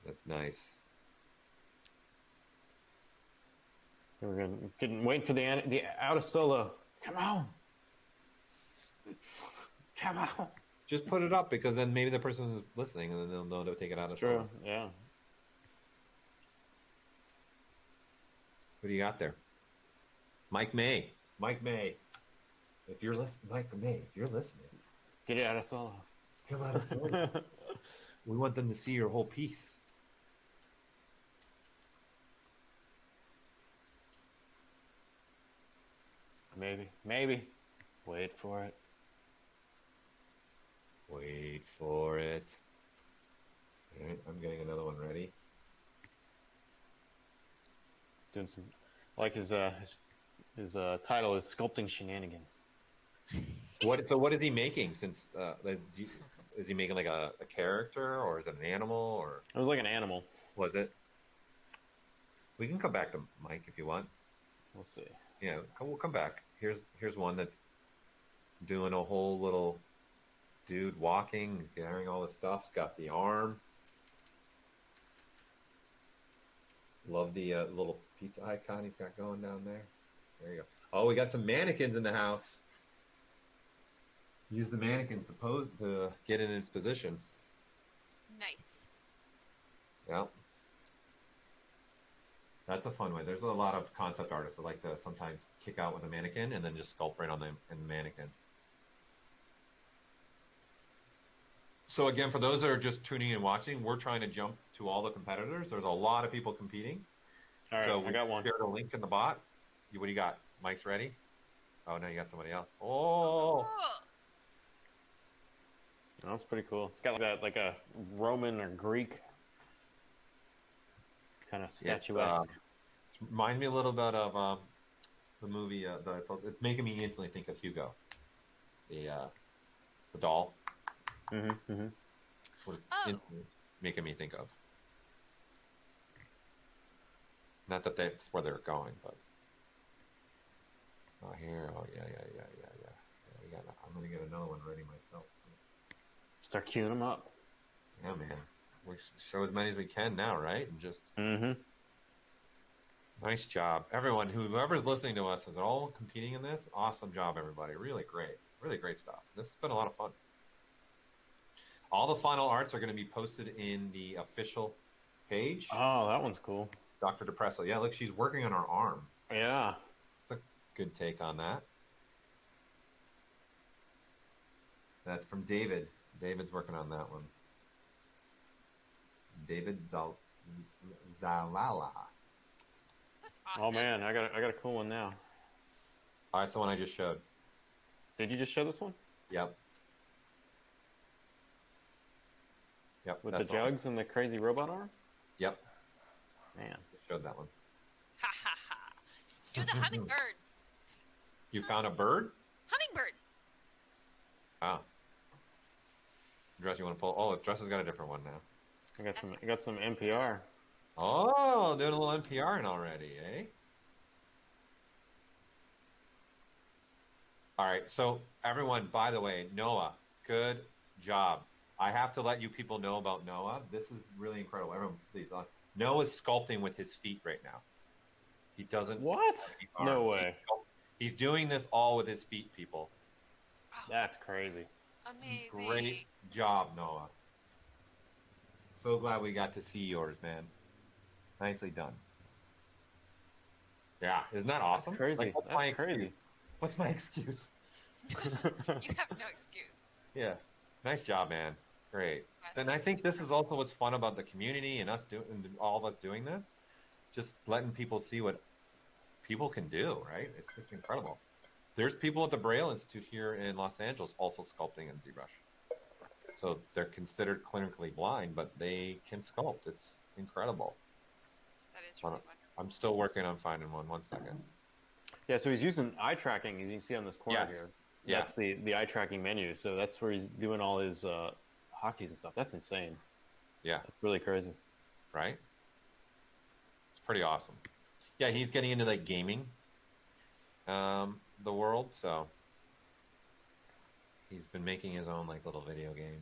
That's nice. We're waiting for the out of solo. Come on. Come on. Just put it up because then maybe the person is listening and then they'll know to take it out of True. solo. Yeah. Who do you got there? Mike May. Mike May. If you're listening, Mike May, if you're listening, Get it out of solo. come out of solo. We want them to see your whole piece. Maybe. Wait for it. Wait for it. All right, I'm getting another one ready. Doing some, like his title is Sculpting Shenanigans. So what is he making? Since is he making like a character or is it an animal or It was like an animal. was it? We can come back to Mike if you want. We'll see. Yeah, we'll come back. Here's one that's doing a whole little dude walking, carrying all the stuff. He's got the arm. Love the little pizza icon he's got going down there. There you go. Oh, we got some mannequins in the house. Use the mannequins to pose to get in its position. Nice. Yeah. That's a fun way. There's a lot of concept artists that like to sometimes kick out with a mannequin and then just sculpt right on the mannequin. So again, for those that are just tuning in and watching, we're trying to jump to all the competitors. There's a lot of people competing. All right, So I got one. Shared a link in the bot. What do you got? Mike's ready? Oh, no, you got somebody else. Oh, Cool. That's pretty cool. It's got like a Roman or Greek kind of yeah, statuesque. it reminds me a little bit of The movie, it's making me instantly think of Hugo, the doll. Mm-hmm. Mm-hmm. That's what it's Oh. instantly making me think of. Not that that's where they're going, but here, yeah. I'm gonna get another one ready myself. Start queuing them up. Yeah, man. We show as many as we can now, right? And just nice job, everyone. Whoever's listening to us, is all competing in this. Awesome job, everybody. Really great stuff. This has been a lot of fun. All the final arts are going to be posted in the official page. Oh, that one's cool. Dr. DePresso. Yeah, look, she's working on her arm. Yeah. It's a good take on that. That's from David. David's working on that one. David Zalala. That's awesome. Oh man, I got a cool one now. All right, it's the one I just showed. Did you just show this one? Yep. With that's the jugs and the crazy robot arm? Yep. Man. Just showed that one. Ha ha ha. Do the hummingbird. You found a bird? Hummingbird. Ah. Dress you want to pull? Oh, Dress has got a different one now. I got some NPR. Oh, doing a little NPR in already, eh? All right, so everyone, by the way, Noah, good job. I have to let you people know about Noah. This is really incredible. Everyone, please. Noah's sculpting with his feet right now. He doesn't. What? No way. He's doing this all with his feet, people. That's crazy. Amazing. Great job, Noah. So glad we got to see yours, man. Nicely done. Yeah, isn't that awesome? That's crazy. Like, That's crazy. What's my excuse? You have no excuse. Yeah, nice job, man. Great. Yes, And I think this is also what's fun about the community and us doing, all of us doing this. Just letting people see what people can do, right? It's just incredible. There's people at the Braille Institute here in Los Angeles also sculpting in ZBrush. So they're considered clinically blind, but they can sculpt. It's incredible. That is really wonderful. I'm still working on finding one. 1 second. Yeah, so he's using eye tracking, as you can see on this corner Yes. here. Yeah. That's the eye tracking menu. So that's where he's doing all his hotkeys and stuff. That's insane. Yeah. That's really crazy. Right? It's pretty awesome. Yeah, he's getting into like gaming, the world. So he's been making his own like little video game.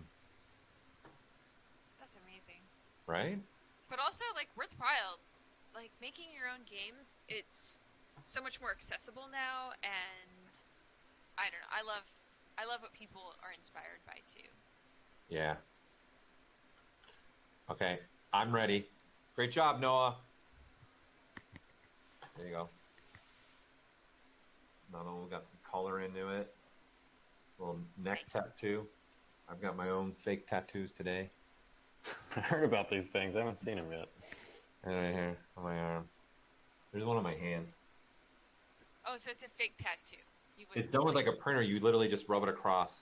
That's amazing. Right? But also, like, worthwhile. Like, making your own games, it's so much more accessible now, and I don't know. I love what people are inspired by too. Yeah. Okay, I'm ready. Great job, Noah. There you go. Another one, we got some color into it. Little neck tattoo. I've got my own fake tattoos today. I heard about these things. I haven't seen them yet. And right here on my arm. There's one on my hand. Oh, so it's a fake tattoo. It's done with like a printer. You literally just rub it across.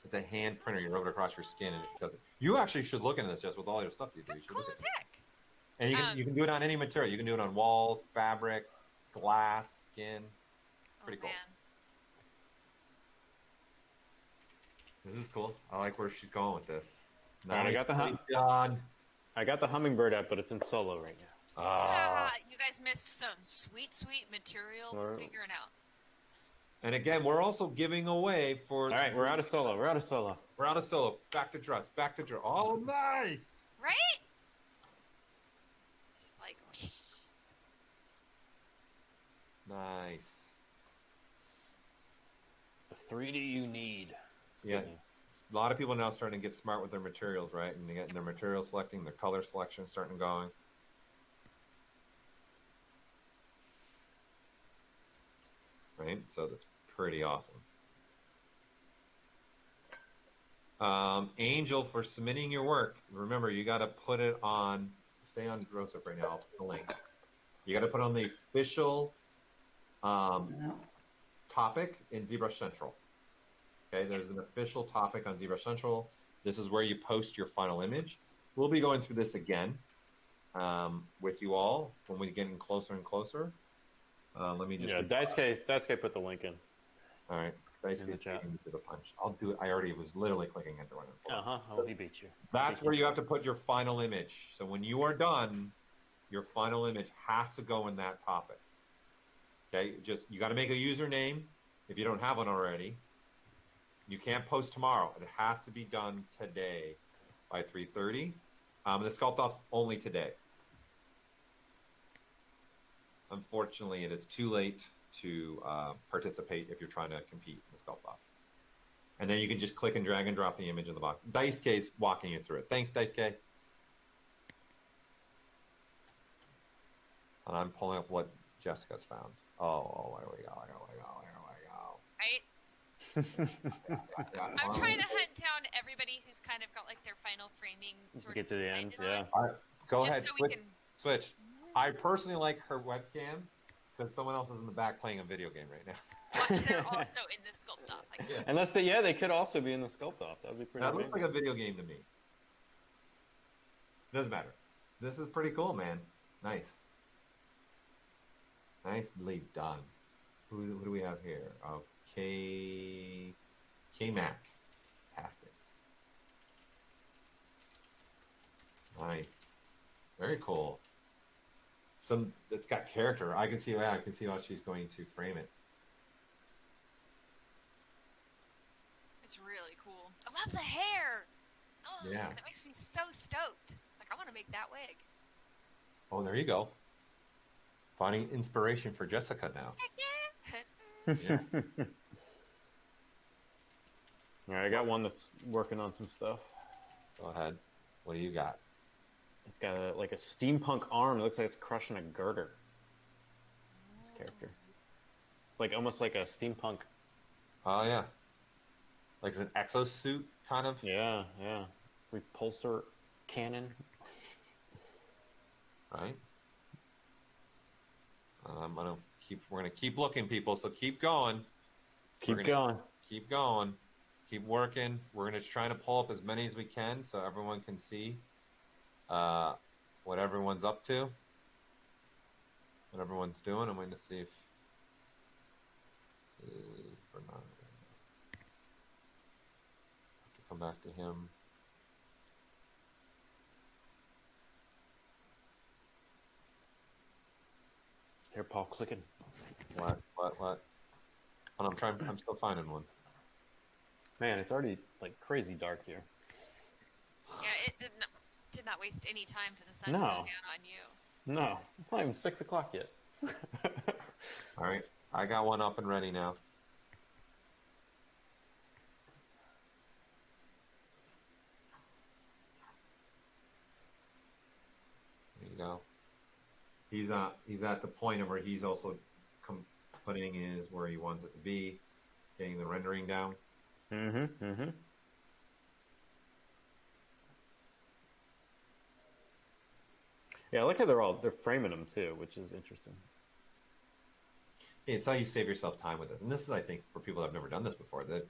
It's a hand printer. You rub it across your skin, and it does it. You actually should look into this, just with all your stuff you do. That's You should cool look as at it. heck. And you can do it on any material. You can do it on walls, fabric, glass, skin. Pretty cool. Man. This is cool. I like where she's going with this. All right, I got the hummingbird app, but it's in solo right now. Ah, you guys missed some sweet material. Or- Figuring out. And again, we're also giving away for. All right, we're out of solo. We're out of solo. We're out of solo. Back to dress. Back to dress. Oh, nice. Right? Just like. Whoosh. Nice. The 3D you need. Yeah. A lot of people now starting to get smart with their materials, right? And they're getting their material selecting, their color selection starting going. Right? So that's pretty awesome. Angel, for submitting your work, remember, you got to put it on, stay on Joseph right now, I'll put the link. You got to put on the official topic in ZBrush Central. Okay, there's an official topic on ZBrush Central. This is where you post your final image. We'll be going through this again with you all when we get in closer and closer. Let me just. Yeah, Daisuke put the link in. All right. Dice In the case chat. beating me to the punch. I'll do it. I already was literally clicking enter one. Oh, he beat you. That's where you have to put your final image. So when you are done, your final image has to go in that topic. Okay, just you got to make a username if you don't have one already. You can't post tomorrow. It has to be done today by 3:30. The sculpt off's only today. Unfortunately, it is too late to participate if you're trying to compete in the sculpt off. And then you can just click and drag and drop the image in the box. Daisuke's walking you through it. Thanks, Daisuke. And I'm pulling up what Jessica's found. Oh, there we go. Right? I'm trying to hunt down everybody who's kind of got like their final framing sort Get of to the decided ends, on. yeah. All right, go Just ahead. so we can. Switch. I personally like her webcam because someone else is in the back playing a video game right now. Watch, they're also in the sculpt off. I Yeah. Unless they could also be in the sculpt off. That would be pretty That looks amazing. like a video game to me. Doesn't matter. This is pretty cool, man. Nice. Nicely done. Who do we have here? Okay. K-Mac. Fantastic. Nice. Very cool. It's got character. I can see how she's going to frame it. It's really cool. I love the hair. Oh, Yeah. that makes me so stoked. Like I want to make that wig. Oh, there you go. Finding inspiration for Jessica now. Heck yeah. Yeah. All right, I got one that's working on some stuff. Go ahead. What do you got? It's got like a steampunk arm. It looks like it's crushing a girder. This character, like almost like a steampunk. Oh yeah. Like it's an exosuit kind of. Yeah. Repulsor cannon. Right. We're gonna keep looking, people. So keep going. Keep going. Keep going. Keep working. We're gonna try to pull up as many as we can so everyone can see what everyone's up to, what everyone's doing. I'm going to see if Bernard have to come back to him. Here, Paul, clicking. What? Oh, I'm still finding one. Man, it's already like crazy dark here. Yeah, it did not waste any time for the sun No. to go down on you. No, it's not even 6 o'clock yet. All right, I got one up and ready now. There you go. He's at the point of where he's also putting his where he wants it to be, getting the rendering down. Mm-hmm. Yeah, I like how they're framing them too, which is interesting. It's how you save yourself time with this, and this is, I think, for people that have never done this before. That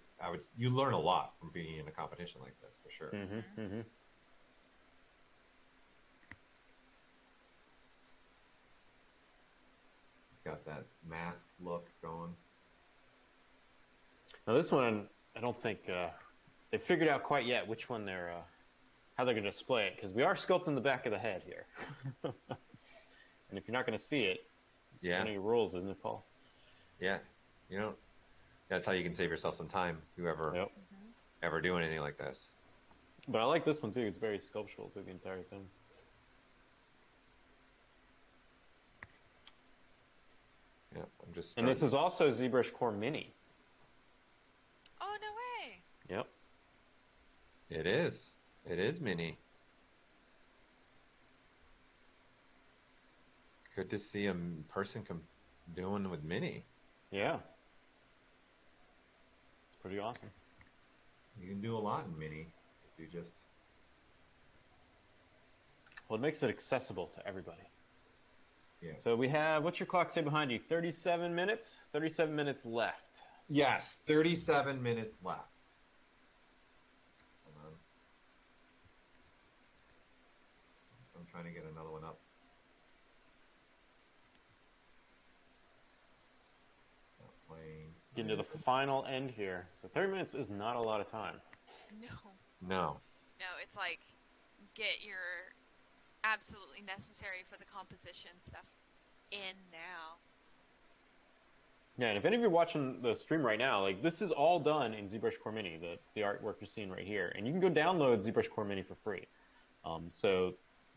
you learn a lot from being in a competition like this, for sure. Mm-hmm. It's got that mask look going. Now this one, I don't think they figured out quite yet which one how they're going to display it, because we are sculpting the back of the head here. And if you're not going to see it, it's one of your rules, isn't it, Paul? Yeah, that's how you can save yourself some time if you ever do anything like this. But I like this one too. It's very sculptural to the entire thing. Yeah, I'm just. And this is also ZBrush Core Mini. Oh no way! Yep. It is. It is mini. Good to see a person doing with mini. Yeah. It's pretty awesome. You can do a lot in mini if you just. Well, it makes it accessible to everybody. Yeah. So we have, what's your clock say behind you? 37 minutes? 37 minutes left. Yes, 37 minutes left. Hold on. I'm trying to get another one up. Getting to the final end here. So 30 minutes is not a lot of time. No. No, it's like get your absolutely necessary for the composition stuff in now. Yeah, and if any of you are watching the stream right now, like this is all done in ZBrush Core Mini, the artwork you're seeing right here, and you can go download ZBrush Core Mini for free. So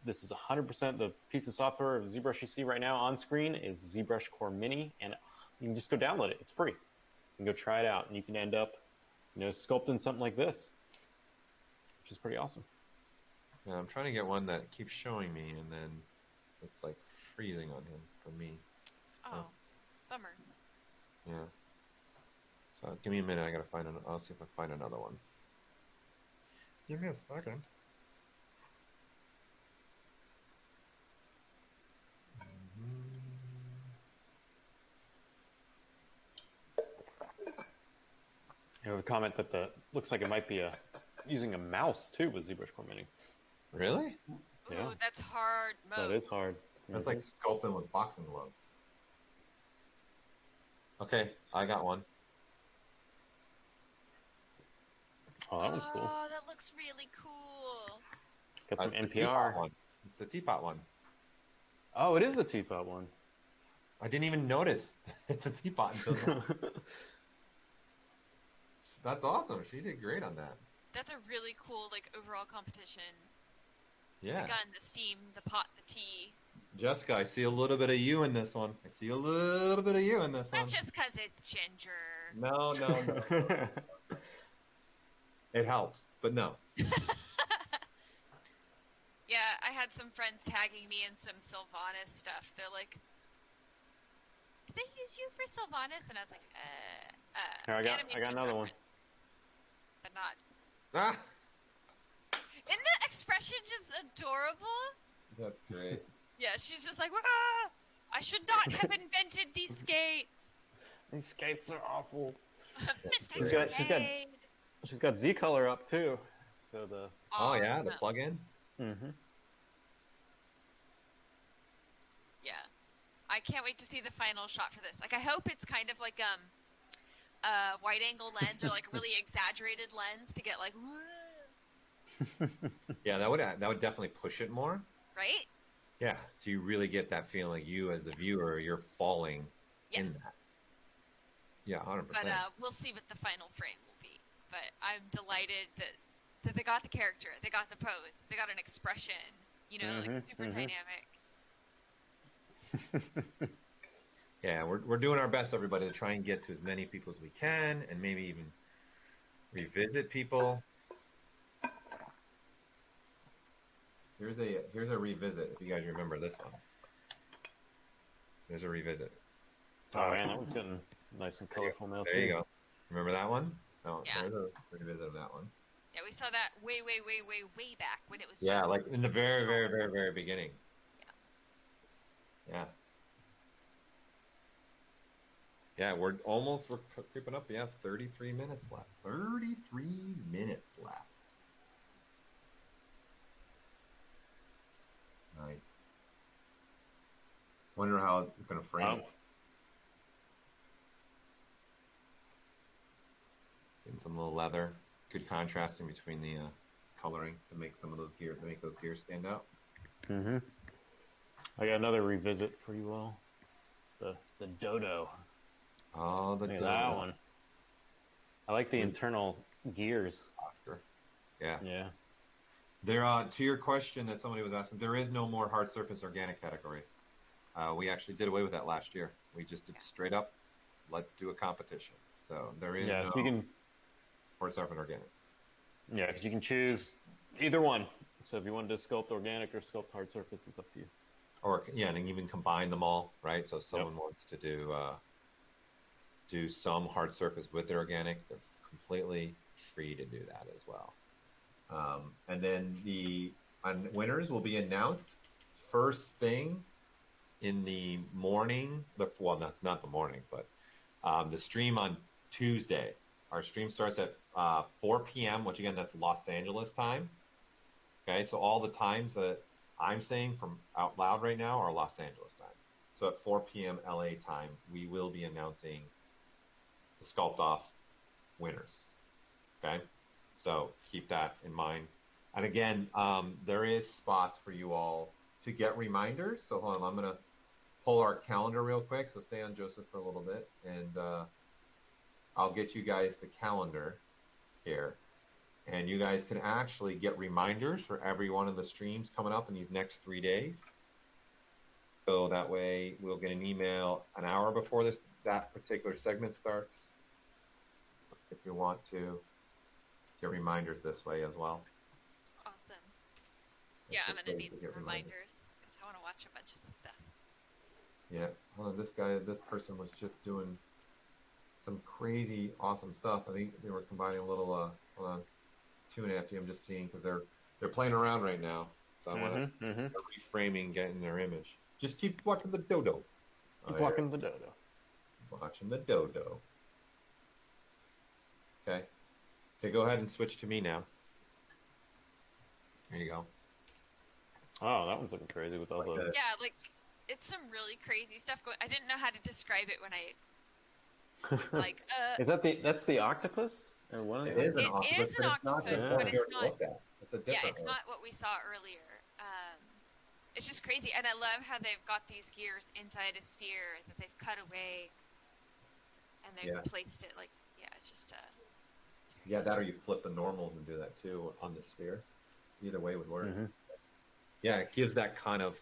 this is 100% the piece of software of ZBrush you see right now on screen is ZBrush Core Mini, and you can just go download it. It's free. You can go try it out, and you can end up, sculpting something like this, which is pretty awesome. Yeah, I'm trying to get one that keeps showing me, and then it's like freezing on him for me. Oh, bummer. Yeah. So give me a minute. I gotta find I'll see if I can find another one. Give me a second. I have a comment that looks like it might be using a mouse too with ZBrush Core Mini. Really? Yeah. Ooh, that's hard mode. That is hard. That's like sculpting with boxing gloves. Okay, I got one. Oh, that one's cool. Oh, that looks really cool. Got some It's the teapot NPR. one. It's the teapot one. Oh, it is the teapot one. I didn't even notice the teapot until That's awesome. She did great on that. That's a really cool overall competition. Yeah. The gun, the steam, the pot, the tea. Jessica, I see a little bit of you in this one. I see a little bit of you in this one. That's just because it's ginger. No. It helps, but no. Yeah, I had some friends tagging me in some Sylvanas stuff. They're like, "Did they use you for Sylvanas?" And I was like, Here, I got animation another one. reference, but not. Ah, Isn't the expression just adorable? that's great. Yeah, she's just like, "Ah, I should not have invented these skates." These skates are awful. Mistakes She's were got- made. She's got Z color up too. So the Oh yeah, the Awesome. plug-in. mm-hmm. Yeah, I can't wait to see the final shot for this. I hope it's kind of like a wide angle lens or like a really exaggerated lens to get like, "Whoa," Yeah, that would definitely push it more. right? Yeah, so you really get that feeling like you as the viewer, you're falling in Yes. that. Yeah, 100%. But we'll see what the final frame will be. But I'm delighted that they got the character, they got the pose, they got an expression, like super dynamic. Yeah, we're doing our best, everybody, to try and get to as many people as we can, and maybe even revisit people. Here's a revisit. If you guys remember this one, there's a revisit. Oh man, that one's getting nice and colorful now There too. you go. Remember that one? Oh, Yeah. there's a revisit of that one. Yeah, we saw that way back when it was Yeah, just like in the very, very, very, very beginning. Yeah. Yeah, we're creeping up. Yeah, 33 minutes left. 33 minutes left. Nice. Wonder how it's gonna frame it. Getting some little leather. Good contrasting between the coloring to make those gears stand out. Mm-hmm. I got another revisit for you all. The dodo. Oh, the Look at dodo. that one. I like the internal gears. Oscar. Yeah. Yeah. There, to your question that somebody was asking, there is no more hard surface organic category. We actually did away with that last year. We just did straight up, let's do a competition. So there is no so you can, hard surface organic. yeah, because you can choose either one. So if you wanted to sculpt organic or sculpt hard surface, it's up to you. Or yeah, and even combine them all, right? So if someone wants to do some hard surface with their organic, they're completely free to do that as well. And then the winners will be announced first thing in the morning. Well, that's not the morning, but the stream on Tuesday. Our stream starts at 4 p.m., which again, that's Los Angeles time. Okay, so all the times that I'm saying from out loud right now are Los Angeles time. So at 4 p.m. LA time, we will be announcing the Sculpt Off winners. Okay, so keep that in mind. And again, there is spots for you all to get reminders. So hold on, I'm gonna pull our calendar real quick. So stay on Joseph for a little bit, and I'll get you guys the calendar here. And you guys can actually get reminders for every one of the streams coming up in these next 3 days. So that way we'll get an email an hour before that particular segment starts. If you want to get reminders this way as well. Awesome. It's Yeah, I'm just gonna ways need to some get reminders because I want to watch a bunch of this stuff. Yeah, hold on, this person was just doing some crazy awesome stuff. I think they were combining a little hold on, 2.5D. I'm just seeing because they're playing around right now, so I want to reframing, getting their image. Just keep watching the dodo. Keep watching the dodo. Watching the dodo. Okay, go ahead and switch to me now. There you go. Oh, that one's looking crazy with all the. Yeah, like it's some really crazy stuff going. I didn't know how to describe it when I was like, Is that's the octopus? Or one of It the is an It octopus, is but an it's not octopus, the but one it's you're not. look at. It's a different Yeah, it's one. not what we saw earlier. It's just crazy, and I love how they've got these gears inside a sphere that they've cut away, and they've placed it like, yeah, it's just it's very Yeah, that or you flip the normals and do that too on the sphere. Either way would work. Yeah, it gives that kind of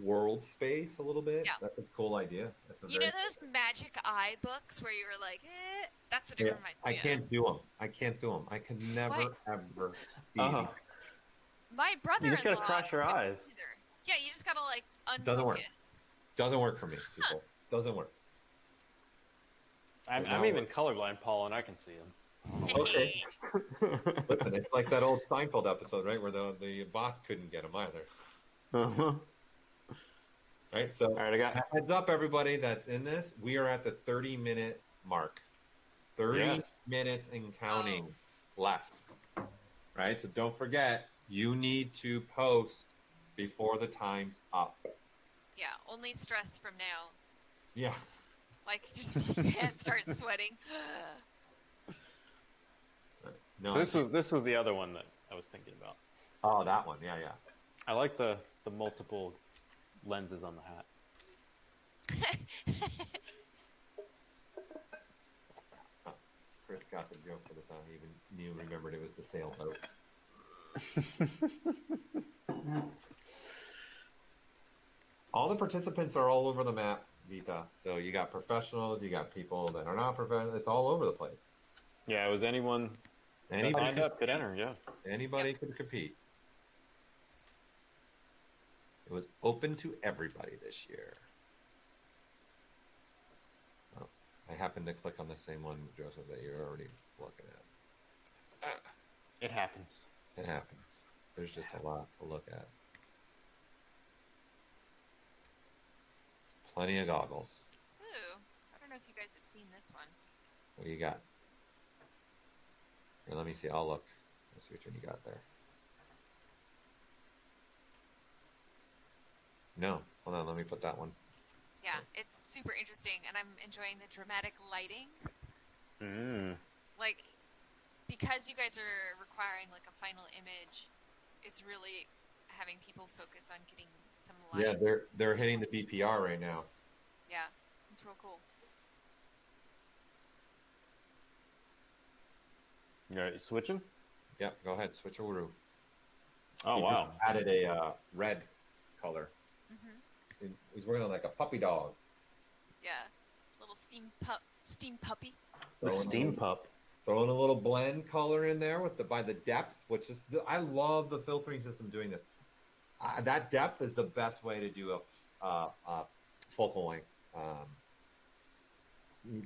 world space a little bit. Yeah. That's a cool idea. That's a You know those Magic Eye books where you were like, eh? That's what it reminds me I of. can't do them. I can't do them. I could never ever see. My brother-in-law. You just gotta cross your couldn't eyes. either. Yeah, you just gotta like unfocus. Doesn't work. Doesn't work for me, people. Doesn't work. I'm even colorblind, Paul, and I can see them. Okay. Listen, it's like that old Seinfeld episode, right, where the boss couldn't get him either. Right, so all right, I got heads up, everybody that's in this. We are at the 30-minute mark. 30 minutes and counting left. Right, so don't forget, you need to post before the time's up. Yeah, only stress from now. Yeah. Like, just your hands start sweating. No, so this was the other one that I was thinking about. Oh, that one, yeah. I like the multiple lenses on the hat. Chris got the joke for this. I even remembered it was the sailboat. All the participants are all over the map, Vita. So you got professionals, you got people that are not professional. It's all over the place. Yeah, it was anybody signed up could enter. Yeah, anybody could compete. It was open to everybody this year. Oh, I happened to click on the same one, Joseph, that you're already looking at. It happens. It happens. There's just a lot to look at. Plenty of goggles. Ooh, I don't know if you guys have seen this one. What do you got? Here, let me see. I'll look. Let's see which one you got there. No, hold on. Let me put that one. Yeah, it's super interesting, and I'm enjoying the dramatic lighting. Like, because you guys are requiring like a final image, it's really having people focus on getting some light. Yeah, they're hitting the BPR right now. Yeah, it's real cool. Yeah, you switching? Yeah, go ahead. Switch over. Oh, wow. Added a red color. He's wearing like a puppy dog. Yeah, little steam puppy. The steam pup. Throwing a little blend color in there by the depth, which is I love the filtering system doing this. That depth is the best way to do a focal length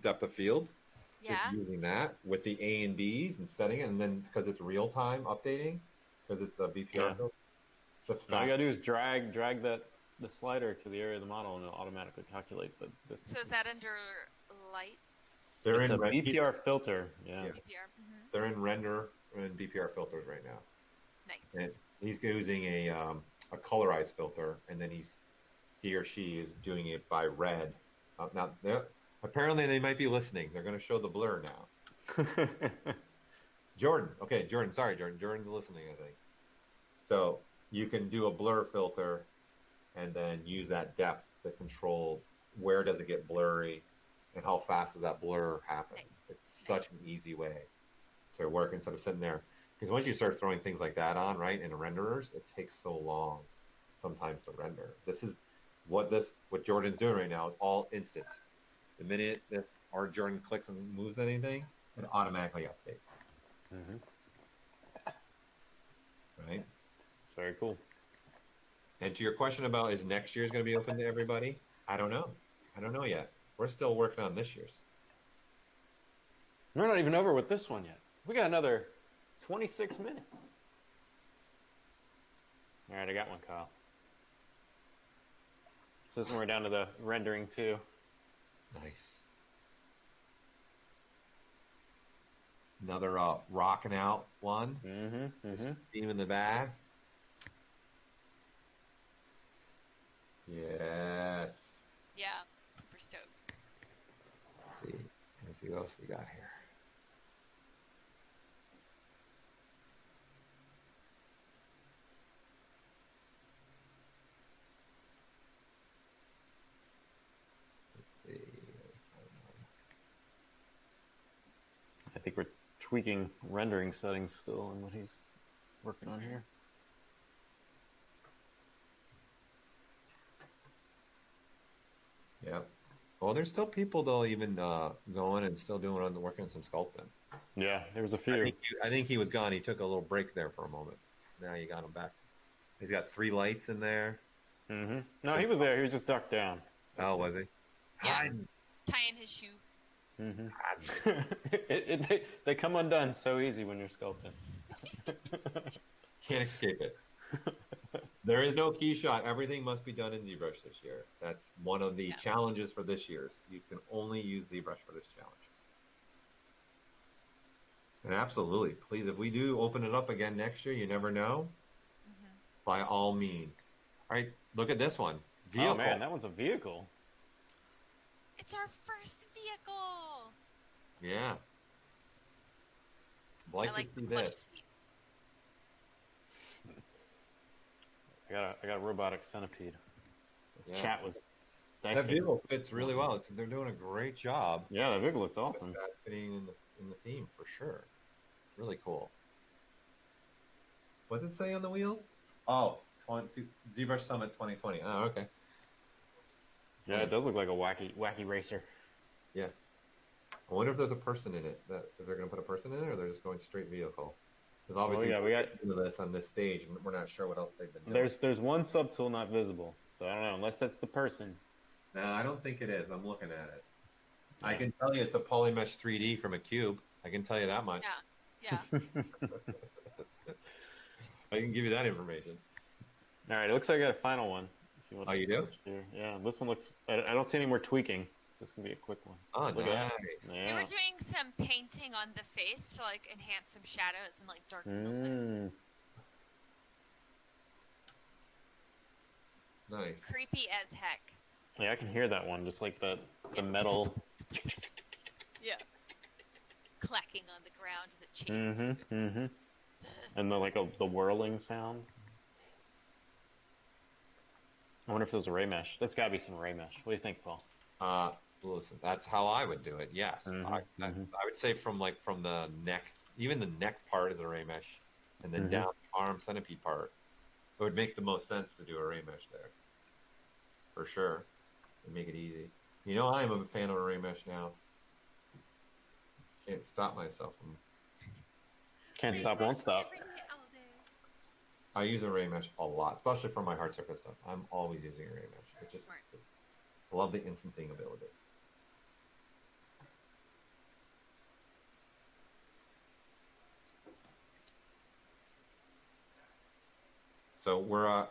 depth of field. Yeah. Just using that with the A and Bs and setting it, and then because it's real time updating, because it's the BPR filter. It's a fast. All you gotta do is drag the slider to the area of the model, and it'll automatically calculate the distance. So is that under lights? They're it's in a BPR filter. Yeah. BPR. They're in render and BPR filters right now. Nice. And he's using a colorized filter, and then he or she is doing it by red. Now Apparently, they might be listening. They're going to show the blur now. Jordan. Okay, Jordan. Sorry, Jordan. Jordan's listening, I think. So you can do a blur filter and then use that depth to control where does it get blurry and how fast does that blur happen. Nice. It's such an easy way to work instead of sitting there. Because once you start throwing things like that on, right, in renderers, it takes so long sometimes to render. This is what Jordan's doing right now is all instant. The minute that our Jordan clicks and moves anything, it automatically updates. Right? Very cool. And to your question about is next year's going to be open to everybody? I don't know. I don't know yet. We're still working on this year's. We're not even over with this one yet. We got another 26 minutes. All right, I got one, Kyle. So this one we're down to the rendering too. Nice. Another rocking out one. Steam in the back. Yes. Yeah, super stoked. Let's see what else we got here. Let's see. I think we're tweaking rendering settings still in what he's working on here. Yep. Well, there's still people though, even going and still working on some sculpting. Yeah, there was a few. I think he was gone. He took a little break there for a moment. Now you got him back. He's got 3 lights in there. No, he was there. He was just ducked down. Oh, was he? Yeah. Tying his shoe. They come undone so easy when you're sculpting. Can't escape it. There is no key shot. Everything must be done in ZBrush this year. That's one of the challenges for this year's. You can only use ZBrush for this challenge. And absolutely, please, if we do open it up again next year, you never know. By all means. All right, look at this one. Vehicle. Oh man, that one's a vehicle. It's our first vehicle. Yeah. Like I like to the see plush this. seat. I got a robotic centipede. This chat was. That vehicle fits really well. They're doing a great job. Yeah, that vehicle looks awesome. Fitting in the theme for sure. Really cool. What's it say on the wheels? Oh, ZBrush Summit 2020. Oh, okay. Yeah, it does look like a wacky racer. Yeah. I wonder if there's a person in it. If they're going to put a person in it, or they're just going straight vehicle. Because obviously we got this on this stage, and we're not sure what else they've been doing. There's one subtool not visible, so I don't know unless that's the person. No, I don't think it is. I'm looking at it. Yeah. I can tell you it's a Polymesh 3D from a cube. I can tell you that much. Yeah. I can give you that information. All right, it looks like I got a final one. If you want you do? Here. Yeah, this one looks. I don't see any more tweaking. So this can be a quick one. Oh, look nice. Yeah. We were doing some painting on the face to like enhance some shadows and like darken the lips. Nice. Creepy as heck. Yeah, I can hear that one, just like the metal. Yeah. Clacking on the ground as it chases you. And the whirling sound. I wonder if there's a ray mesh. That's got to be some ray mesh. What do you think, Paul? Listen, that's how I would do it. Yes, I would say from the neck, even the neck part is a ray mesh, and then down the arm centipede part, it would make the most sense to do a ray mesh there. For sure, and make it easy. You know, I am a fan of a ray mesh now. Can't stop myself from. Can't stop, won't stop. I use a ray mesh a lot, especially for my hard surface stuff. I'm always using a ray mesh. It's just I love the instanting ability. So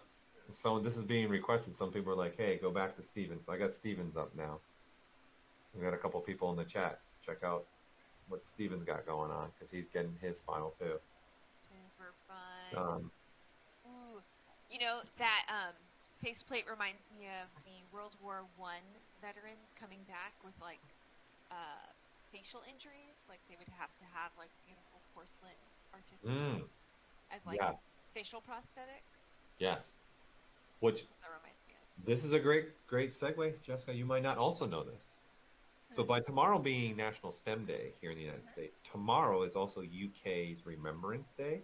so this is being requested. Some people are like, "Hey, go back to Stevens." So I got Stevens up now. We got a couple people in the chat. Check out what Stevens got going on because he's getting his final too. Super fun. Ooh, you know that faceplate reminds me of the World War I veterans coming back with like facial injuries. Like they would have to have like beautiful porcelain artistic Mm, things as like yes, facial prosthetics. yes. Which That's what that reminds me of. this is a great segue, Jessica. You might not also know this. So by tomorrow being National STEM Day here in the United States, tomorrow is also UK's Remembrance Day.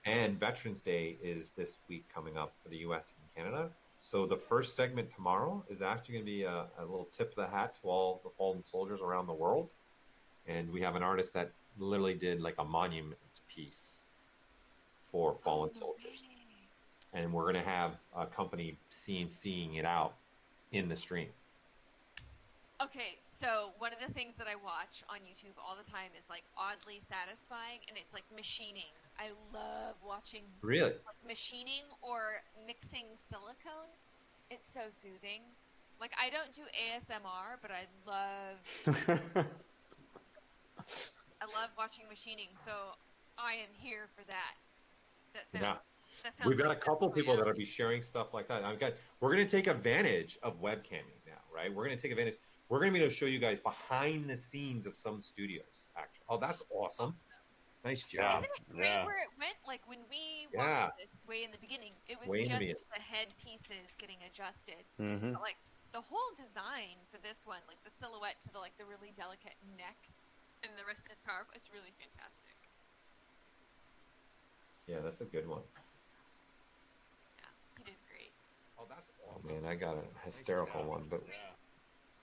And Veterans Day is this week coming up for the US and Canada. So the first segment tomorrow is actually going to be a little tip of the hat to all the fallen soldiers around the world. And we have an artist that literally did like a monument piece for fallen soldiers. And we're going to have a company seeing it out in the stream. Okay, so one of the things that I watch on YouTube all the time is like oddly satisfying, and it's like machining. I love watching Really? like machining or mixing silicone. It's so soothing. Like I don't do ASMR, but I love watching machining. So I am here for that. Yeah. That sounds We've got like a couple that's my people that'll alley. be sharing stuff like that. We're going to take advantage of webcamming now, right? We're going to take advantage. We're going to be able to show you guys behind the scenes of some studios. Actually, oh, that's awesome! Nice job. Isn't it great where it went? Like when we Yeah. watched this way in the beginning, it was Way in the just beginning. the head pieces getting adjusted. Mm-hmm. But like the whole design for this one, like the silhouette to the really delicate neck, and the rest is powerful. It's really fantastic. Yeah, that's a good one. Yeah, he did great. Oh, that's awesome. Oh man, I got a hysterical one, but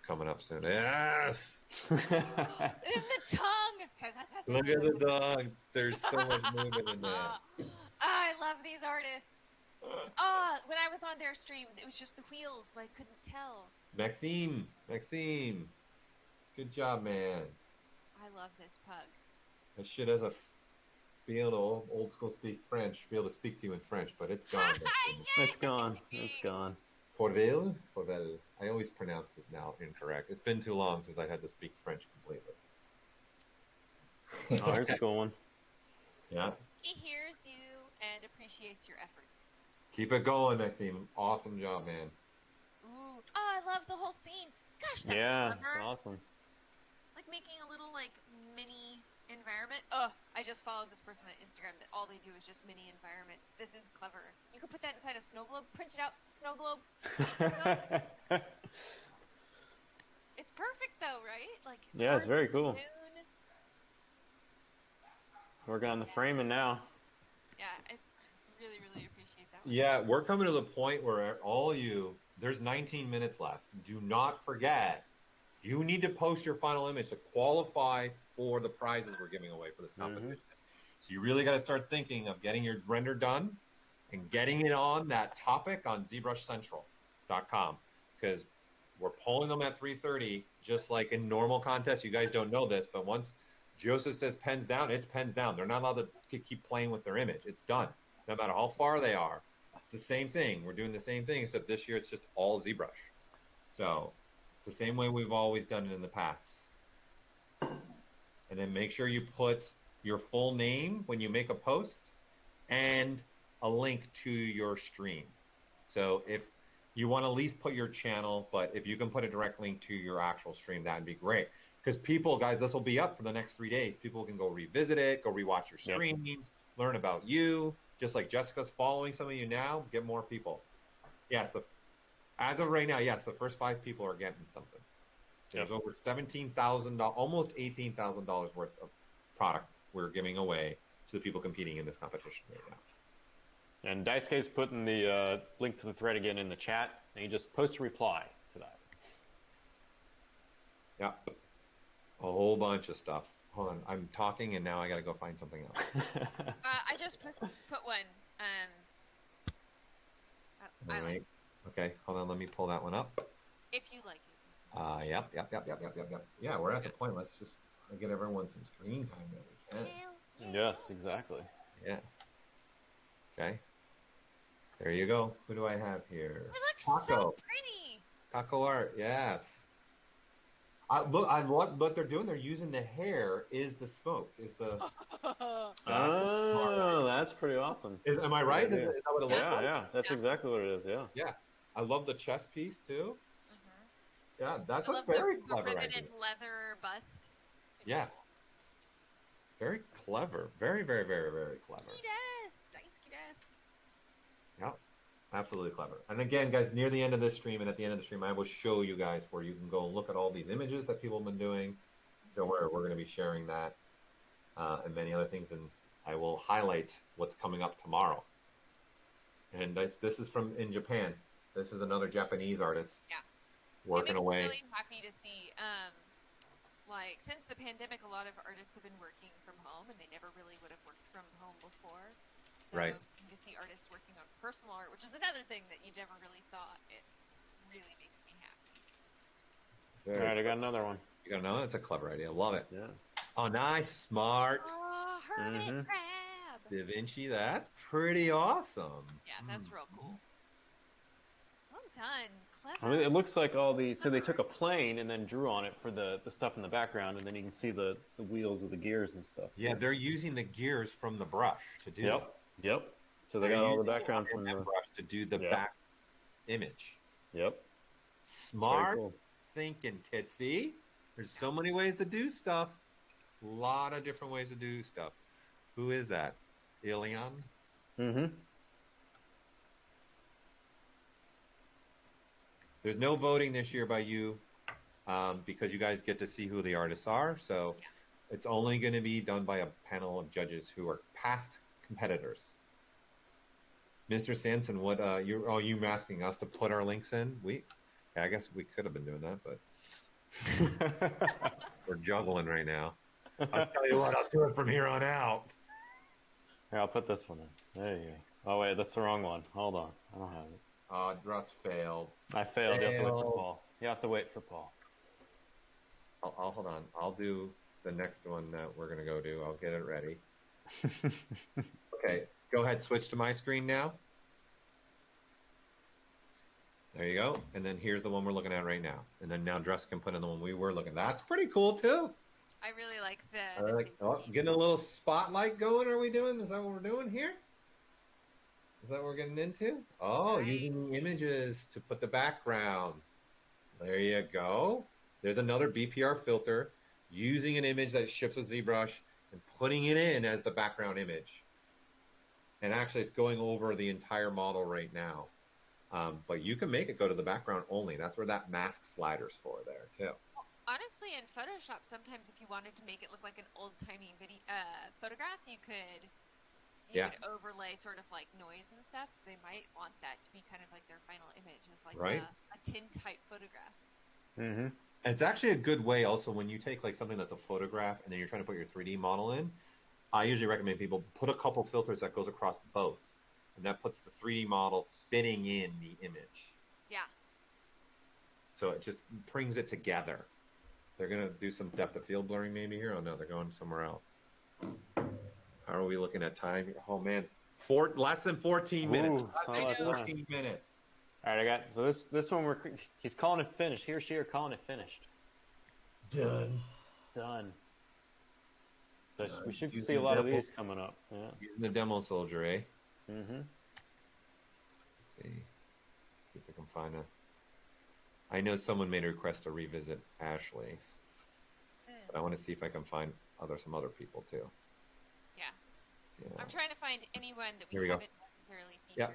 coming up soon. Yes. In the tongue. Look at the dog. There's so much movement in that. I love these artists. When I was on their stream, it was just the wheels, so I couldn't tell. Maxime, good job, man. I love this pug. That shit has be able to old school speak French, be able to speak to you in French, but it's gone. It's gone. It's gone. Forvel? I always pronounce it now incorrect. It's been too long since I had to speak French completely. Oh, here's a cool one. Yeah. He hears you and appreciates your efforts. Keep it going, Maxime. Awesome job, man. Ooh. Oh, I love the whole scene. Gosh, that's Yeah, clever. it's awesome. Like making a little mini environment. I just followed this person on Instagram that all they do is just mini environments. This is clever. You could put that inside a snow globe, print it out, snow globe. It's perfect though, right? Like Yeah, it's very cool. Moon. Working on the framing now. Yeah, I really, really appreciate that one. Yeah, we're coming to the point where all there's 19 minutes left. Do not forget, you need to post your final image to qualify for the prizes we're giving away for this competition. Mm-hmm. So you really got to start thinking of getting your render done and getting it on that topic on ZBrushCentral.com, because we're pulling them at 3:30, just like in normal contests. You guys don't know this, but once Joseph says pens down, it's pens down. They're not allowed to keep playing with their image. It's done, no matter how far they are. It's the same thing. We're doing the same thing, except this year it's just all ZBrush. So it's the same way we've always done it in the past. And then make sure you put your full name when you make a post and a link to your stream. So if you want to at least put your channel, but if you can put a direct link to your actual stream, that'd be great. Because people, guys, this will be up for the next 3 days. People can go revisit it, go rewatch your streams, learn about you. Just like Jessica's following some of you now, get more people. Yes, as of right now, yes, the first 5 people are getting something. There's over $17,000, almost $18,000 worth of product we're giving away to the people competing in this competition right now. And Daisuke's putting the link to the thread again in the chat, and you just post a reply to that. Yep. A whole bunch of stuff. Hold on, I'm talking, and now I got to go find something else. I just put one. All right. Okay, hold on. Let me pull that one up. If you like it. Yep. Yeah, we're at the point. Let's just get everyone some screen time that we can. Yes, exactly. Yeah. Okay. There you go. Who do I have here? It looks so pretty. Taco art. Yes. I love what they're doing. They're using the hair. Is the smoke? Is the? Oh, that's pretty awesome. Am I right? Yeah. Is that what it looks like? Yeah. That's exactly what it is. Yeah. Yeah. I love the chest piece too. Yeah, that's I a love very the clever riveted idea. leather bust. Super Yeah. cool. Very clever. Very, very, very, very clever. Yes, daisuki desu. Yeah, absolutely clever. And again, guys, near the end of this stream and at the end of the stream, I will show you guys where you can go and look at all these images that people have been doing. Don't worry, we're going to be sharing that and many other things. And I will highlight what's coming up tomorrow. And this is from in Japan. This is another Japanese artist. Yeah. Working it makes away. me really happy to see, like, since the pandemic, a lot of artists have been working from home, and they never really would have worked from home before. So Right. to see artists working on personal art, which is another thing that you never really saw, it really makes me happy. Very All right, I got clever. another one. You got to know that's a clever idea. Love it. Yeah. Oh, nice, smart. Oh, hermit crab! Da Vinci, that's pretty awesome. Yeah, that's real cool. Well done, clever. I mean, it looks like all the so they took a plane and then drew on it for the stuff in the background, and then you can see the wheels of the gears and stuff. Yeah, they're using the gears from the brush to do Yep. that. Yep. So they They're got all the using background from that the. brush to do the Yep. back image. Yep. Smart Very cool. thinking, Titsy. There's so many ways to do stuff. A lot of different ways to do stuff. Who is that? Ilion? Mm-hmm. There's no voting this year by you because you guys get to see who the artists are. So it's only going to be done by a panel of judges who are past competitors. Mr. Sanson, what you asking us to put our links in? I guess we could have been doing that, but we're juggling right now. I'll tell you what, I'll do it from here on out. Here, I'll put this one in. There you go. Oh wait, that's the wrong one. Hold on, I don't have it. Russ failed. I failed. You have to wait for Failed. Paul. You have to wait for Paul. I'll hold on. I'll do the next one that we're gonna go do. I'll get it ready. Okay, go ahead. Switch to my screen now. There you go. And then here's the one we're looking at right now. And then now Dress can put in the one we were looking at. That's pretty cool too. I really like I like, getting a little spotlight going. Are we doing? Is that what we're doing here? Is that what we're getting into? Oh, using images to put the background. There you go. There's another BPR filter using an image that ships with ZBrush and putting it in as the background image. And actually, it's going over the entire model right now. But you can make it go to the background only. That's where that mask slider's for there, too. Well, honestly, in Photoshop, sometimes if you wanted to make it look like an old-timey photograph, you could overlay sort of like noise and stuff. So they might want that to be kind of like their final image, is like a tin-type photograph. Mm-hmm. And it's actually a good way also when you take like something that's a photograph and then you're trying to put your 3D model in. I usually recommend people put a couple filters that goes across both. And that puts the 3D model fitting in the image. Yeah. So it just brings it together. They're going to do some depth of field blurring maybe here. Oh, no, they're going somewhere else. How are we looking at time? Oh, man. Less than 14 minutes. Less than 14 minutes. All right, I got... So this one, he's calling it finished. He or she are calling it finished. Done. So we should see a lot of these coming up. Yeah. Using the demo soldier, eh? Mm-hmm. Let's see if I can find I know someone made a request to revisit Ashley. But I want to see if I can find some other people too. Yeah. I'm trying to find anyone that we Here we haven't go. necessarily featured.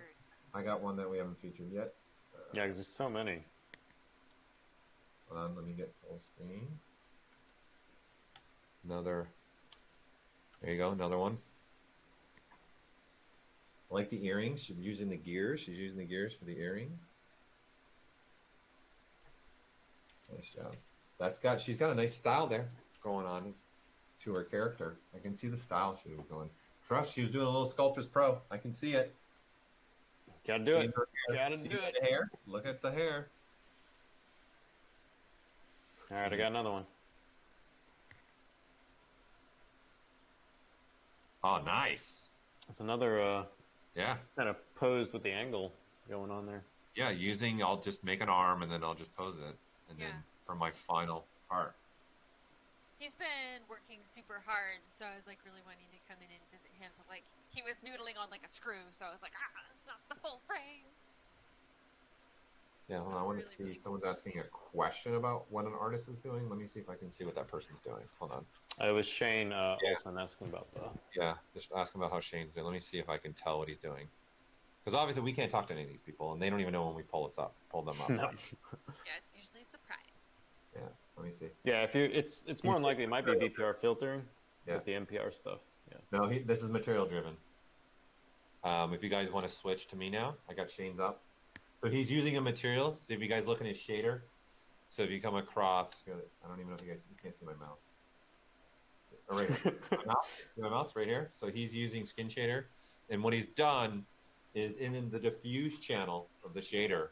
Yeah. I got one that we haven't featured yet. Yeah, because there's so many. Hold on, let me get full screen. There you go, another one. I like the earrings. She's using the gears. She's using the gears for the earrings. Nice job. She's got a nice style there going on to her character. I can see the style she was going. Trust, she was doing a little Sculptor's Pro. I can see it. Gotta do it. Gotta do it. The hair. Look at the hair. All right, I got another one. Oh, nice. That's another kind of posed with the angle going on there. Yeah, I'll just make an arm and then I'll just pose it. And then for my final part. He's been working super hard, so I was like really wanting to come in and visit him. But like he was noodling on like a screw, so I was like, it's not the full frame. Yeah, hold on. It's I want really, to see. really Someone's cool. asking a question about what an artist is doing. Let me see if I can see what that person's doing. Hold on. It was Shane Olson asking about the. Yeah, just asking about how Shane's doing. Let me see if I can tell what he's doing. Because obviously we can't talk to any of these people, and they don't even know when we pull them up. No. Yeah, it's usually a surprise. Yeah, let me see. Yeah, if you, it's more than likely it might be VPR filtering Yeah. with the NPR stuff. Yeah. No, this is material driven. If you guys want to switch to me now, I got Shane's up. So he's using a material. So if you guys look in his shader, so if you come across, I don't even know if you can't see my mouse. Oh, right here. My mouse right here. So he's using skin shader. And what he's done is in the diffuse channel of the shader,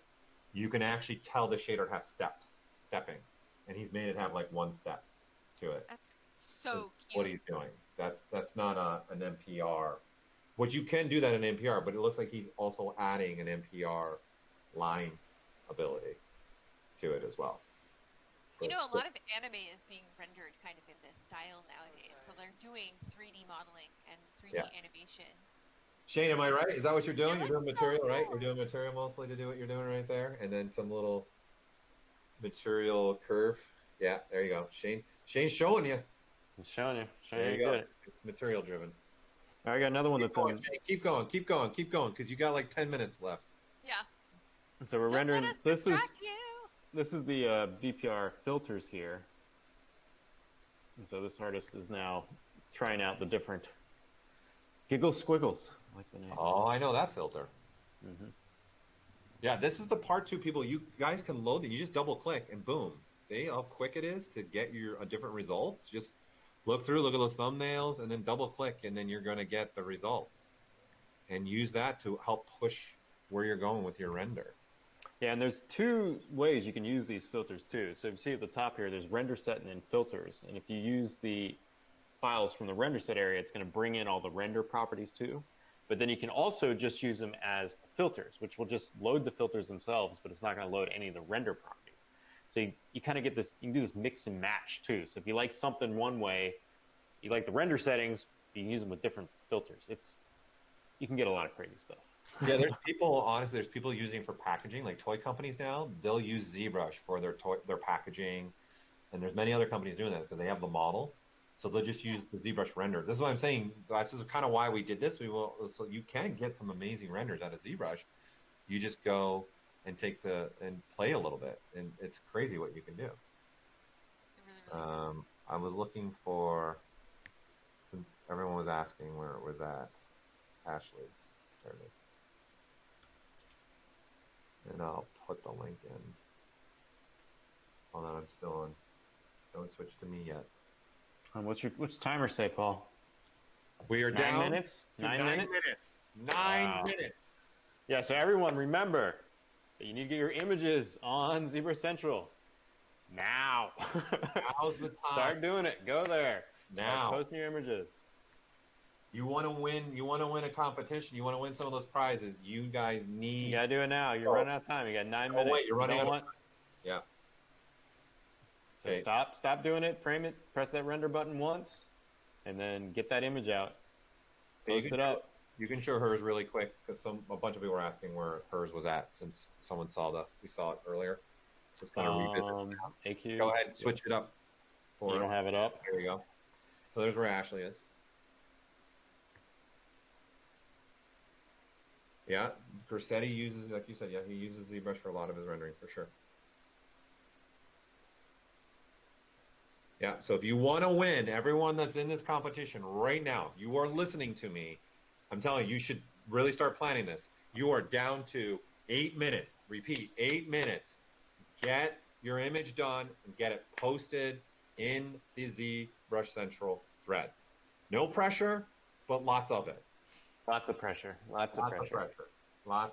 you can actually tell the shader to have stepping. And he's made it have like one step to it. That's so cute. What he's doing. That's not an NPR. Which you can do that in NPR, but it looks like he's also adding an NPR line ability to it as well. You know, a lot of anime is being rendered kind of in this style nowadays. So they're doing 3D modeling and 3D animation. Shane, am I right? Is that what you're doing? Yeah, You're doing that's so material, right? cool. You're doing material mostly to do what you're doing right there, and then some little material curve. Yeah, there you go. Shane's showing you. I'm showing you. There you You go. good. It's material driven. All right, I got another one that's Going, in. Shane. Keep going, because you got like 10 minutes left. Yeah. So we're Don't rendering. let us This is distract you. this is the VPR filters here, and so this artist is now trying out the different giggle squiggles. I like the name. Oh, I know that filter. Mm-hmm. Yeah, this is the part two. People, you guys can load it. You just double click and boom. See how quick it is to get your different results. Just look at those thumbnails, and then double click, and then you're going to get the results. And use that to help push where you're going with your render. Yeah, and there's two ways you can use these filters too. So if you see at the top here, there's render set and then filters. And if you use the files from the render set area, it's going to bring in all the render properties too. But then you can also just use them as filters, which will just load the filters themselves, but it's not going to load any of the render properties. So you kind of get this, you can do this mix and match too. So if you like something one way, you like the render settings, you can use them with different filters. You can get a lot of crazy stuff. Yeah, there's people using for packaging, like toy companies now. They'll use ZBrush for their packaging, and there's many other companies doing that because they have the model. So they'll just use the ZBrush render. This is what I'm saying. This is kind of why we did this. So you can get some amazing renders out of ZBrush. You just go and and play a little bit, and it's crazy what you can do. I was looking for, since everyone was asking where it was at, Ashley's. There it is. And I'll put the link in. Hold on, I'm still on. Don't switch to me yet. What's timer say, Paul? We are 9 down minutes. to 9 minutes. 9 minutes. Yeah. So everyone, remember that you need to get your images on ZBrush Central now. Now's the time. Start doing it. Go there. Now. Start posting your images. You want to win. You want to win a competition. You want to win some of those prizes. You guys need. You gotta do it now. You're running out of time. You got 9 minutes. Wait, you're running out of time. Yeah. So stop doing it. Frame it. Press that render button once, and then get that image out. Post it up. You can show hers really quick because a bunch of people were asking where hers was at since we saw it earlier. So it's kind of revisit. AQ. Go ahead and switch it up. You don't have it up. There you go. So there's where Ashley is. Yeah, Grissetti uses, like you said, he uses ZBrush for a lot of his rendering for sure. Yeah, so if you want to win, everyone that's in this competition right now, you are listening to me. I'm telling you, you should really start planning this. You are down to 8 minutes. Repeat, 8 minutes. Get your image done and get it posted in the ZBrush Central thread. No pressure, but lots of it. Lots of pressure. Lots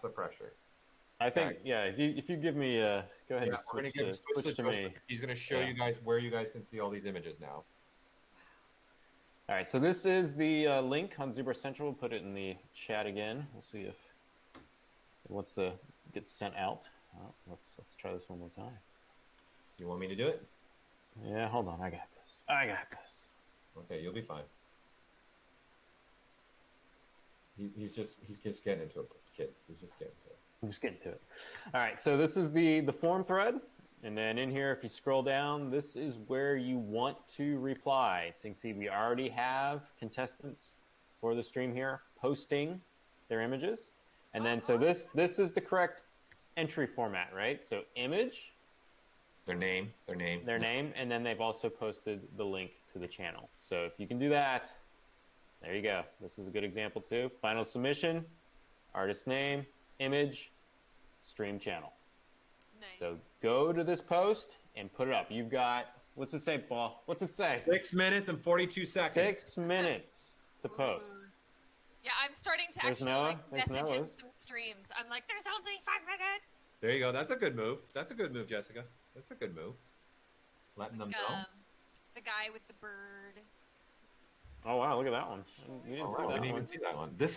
of pressure. I think, yeah. If you give me, go ahead and switch to me. He's going to show you guys where you guys can see all these images now. All right, so this is the link on ZBrush Central. We'll put it in the chat again. We'll see if it wants to get sent out. Let's try this one more time. You want me to do it? Yeah, hold on. I got this. Okay, you'll be fine. He's just getting into it, kids. He's just getting into it. I'm just getting to it. All right, so this is the forum thread, and then in here, if you scroll down, this is where you want to reply. So you can see we already have contestants for the stream here posting their images, and then so this is the correct entry format, right? So image, Their name, and then they've also posted the link to the channel. So if you can do that, there you go. This is a good example too. Final submission, artist name, image, stream channel. Nice. So go to this post and put it up. You've got, what's it say, Paul? What's it say? 6 minutes and 42 seconds. 6 minutes to post. Yeah, I'm starting to There's actually Noah. like There's message in Noah's. some streams. I'm like, there's only 5 minutes. There you go. That's a good move. That's a good move, Jessica. That's a good move. Letting them know. The guy with the bird. Oh wow, look at that one. We didn't see We that didn't one. even see that one. This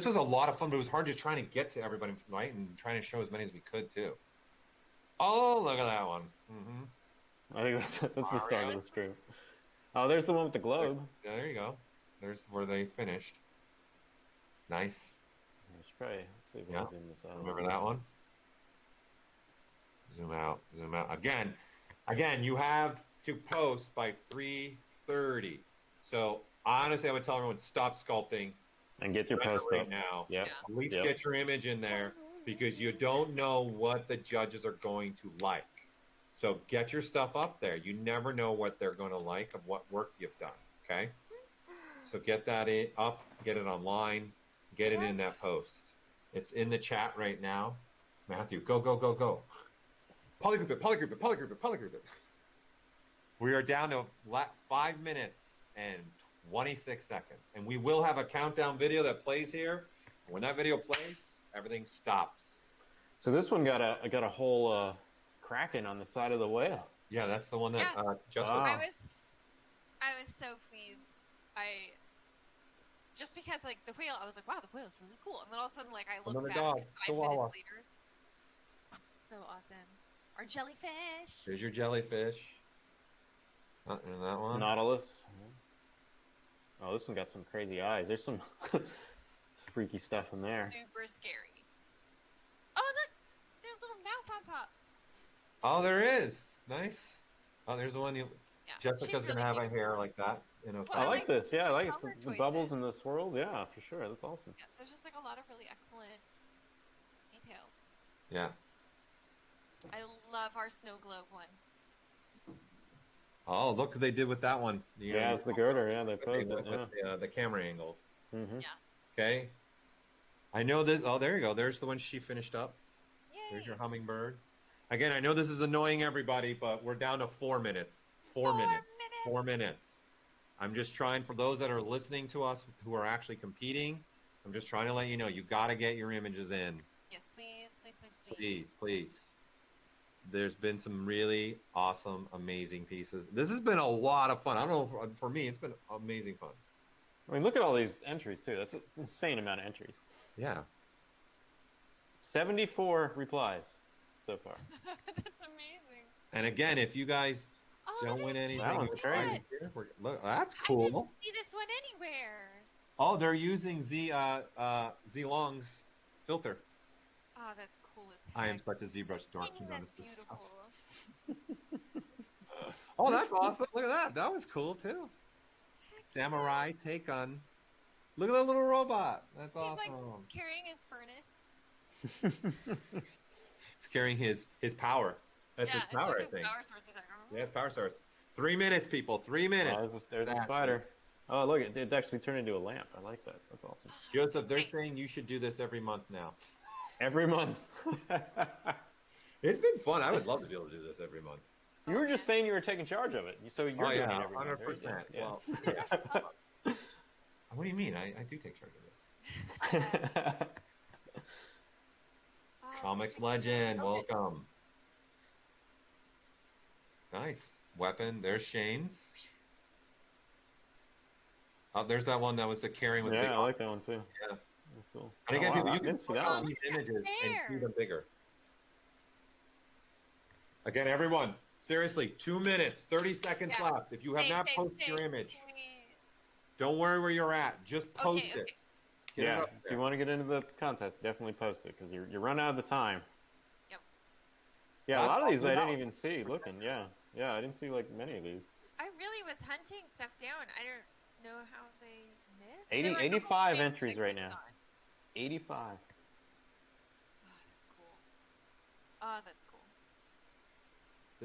was a lot of fun, but it was hard to try to get to everybody, right? And trying to show as many as we could too. Oh, look at that one. Mm-hmm. I think that's the start of the stream. Oh, there's the one with the globe. There you go. There's where they finished. Nice. Let's see if we can zoom this out. Remember that one? Zoom out. Zoom out. Again, you have to post by 3:30. So honestly, I would tell everyone stop sculpting and get your post right up now. Yep. At least get your image in there because you don't know what the judges are going to like. So get your stuff up there. You never know what they're going to like of what work you've done. Okay. So get that up, get it online, get it in that post. It's in the chat right now. Matthew, go. Polygroup it. We are down to 5 minutes and 26 seconds. And we will have a countdown video that plays here. When that video plays, everything stops. So this one got a whole kraken on the side of the whale. Yeah, that's the one that just. I was so pleased. Just because like the whale, I was like, wow, the whale's really cool. And then all of a sudden, like I look Another back dog. 5 Chihuahua. minutes later. So awesome. Our jellyfish. There's your jellyfish. And that one. Nautilus. Oh, this one got some crazy eyes. There's some freaky stuff in there. Super scary. Oh, look! There's a little mouse on top. Oh, there is. Nice. Oh, there's the one you. Yeah, Jessica's she's gonna have a hair like that. I like this. Yeah, I like it. color The choices. bubbles and the swirls. Yeah, for sure. That's awesome. Yeah, there's just like a lot of really excellent details. Yeah. I love our snow globe one. Oh, look what they did with that one. Yeah, it's the girder. Yeah, they posed it. With Yeah. the camera angles. Mm-hmm. Yeah. Okay. I know this. Oh, there you go. There's the one she finished up. Yay. There's your hummingbird. Again, I know this is annoying everybody, but we're down to 4 minutes. 4 minutes. 4 minutes. I'm just trying, for those that are listening to us who are actually competing, I'm just trying to let you know, you got to get your images in. Yes, please. Please. There's been some really awesome, amazing pieces. This has been a lot of fun. I don't know, for me, it's been amazing fun. I mean, look at all these entries, too. That's an insane amount of entries. Yeah. 74 replies so far. That's amazing. And again, if you guys don't win anything, That one's crazy. Look, that's I cool. didn't see this one anywhere. Oh, they're using Z Long's filter. Oh, that's cool as heck. I am such a ZBrush dork. Dang, that's beautiful. Oh, that's awesome. Look at that. That was cool, too. Samurai take on. Look at that little robot. That's He's awesome. like carrying his furnace. It's carrying his power. That's his power, it's like I think. his power source. He's like, Yeah, it's power source. 3 minutes, people. 3 minutes. Oh, there's a spider. Oh, look, it actually turned into a lamp. I like that. That's awesome. Joseph, they're saying you should do this every month now. Every month. It's been fun. I would love to be able to do this every month. You were just saying you were taking charge of it, so you're doing it every 100%. month. Yeah. Well, yeah. What do you mean? I do take charge of this. Comics legend, welcome. Nice. Weapon. There's Shane's. Oh, there's that one that was the carrying with the big I like that one too. Yeah. That's cool. And again, Oh, people, wow, you I can didn't see put that out one. these images and there. do them bigger. Again, everyone, seriously, 2 minutes, 30 seconds left. If you have not posted your image, Please. don't worry where you're at. Just post Okay. it. Get it Yeah, up if there. you want to get into the contest, definitely post it because you're running out of the time. Yep. Yeah, a That's lot of these all I about. didn't even see looking. Yeah, I didn't see like many of these. I really was hunting stuff down. I don't know how they missed. 80, There were a couple 85 streams entries I right clicked now. on. 85. Oh, that's cool. Oh, that's cool.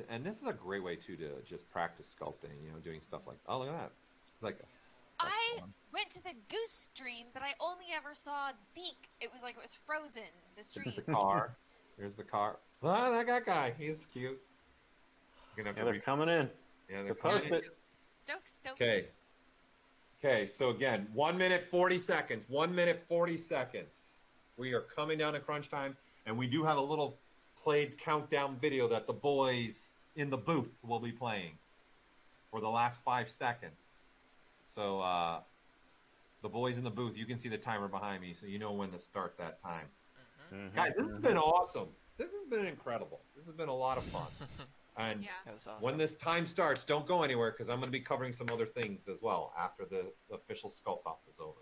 And this is a great way too to just practice sculpting. You know, doing stuff like, oh, look at that. It's like, that's I fun. went to the goose stream, but I only ever saw the beak. It was like it was frozen. The There's stream. the car. There's the car. Oh, that guy. He's cute. You're gonna Yeah, have they're to coming in. Yeah, So they're post coming. it. Stoked. Okay. Okay. So again, 1 minute 40 seconds. 1 minute 40 seconds. We are coming down to crunch time, and we do have a little played countdown video that the boys in the booth will be playing for the last 5 seconds. So the boys in the booth, you can see the timer behind me, so you know when to start that time. Guys, this has been awesome. This has been incredible. This has been a lot of fun. And Yeah. That was awesome. when this time starts, don't go anywhere because I'm going to be covering some other things as well after the official sculpt off is over.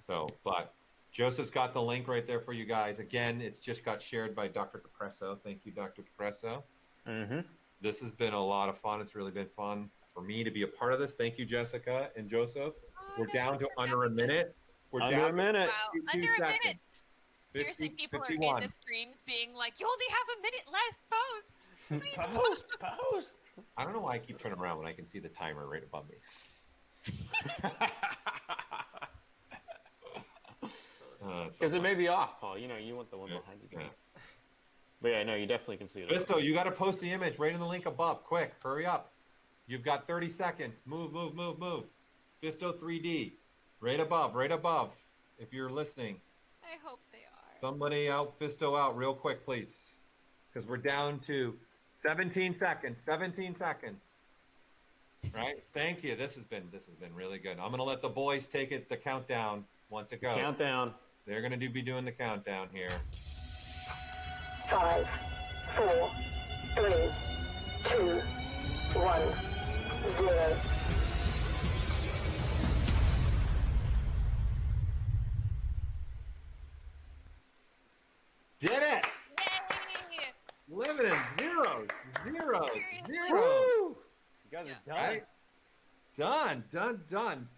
So, but Joseph's got the link right there for you guys. Again, it's just got shared by Dr. Depresso. Thank you, Dr. Depresso. This has been a lot of fun. It's really been fun for me to be a part of this. Thank you, Jessica and Joseph. Oh, We're no down need to for under a Jessica. minute. We're Under down a minute. Wow, 52 under a seconds. minute. Seriously, 50, people are 51. in the streams being like, "You only have a minute left. Post, please Post. I don't know why I keep turning around when I can see the timer right above me. Because it may be off, Paul. You know, you want the one Yeah, behind you. yeah. But yeah, no, you definitely can see it. Visto, you got to post the image right in the link above. Quick, hurry up. You've got 30 seconds. Move. Visto 3D. Right above. If you're listening. I hope they are. Somebody out, Visto out real quick, please. Because we're down to 17 seconds. 17 seconds. Right? Thank you. This has been really good. I'm going to let the boys take it, the countdown once it goes. Countdown. They're going to be doing the countdown here. 5, 4, 3, 2, 1, 0. Did it! Yay! Living in zeros. Seriously. You guys Yeah. are done. Right? Done.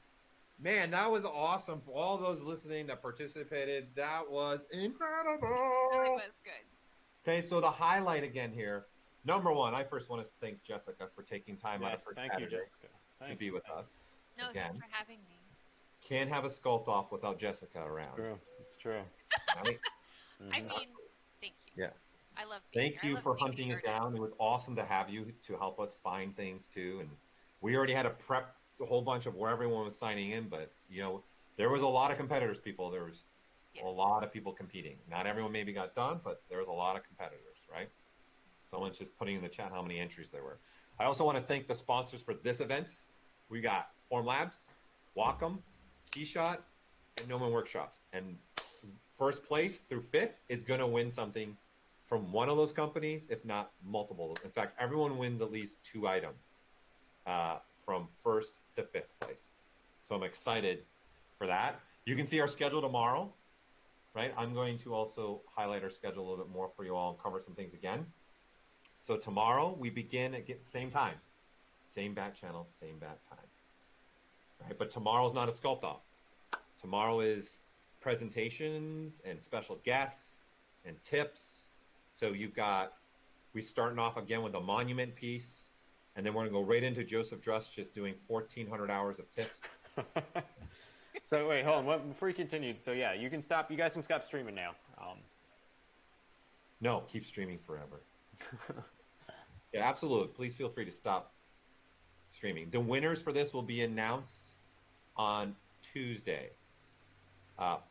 Man, that was awesome for all those listening that participated. That was incredible. Really was good. Okay, so the highlight again here. Number one, I first want to thank Jessica for taking time out Yes, of her thank you, Saturday Jessica. to Thank be you. with us. No, again. thanks for having me. Can't have a sculpt off without Jessica around. True. It's true. Right? I mean, thank you. Yeah. I love being Thank here. I you love for seeing hunting these it down. It was awesome to have you to help us find things too. And we already had to prep a whole bunch of where everyone was signing in, but you know, there was a lot of competitors, people. There was Yes. a lot of people competing. Not everyone maybe got done, but there was a lot of competitors, right? Someone's just putting in the chat how many entries there were. I also want to thank the sponsors for this event. We got Form Labs, Wacom, Keyshot, and Noman Workshops. And first place through fifth is going to win something from one of those companies, if not multiple. In fact, everyone wins at least 2 items from first to fifth place. So I'm excited for that. You can see our schedule tomorrow, right? I'm going to also highlight our schedule a little bit more for you all and cover some things again. So tomorrow we begin at the same time, same bat channel, same bat time. Right? But tomorrow's not a sculpt off. Tomorrow is presentations and special guests and tips. So we starting off again with a monument piece, and then we're gonna go right into Joseph Druss just doing 1,400 hours of tips. So wait, hold on. Before you continue, so yeah, you guys can stop streaming now. No, keep streaming forever. Yeah, absolutely. Please feel free to stop streaming. The winners for this will be announced on Tuesday,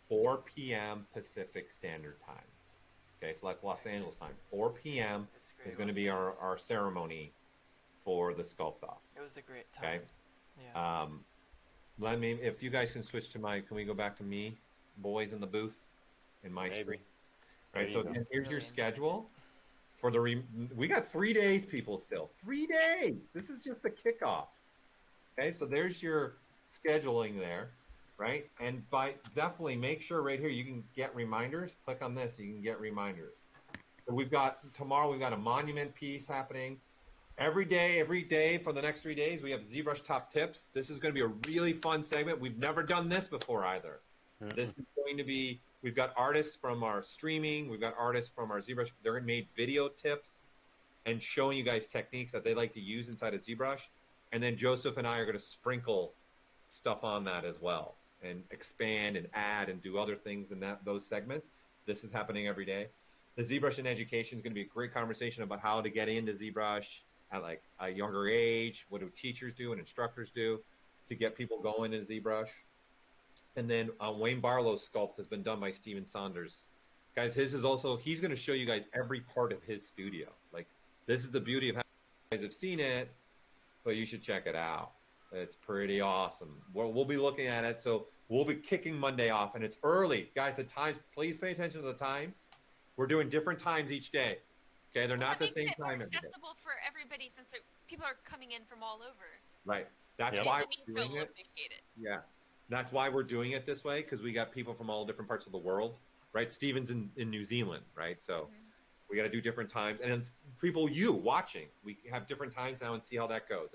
4 p.m. Pacific Standard Time. Okay, so that's Los Angeles time. 4 p.m. It's great. is going to be our ceremony for the sculpt off. It was a great time. Okay. Yeah. Let me, if you guys can switch to can we go back to me, boys in the booth, in my Maybe. screen? There Right. you So go. again, here's your Really schedule for we got 3 days, people. Still 3 days. This is just the kickoff. Okay. So there's your scheduling there. right? And by definitely make sure right here you can get reminders. Click on this, you can get reminders. So we've got tomorrow, we've got a monument piece happening. Every day for the next 3 days, we have ZBrush Top Tips. This is going to be a really fun segment. We've never done this before either. This is going to be, we've got artists from our streaming, we've got artists from our ZBrush. They're going to make video tips and showing you guys techniques that they like to use inside of ZBrush. And then Joseph and I are going to sprinkle stuff on that as well and expand and add and do other things in those segments. This is happening every day. The ZBrush in Education is going to be a great conversation about how to get into ZBrush at like a younger age. What do teachers do and instructors do to get people going in ZBrush? And then Wayne Barlow's sculpt has been done by Steven Saunders. Guys, his is also, he's going to show you guys every part of his studio. Like, this is the beauty of how you guys have seen it, but you should check it out. It's pretty awesome. We'll be looking at it. So we'll be kicking Monday off, and it's early. Guys, the times, please pay attention to the times. We're doing different times each day. Okay, they're not the same time more every day. accessible for everybody since people are coming in from all over. Right. That's why we're doing it. Yeah. That's why we're doing it this way, because we got people from all different parts of the world, right? Steven's in New Zealand, right? So we got to do different times. And it's people, you watching, we have different times now and see how that goes.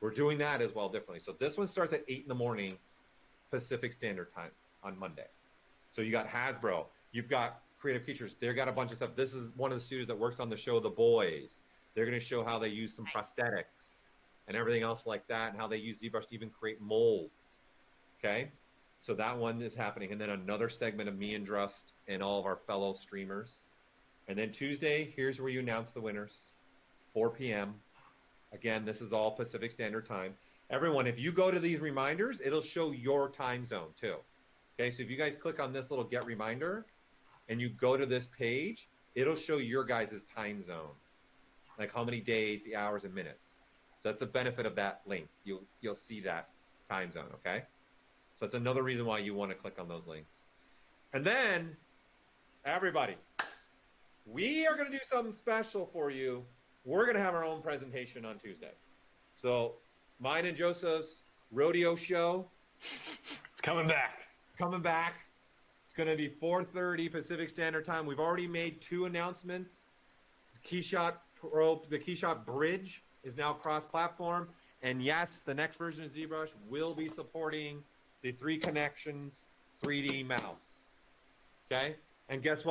We're doing that as well differently. So this one starts at 8 in the morning Pacific Standard Time on Monday. So you got Hasbro. You've got Creative Features. They've got a bunch of stuff. This is one of the studios that works on the show The Boys. They're going to show how they use some prosthetics and everything else like that, and how they use ZBrush to even create molds. Okay, so that one is happening. And then another segment of me and Drust and all of our fellow streamers. And then Tuesday, here's where you announce the winners, 4 p.m. Again, this is all Pacific Standard Time. Everyone, if you go to these reminders, it'll show your time zone too. Okay, so if you guys click on this little get reminder and you go to this page, it'll show your guys' time zone, like how many days, the hours, and minutes. So that's the benefit of that link. You'll see that time zone, okay? So it's another reason why you want to click on those links. And then, everybody, we are going to do something special for you. We're going to have our own presentation on Tuesday. So mine and Joseph's rodeo show. It's coming back. Coming back. It's going to be 4:30 Pacific Standard Time. We've already made 2 announcements. The Keyshot Bridge is now cross-platform. And yes, the next version of ZBrush will be supporting the 3 Connections 3D mouse. Okay? And guess what?